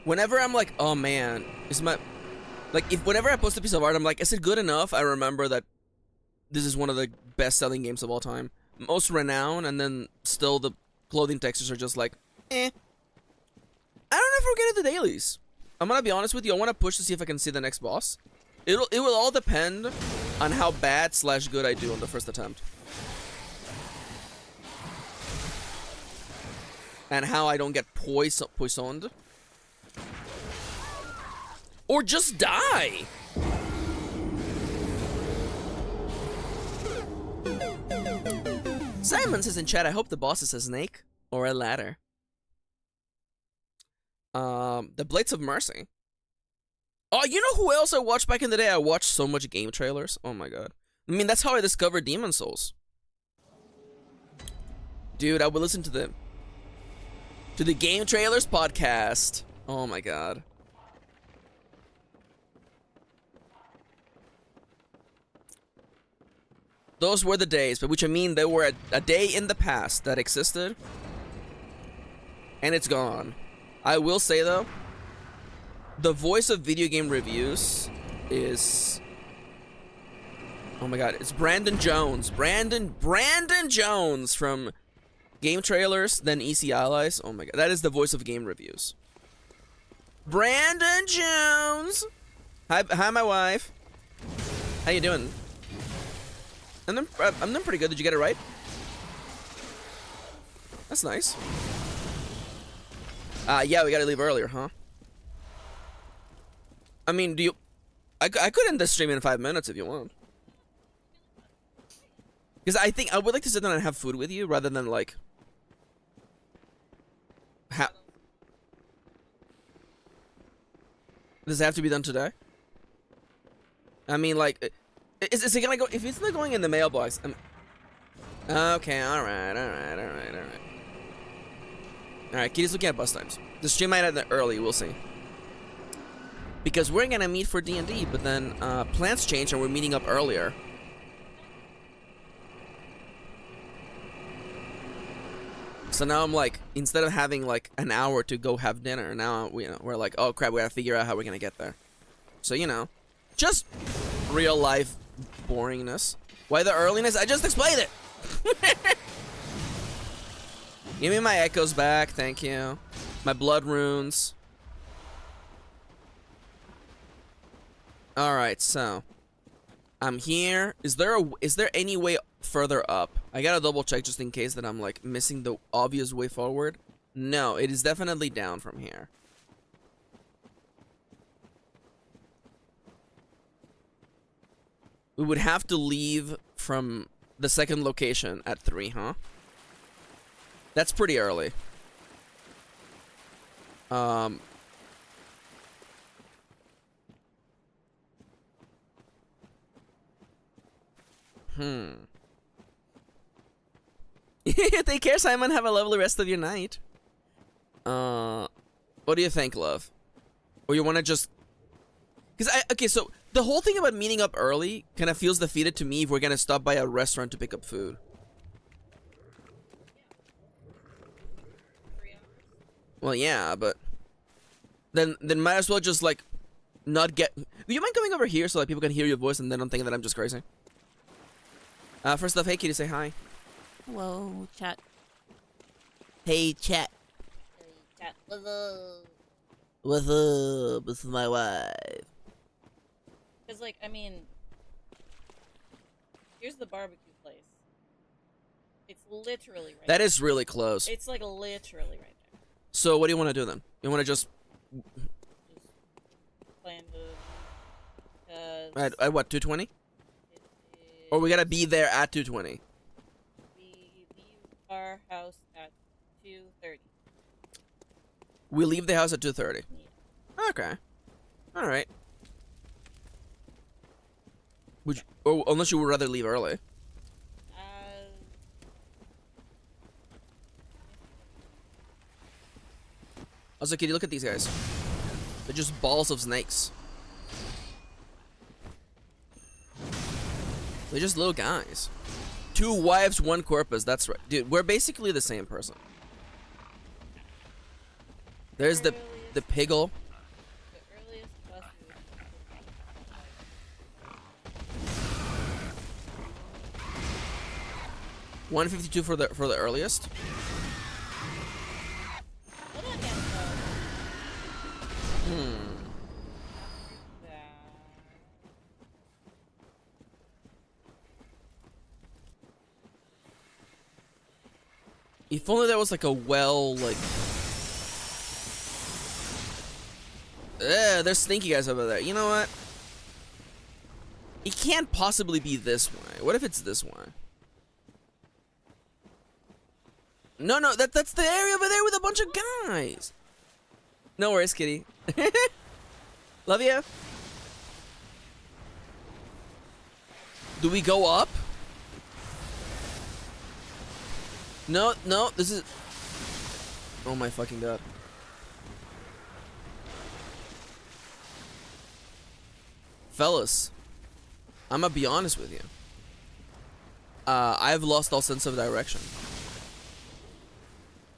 Whenever I'm like, oh man, is my... Like, whenever I post a piece of art, I'm like, is it good enough? I remember that this is one of the best-selling games of all time. Most renowned, and then still the clothing textures are just like, eh. I don't know if we're gonna do dailies. I'm gonna be honest with you, I wanna push to see if I can see the next boss. It will all depend on how bad / good I do on the first attempt. And how I don't get poisoned. Or just die! Simon says in chat, I hope the boss is a snake or a ladder. The Blades of Mercy. Oh, you know who else I watched back in the day? I watched so much game trailers. Oh my god. I mean, that's how I discovered Demon Souls. Dude, I would listen to the Game Trailers podcast. Oh my god. Those were the days, by which I mean they were a day in the past that existed. And it's gone. I will say though, the voice of video game reviews is... Oh my god, it's Brandon Jones. Brandon Jones from Game Trailers, then EC Allies. Oh my god, that is the voice of game reviews. Brandon Jones! Hi my wife. How you doing? I'm doing pretty good. Did you get it right? That's nice. Yeah, we gotta leave earlier, huh? I mean, do you... I could end this stream in 5 minutes if you want. Because I think I would like to sit down and have food with you rather than, like... Does it have to be done today? I mean, like... Is it gonna go... If it's not going in the mailbox... Okay, alright. Alright, Kitty's looking at bus times. The stream might end early, we'll see. Because we're gonna meet for D&D, but then plans changed and we're meeting up earlier. So now I'm like, instead of having like an hour to go have dinner, now we're like, oh crap, we gotta figure out how we're gonna get there. So, you know, just real life boringness. Why the earliness? I just explained it! Give me my echoes back, thank you. My blood runes. Alright, so I'm here. Is there any way further up? I gotta double check just in case that I'm like missing the obvious way forward. No, it is definitely down from here. We would have to leave from the second location at 3, huh? That's pretty early. Take care, Simon. Have a lovely rest of your night. What do you think, love? Or you want to just... Okay, so the whole thing about meeting up early kind of feels defeated to me if we're gonna stop by a restaurant to pick up food. Well, yeah, but then might as well just like not get... Would you mind coming over here so that people can hear your voice and then don't think that I'm just crazy? First off, hey Kitty, say hi. Hello, chat. Hey, chat. Hey, chat. What's up? What's up? This is my wife. Because, like, I mean, here's the barbecue place. It's literally right That there. is really close. It's, like, literally right there. So, what do you want to do then? You want to just... Plan to... At what, 2:20? Or we gotta be there at 2:20? We leave our house at 2:30. We leave the house at 2:30. Yeah. Okay. Alright. Would you, or unless you would rather leave early. Also, Kitty, look at these guys. They're just balls of snakes. They're just little guys. 2 wives, 1 corpus. That's right. Dude, we're basically the same person. There's the piggle. The earliest bus route. 152 for the earliest. Hold on, yes, Hmm. If only there was like a well, like. There's sneaky guys over there. You know what? It can't possibly be this way. What if it's this way? No, that's the area over there with a bunch of guys. No worries, kitty. Love you. Do we go up? No, this is... Oh my fucking god. Fellas, I'm gonna be honest with you. I've lost all sense of direction.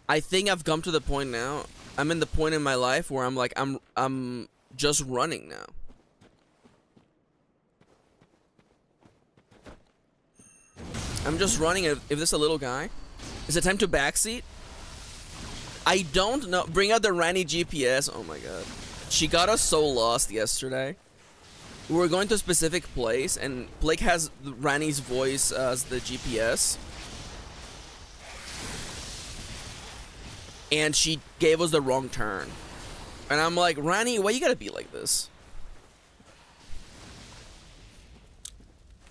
I think I've come to the point now. I'm in the point in my life where I'm like, I'm just running now. I'm just running. If this a little guy, is it time to backseat? I don't know. Bring out the Rani GPS. Oh my god, she got us so lost yesterday. We were going to a specific place, and Blake has Rani's voice as the GPS. And she gave us the wrong turn. And I'm like, Rani, why you gotta be like this?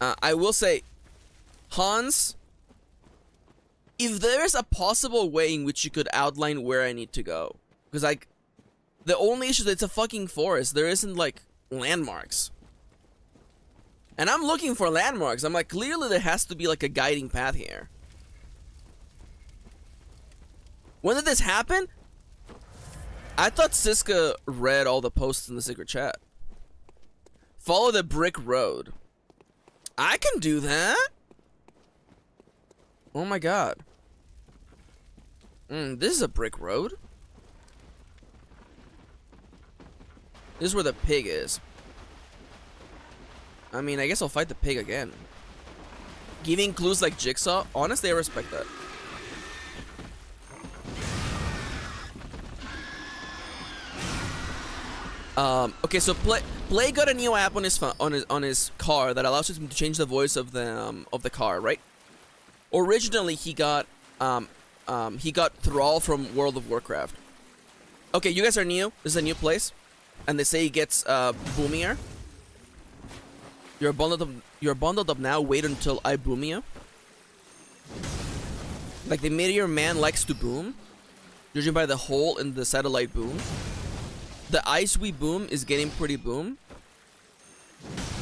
I will say, Hans, if there's a possible way in which you could outline where I need to go. Because, like, the only issue is it's a fucking forest. There isn't, like, landmarks. And I'm looking for landmarks. I'm like, clearly there has to be, like, a guiding path here. When did this happen? I thought Siska read all the posts in the secret chat. Follow the brick road. I can do that. Oh my god. This is a brick road. This is where the pig is. I mean, I guess I'll fight the pig again. Giving clues like Jigsaw? Honestly, I respect that. Okay, so Play got a new app on his car that allows him to change the voice of the car, right? Originally, he got Thrall from World of Warcraft. Okay, you guys are new. This is a new place, and they say he gets boomier. You're bundled up now. Wait until I boom you. Like the meteor man likes to boom, judging by the hole in the satellite boom. The ice we boom is getting pretty boom.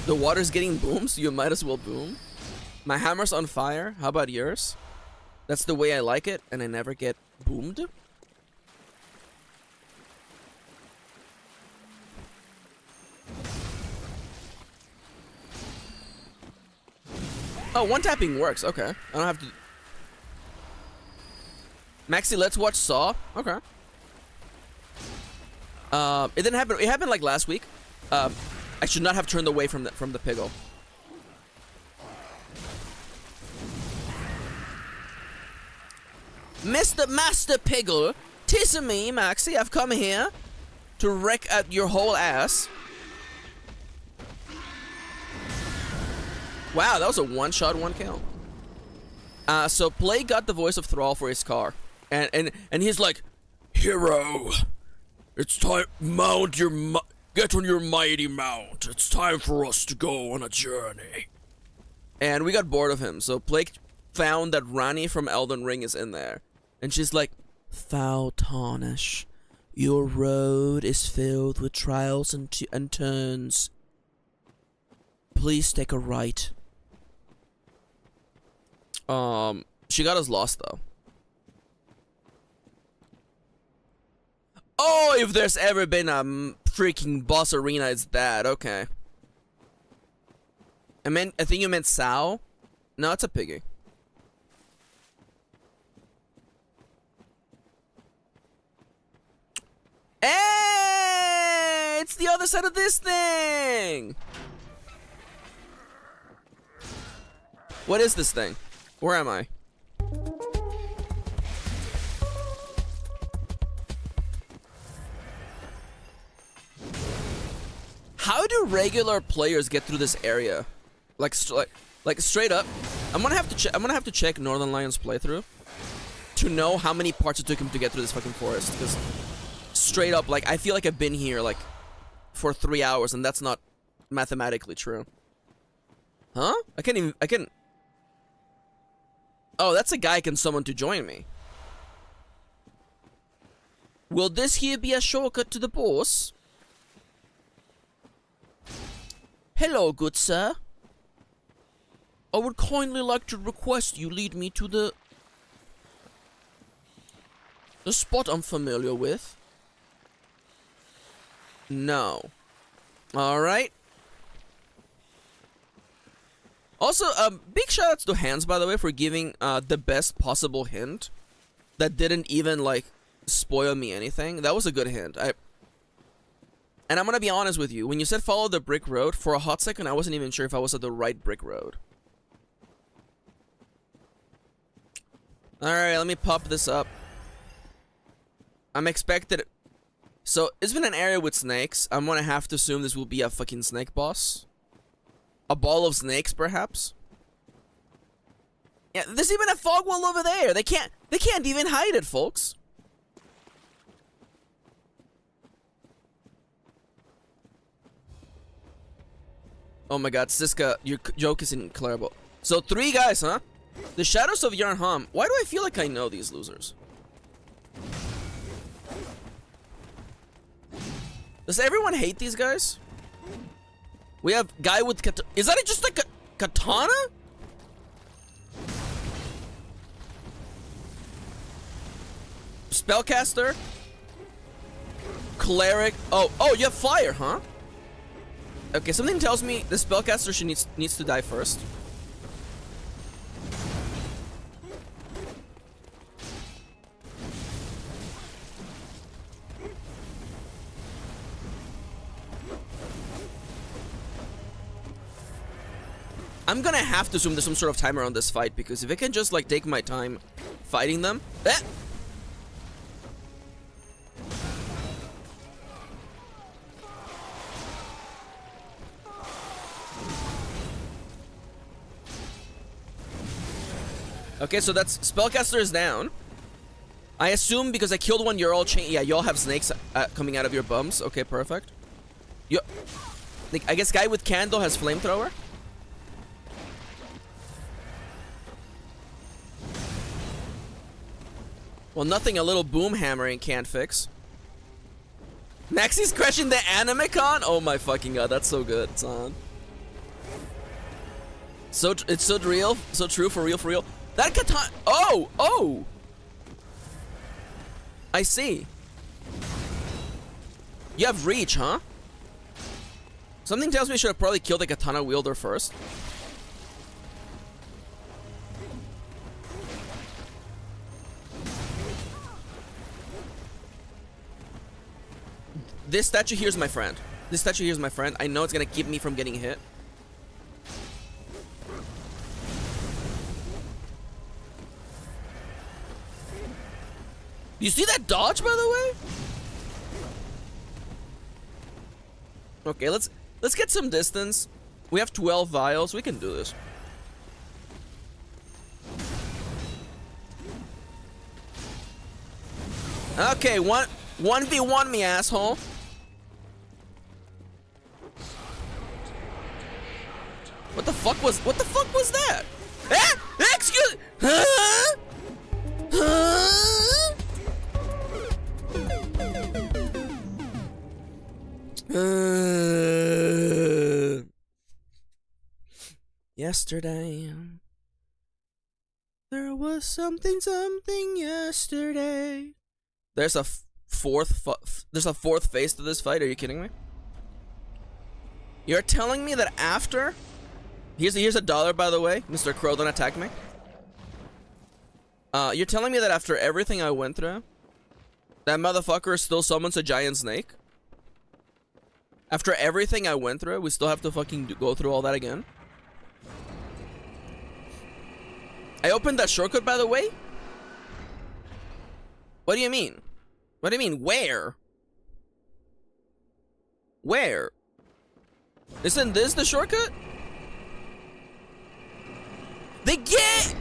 The water's getting boom, so you might as well boom. My hammer's on fire. How about yours? That's the way I like it, and I never get boomed. Oh, one tapping works. Okay. I don't have to... Maxi, let's watch Saw. Okay. It didn't happen. It happened like last week. I should not have turned away from the piggle. Mr. Master Piggle, 'tis me, Maxi. I've come here to wreck at your whole ass. Wow, that was a one-shot, one-kill. So Play got the voice of Thrall for his car, and he's like, "Hero, it's time. Get on your mighty mount. It's time for us to go on a journey." And we got bored of him, so Blake found that Rani from Elden Ring is in there, and she's like, "Foul tarnish, your road is filled with trials and turns. Please take a right." She got us lost though. Oh, if there's ever been a freaking boss arena, it's that. Okay. I think you meant sow. No, it's a piggy. Hey! It's the other side of this thing! What is this thing? Where am I? How do regular players get through this area? Like straight up. I'm gonna have to check Northern Lions playthrough to know how many parts it took him to get through this fucking forest. Because straight up, like, I feel like I've been here like for 3 hours, and that's not mathematically true. Huh? I can. Oh, that's a guy I can summon to join me. Will this here be a shortcut to the boss? Hello, good sir. I would kindly like to request you lead me to the spot I'm familiar with. No. Alright. Also, big shoutouts to Hans, by the way, for giving the best possible hint that didn't even, like, spoil me anything. That was a good hint. And I'm gonna be honest with you, when you said follow the brick road, for a hot second I wasn't even sure if I was at the right brick road. Alright, let me pop this up. I'm expected... So, it's been an area with snakes. I'm gonna have to assume this will be a fucking snake boss. A ball of snakes, perhaps? Yeah, there's even a fog wall over there! They can't even hide it, folks! Oh my god, Siska, your joke is incredible. So 3 guys, huh? The Shadows of Yarnham. Why do I feel like I know these losers? Does everyone hate these guys? We have guy with is that just like a katana? Spellcaster? Cleric? Oh, you have fire, huh? Okay, something tells me the spellcaster needs to die first. I'm gonna have to assume there's some sort of timer on this fight, because if I can just, like, take my time fighting them... Okay, so that's... Spellcaster is down. I assume because I killed one, you're all chain... Yeah, you all have snakes coming out of your bums. Okay, perfect. I guess guy with candle has flamethrower? Well, nothing a little boom hammering can't fix. Maxi's crushing the animicon? Oh my fucking god, that's so good. It's on. So it's so real, so true, for real. That katana. Oh! I see. You have reach, huh? Something tells me I should have probably killed the katana wielder first. This statue here is my friend. This statue here is my friend. I know it's gonna keep me from getting hit. You see that dodge, by the way? Okay, let's get some distance. We have 12 vials. We can do this. Okay, 1v1 me, asshole. What the fuck was that? Ah! Excuse. Huh? Yesterday, there was something yesterday. There's a fourth phase to this fight. Are you kidding me? You're telling me that after Here's $1, by the way. Mr. Crow, don't attack me. You're telling me that after everything I went through, that motherfucker still summons a giant snake? After everything I went through, we still have to fucking go through all that again? I opened that shortcut, by the way? What do you mean? What do you mean, where? Where? Isn't this the shortcut? The gate!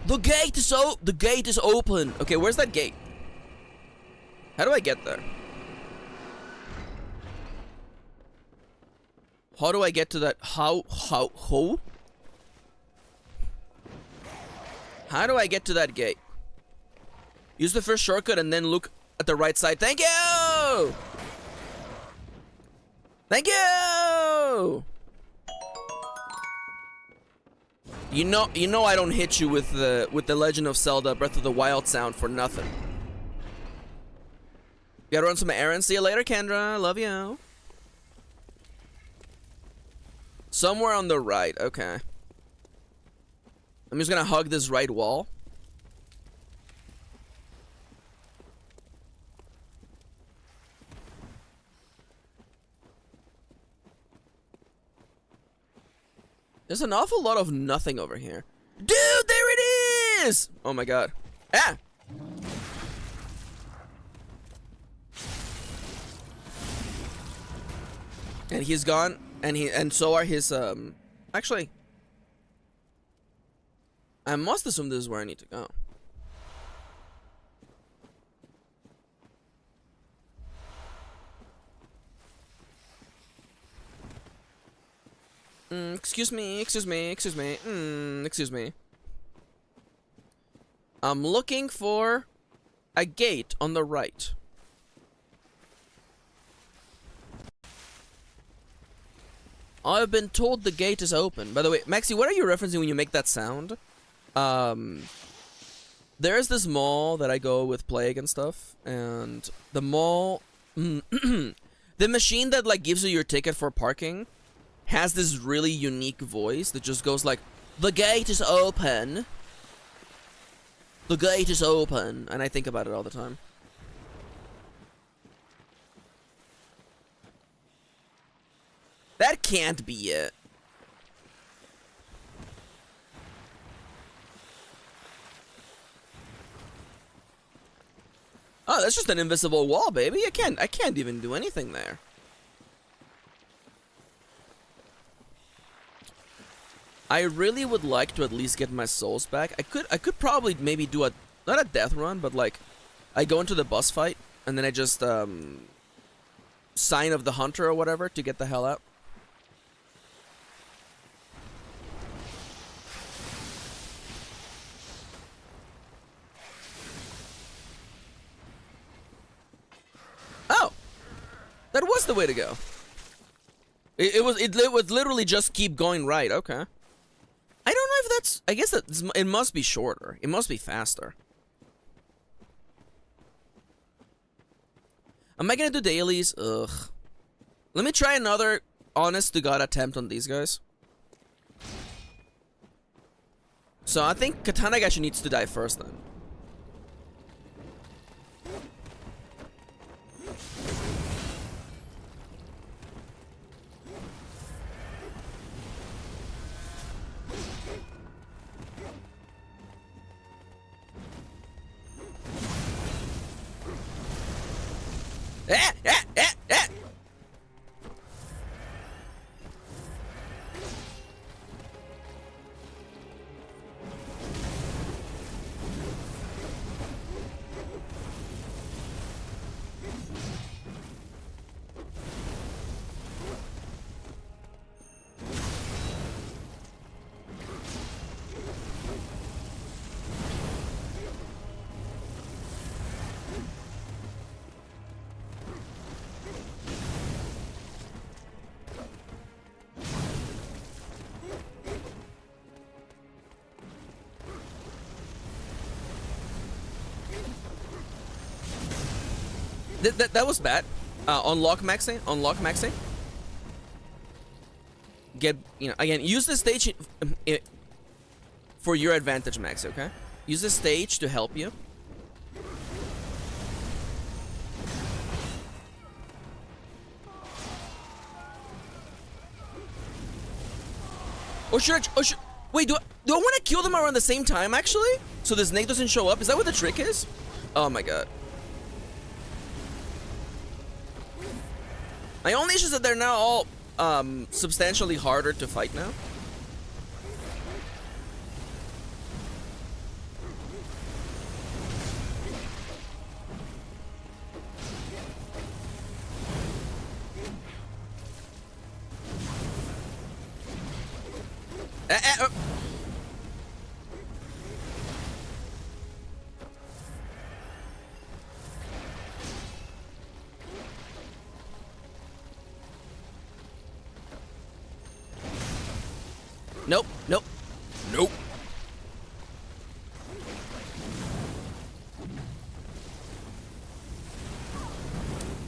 The gate is the gate is open. Okay, where's that gate? How do I get there? How do I get to that? How? How do I get to that gate? Use the first shortcut and then look at the right side. Thank you! Thank you! You know I don't hit you with the Legend of Zelda Breath of the Wild sound for nothing. Gotta run some errands. See you later, Kendra. Love you. Somewhere on the right. Okay. I'm just gonna hug this right wall. There's an awful lot of nothing over here. Dude, there it is! Oh my god. Ah! And he's gone, and so are his, actually, I must assume this is where I need to go. Excuse me. Excuse me. I'm looking for a gate on the right. I've been told the gate is open. By the way, Maxi, what are you referencing when you make that sound? There's this mall that I go with Plague and stuff, and the mall, the machine that like gives you your ticket for parking has this really unique voice that just goes like, "The gate is open. The gate is open," and I think about it all the time. That can't be it. Oh, that's just an invisible wall, baby. I can't even do anything there. I really would like to at least get my souls back. I could probably maybe do not a death run, but like I go into the boss fight and then I just Sign of the Hunter or whatever to get the hell out. Oh, that was the way to go. It was literally just keep going right. Okay. I don't know if that's. I guess that it must be shorter. It must be faster. Am I gonna do dailies? Ugh. Let me try another honest to God attempt on these guys. So I think Katana Gashi needs to die first then. Ah, ah, ah, ah. That was bad. Unlock Maxi. Unlock Maxi. get, you know, again, use the stage for your advantage, Maxi, okay? Use the stage to help you. Or should I, wait, do I want to kill them around the same time, actually? So the snake doesn't show up? Is that what the trick is? Oh my god. My only issue is that they're now all substantially harder to fight now. Nope, nope, nope.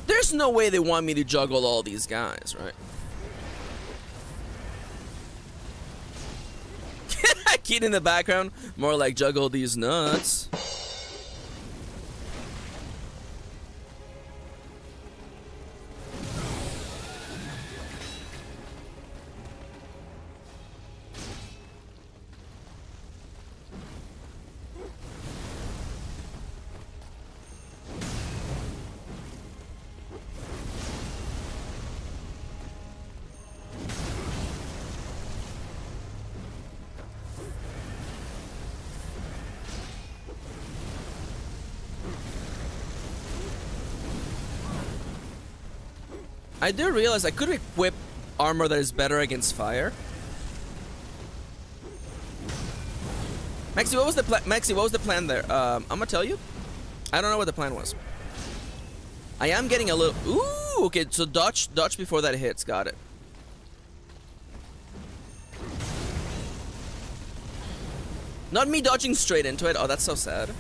There's no way they want me to juggle all these guys, right? Kid in the background, more like juggle these nuts. I do realize I could equip armor that is better against fire. Maxi, what was the plan? Maxi, what was the plan there? I'm gonna tell you. I don't know what the plan was. I am getting a little. Ooh, okay. So dodge before that hits. Got it. Not me dodging straight into it. Oh, that's so sad.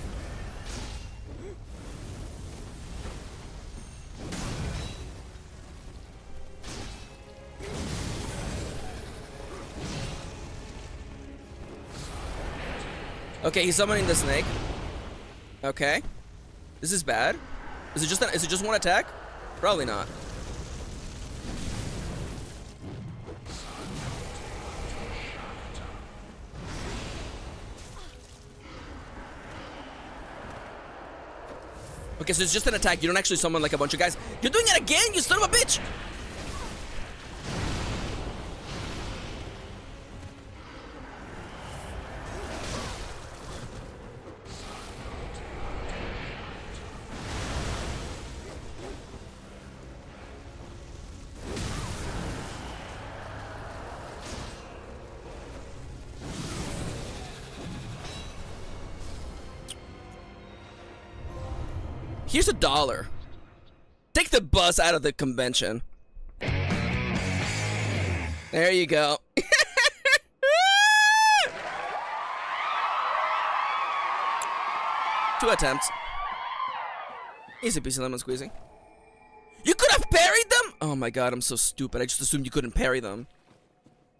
Okay, he's summoning the snake. Okay. This is bad. Is it just one attack? Probably not. Okay, so it's just an attack. You don't actually summon like a bunch of guys. You're doing it again, you son of a bitch! Here's $1. Take the bus out of the convention. There you go. 2 attempts. Easy piece of lemon squeezing. You could have parried them? Oh my god, I'm so stupid. I just assumed you couldn't parry them.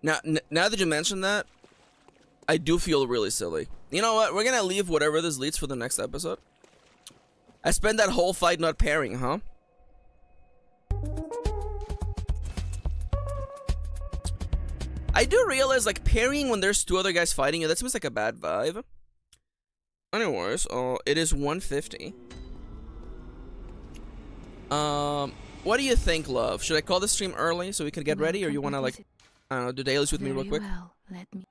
Now that you mention that, I do feel really silly. You know what? We're gonna leave whatever this leads for the next episode. I spent that whole fight not parrying, huh? I do realize, like, parrying when there's 2 other guys fighting you, that seems like a bad vibe. Anyways, it is 1:50. What do you think, love? Should I call the stream early so we can get ready, or you wanna, like, I don't know, do dailies with me real quick? Well, let me.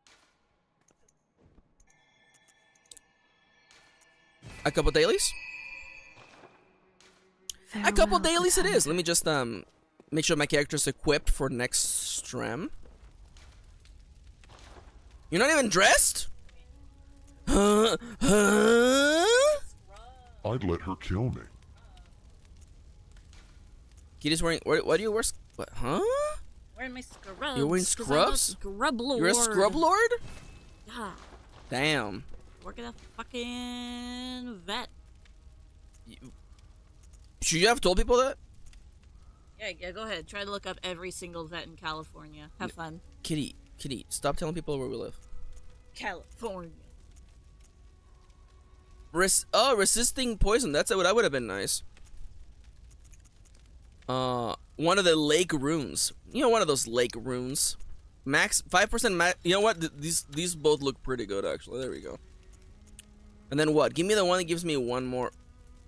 A couple dailies? A couple dailies it is. Let me just make sure my character's equipped for next stream. You're not even dressed? Huh? I'd let her kill me. Kitty's wearing. What do you wear? What? Huh? Wearing my scrubs. You're wearing scrubs? Scrub lord. You're a scrub lord? Yeah. Damn. Work at a fucking vet. Should you have told people that? Yeah, go ahead. Try to look up every single vet in California. Have fun. Kitty, stop telling people where we live. California. Resisting poison. That would have been nice. One of the lake runes. You know, one of those lake runes. Max 5% max. You know what? These both look pretty good actually. There we go. And then what? Give me the one that gives me one more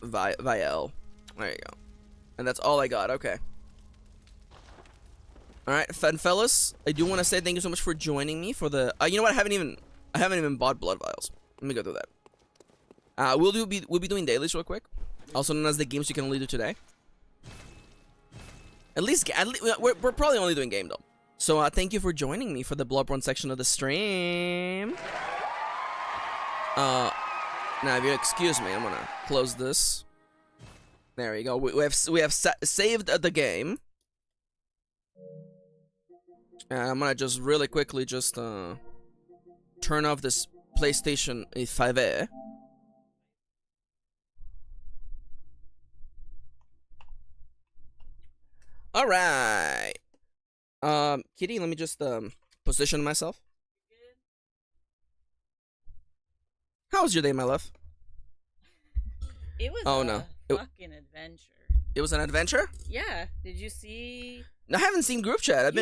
vial. There you go. And that's all I got. Okay. All right, fellas. I do want to say thank you so much for joining me for the. You know what? I haven't even bought blood vials. Let me go through that. We'll be doing dailies real quick, also known as the games you can only do today. At least we're probably only doing game though. So thank you for joining me for the Bloodborne section of the stream. Now if you excuse me, I'm gonna close this. There we go. We have saved the game. And I'm gonna just really quickly just turn off this PlayStation 5. All right. Kitty, let me just position myself. How was your day, my love? It was fucking adventure. It was an adventure? Yeah. Did you see? I haven't seen group chat.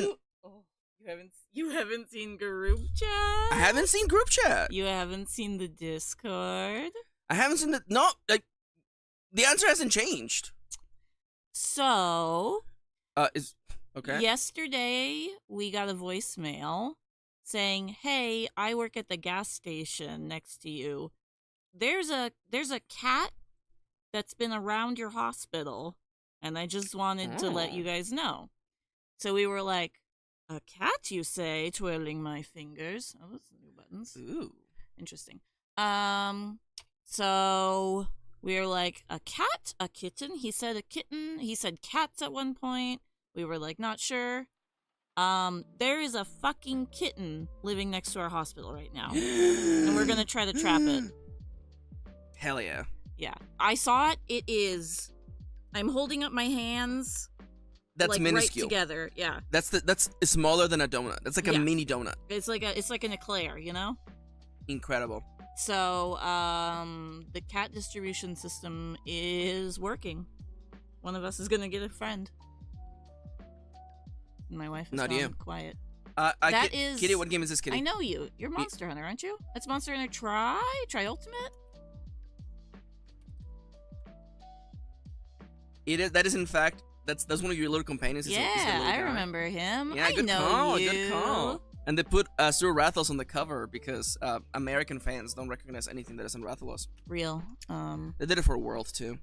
You haven't seen group chat? I haven't seen group chat. You haven't seen the Discord? I haven't seen the answer hasn't changed. So okay. Yesterday we got a voicemail saying, "Hey, I work at the gas station next to you. There's a cat that's been around your hospital, and I just wanted to let you guys know." So we were like, "A cat, you say?" Twirling my fingers. Oh, those are new buttons. Ooh, interesting. So we were like, "A cat, a kitten." He said a kitten. He said cats at one point. We were like, not sure. There is a fucking kitten living next to our hospital right now, and we're gonna try to trap it. Hell yeah. Yeah, I saw it. It is. I'm holding up my hands. That's like, minuscule. Right together. Yeah. That's smaller than a donut. That's like a mini donut. It's like an eclair, you know? Incredible. So, the cat distribution system is working. One of us is gonna get a friend. And my wife is gone quiet. That is Kitty. What game is this, Kitty? I know you. You're Monster Hunter, aren't you? It's Monster Hunter Tri Ultimate. It is. That is in fact. That's one of your little companions. Yeah, I remember him. Yeah, good call. Good call. And they put Sir Rathos on the cover because American fans don't recognize anything that isn't Rathalos. Real. They did it for World too.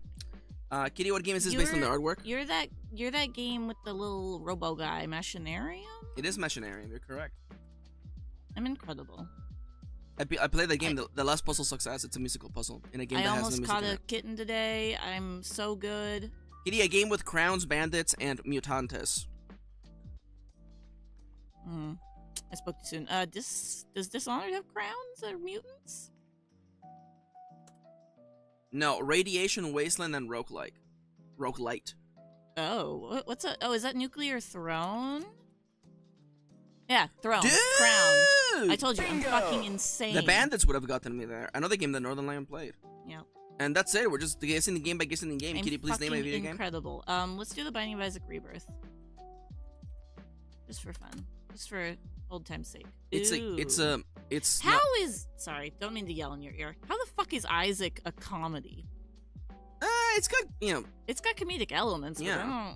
Kitty, what game is this based on the artwork? You're that game with the little robo guy, Machinarium? It is Machinarium, you're correct. I'm incredible. I played that game, the last puzzle success. It's a musical puzzle in a game that has no music. I almost caught a kitten today. I'm so good. Kitty, a game with crowns, bandits, and mutantes. I spoke too soon. Does Dishonored have crowns or mutants? No, Radiation, Wasteland, and Roguelite. Oh, what's that? Oh, is that Nuclear Throne? Yeah, Throne. Dude! Crown. I told you, I'm fucking insane. The bandits would have gotten me there. Another game that Northern Lion played. Yeah. And that's it. We're just guessing the game by guessing the game. Kitty, please name a video game. Incredible. Let's do the Binding of Isaac Rebirth. Just for fun. Just for old time's sake. Sorry, don't mean to yell in your ear. How the fuck is Isaac a comedy? It's got, it's got comedic elements, but yeah.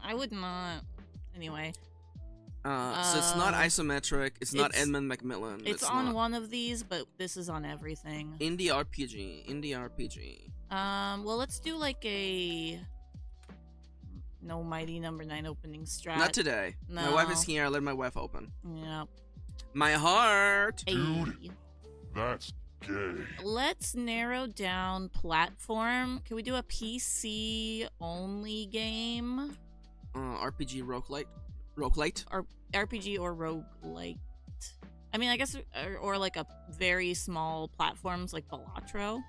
I would not. Anyway. So it's not isometric. It's not Edmund Macmillan. It's on not one of these, but this is on everything. Indie RPG. Well, let's do like a no Mighty Number 9 opening strat. Not today. No. My wife is here. I let my wife open. Yep. My heart. Dude, that's gay. Let's narrow down platform. Can we do a PC only game? RPG roguelite. Or RPG or roguelite. I mean, I guess, or like a very small platforms like Balatro.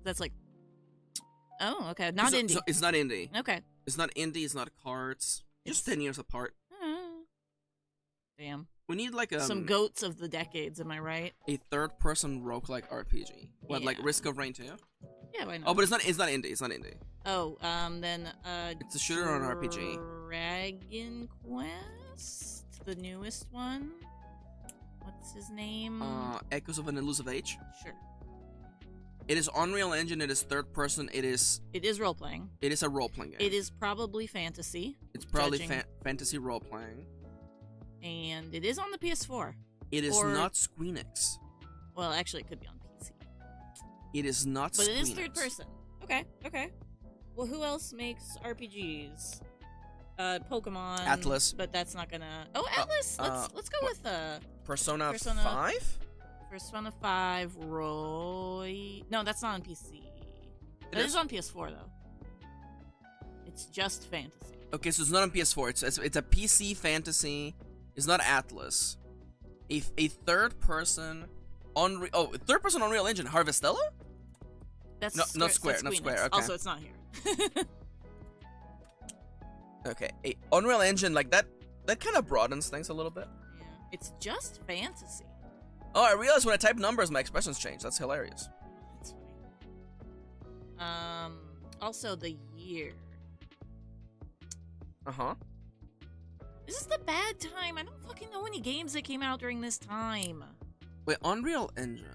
That's like, Oh, okay. Not indie. So it's not indie. Okay. It's not indie. It's not cards. Just 10 years apart. Damn. We need like some goats of the decades. Am I right? a third-person roguelike RPG. What, like Risk of Rain 2? Yeah, why not? Oh, but it's not indie. It's not indie. Oh, then it's a shooter on RPG. Dragon Quest, the newest one. What's his name? Echoes of an Elusive Age. Sure. It is Unreal Engine. It is third person. It is role playing. It is a role playing game. It is probably fantasy. It's probably fantasy role playing. And it is on the PS4. It is not Squeenix. Well, actually, it could be on PC. It is not. But Squeenix. it is third person. Okay. Well, who else makes RPGs? Pokemon. Atlas. But that's not gonna. Oh, Atlas. Let's go with Persona 5. Persona 5. Roy. No, that's not on PC. It is on PS4 though. It's just fantasy. Okay, so it's not on PS4. It's a PC fantasy. It's not Atlas. A third person third person Unreal Engine. Harvestella? That's not Square. Okay. Also, it's not here. Okay, a Unreal Engine like that kind of broadens things a little bit. Yeah, it's just fantasy. Oh, I realized when I type numbers, my expressions change. That's hilarious. That's funny. Also the year. This is the bad time. I don't fucking know any games that came out during this time. Wait, Unreal Engine.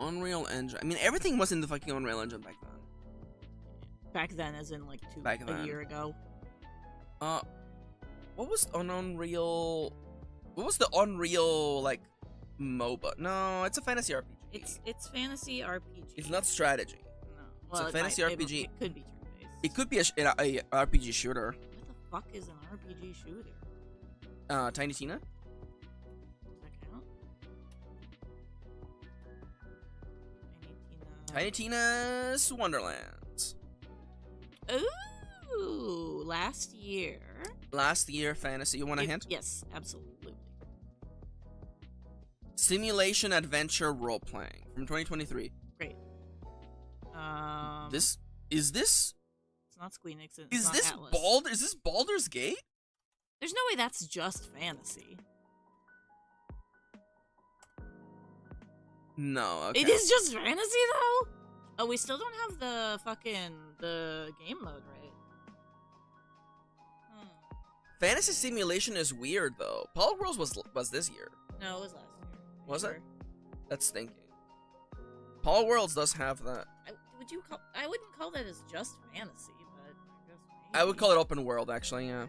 I mean, everything was in the fucking Unreal Engine back then. Back then, as in like a year ago. What was an Unreal? What was the Unreal like MOBA? No, it's a fantasy RPG. It's fantasy RPG. It's not strategy. No, well, it's a fantasy RPG. It could be turn-based. It could be a RPG shooter. What the fuck is an RPG shooter? Tiny Tina. Does that count? Tiny Tina's Wonderlands. Ooh, last year. Last year fantasy. You want a hint? Yes, absolutely. Simulation adventure role playing from 2023. Great. This is this. It's not Squeenix. Is not this Atlas. Is this Baldur's Gate? There's no way that's just fantasy. No. Okay. It is just fantasy though. Oh, we still don't have the game mode, right? Fantasy simulation is weird though. Power Worlds was this year. No, it was last year. Was it? That's stinking. Power Worlds does have that. I wouldn't call that as just fantasy, but I guess maybe. I would call it open world, actually. Yeah.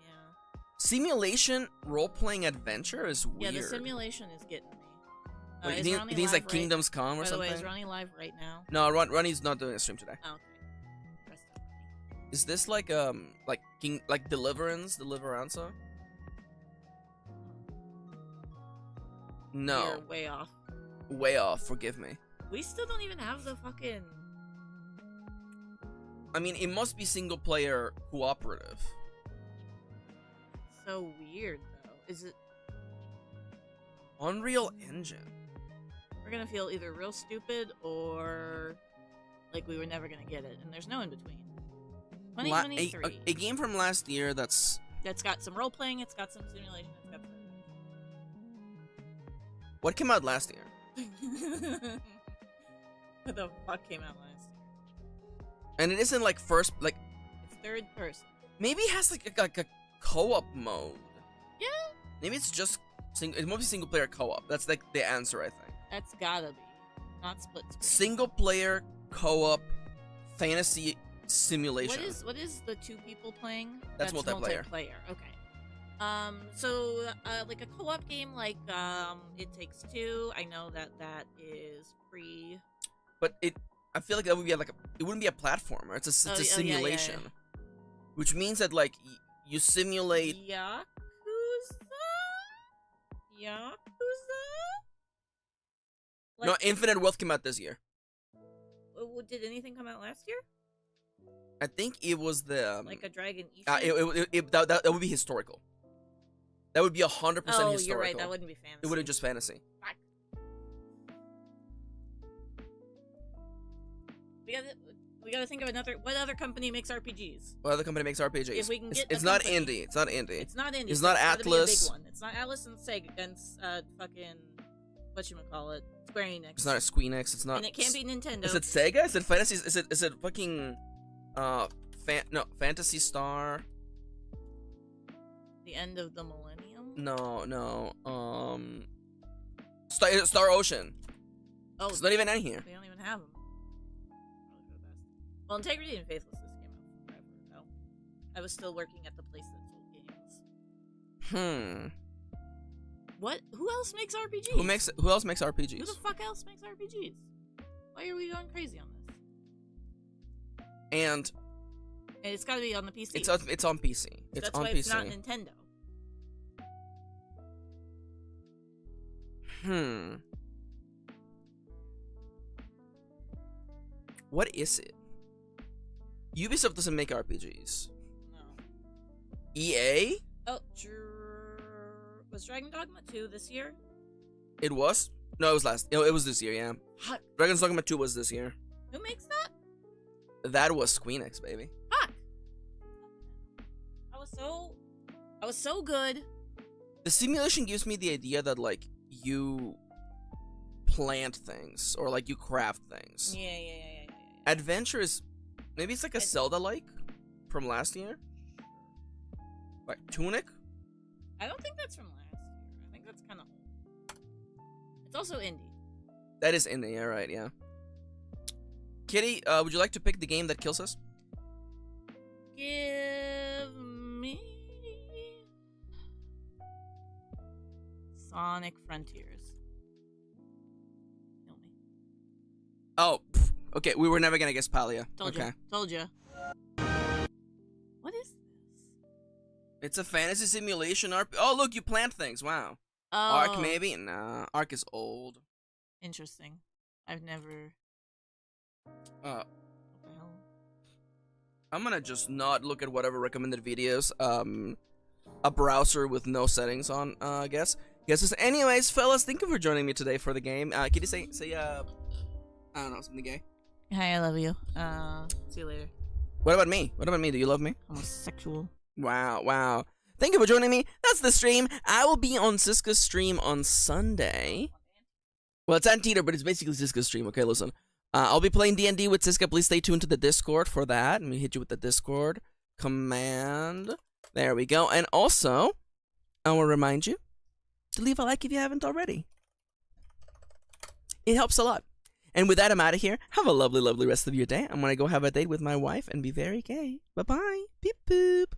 Yeah. Simulation role-playing adventure is weird. Yeah, the simulation is getting me. Wait, you think it's like Kingdoms Come or something? By the way, is Ronnie live right now? No, Ronnie's not doing a stream today. Oh, okay. Rest up, Ronnie. Is this like Deliveranza? No. You're way off. Way off. Forgive me. We still don't even have the fucking. I mean, it must be single-player cooperative. So weird, though. Is it Unreal Engine? We're gonna feel either real stupid or like we were never gonna get it, and there's no in between. 2023. A game from last year that's got some role playing. It's got some simulation. It's got. What came out last year? What the fuck came out last year? And it isn't like first, like. It's third person. Maybe it has like a co-op mode. Yeah. Maybe it's just it must be single player co-op. That's like the answer, I think. That's gotta be, not split screen. Single player co-op fantasy simulation. What is the two people playing? That's multiplayer. Okay. So like a co-op game like It Takes Two. I know that is pre. But I feel like that would be like it wouldn't be a platformer. It's a simulation, which means that like you simulate. Yakuza. Like, no, Infinite Wealth came out this year. Did anything come out last year? I think it was the like a Dragon. That would be historical. That would be 100% historical. Oh, you're right. That wouldn't be fantasy. It would have just fantasy. We gotta think of another. What other company makes RPGs? What other company makes RPGs? If we can get it's a not company. indie. It's not indie. It's not indie. It's so not gotta be a Atlas. big one. It's not Atlas and Sega and fucking whatchamacallit, Square Enix. It's not a Squeenix. It's not. And it can't be Nintendo. Is it Sega? Is it Fantasy? Is it fucking Fantasy Star? The end of the millennium? No. Star Ocean. Oh, It's not even in here. They don't even have them. Well, Integrity and Faithlessness came out forever ago. I was still working at the place that sold games. What? Who else makes RPGs? Who else makes RPGs? Who the fuck else makes RPGs? Why are we going crazy on this? And it's got to be on the PC. it's on PC. So It's that's on why PC. it's not Nintendo. What is it? Ubisoft doesn't make RPGs. No. EA? Oh, was Dragon Dogma 2 this year? It was? No, it was last. It was this year, yeah. Fuck. Dragon's Dogma 2 was this year. Who makes that? That was Squeenix, baby. Fuck. I was so good. The simulation gives me the idea that, like, you plant things or, like, you craft things. Yeah. Adventure is... Maybe it's like a Zelda-like from last year? Like, Tunic? I don't think that's from last year. I think that's kind of old. It's also indie. That is indie, yeah, right, yeah. Kitty, would you like to pick the game that kills us? Give me Sonic Frontiers. Kill me. Oh, okay, we were never gonna guess Palia. Told you. What is this? It's a fantasy simulation RP. Oh, look, you plant things. Wow. Oh. Ark, maybe? Nah, Ark is old. Interesting. I've never. What the hell? I'm gonna just not look at whatever recommended videos. A browser with no settings on, I guess. Yes, anyways, fellas, thank you for joining me today for the game. Kitty, say, I don't know, something gay. Hi, I love you. See you later. What about me? Do you love me? Homosexual. Wow. Thank you for joining me. That's the stream. I will be on Siska's stream on Sunday. Well, it's Anteater, but it's basically Siska's stream. Okay, listen. I'll be playing D&D with Siska. Please stay tuned to the Discord for that. Let me hit you with the Discord command. There we go. And also, I will remind you to leave a like if you haven't already. It helps a lot. And with that, I'm out of here. Have a lovely, lovely rest of your day. I'm going to go have a date with my wife and be very gay. Bye-bye. Beep boop.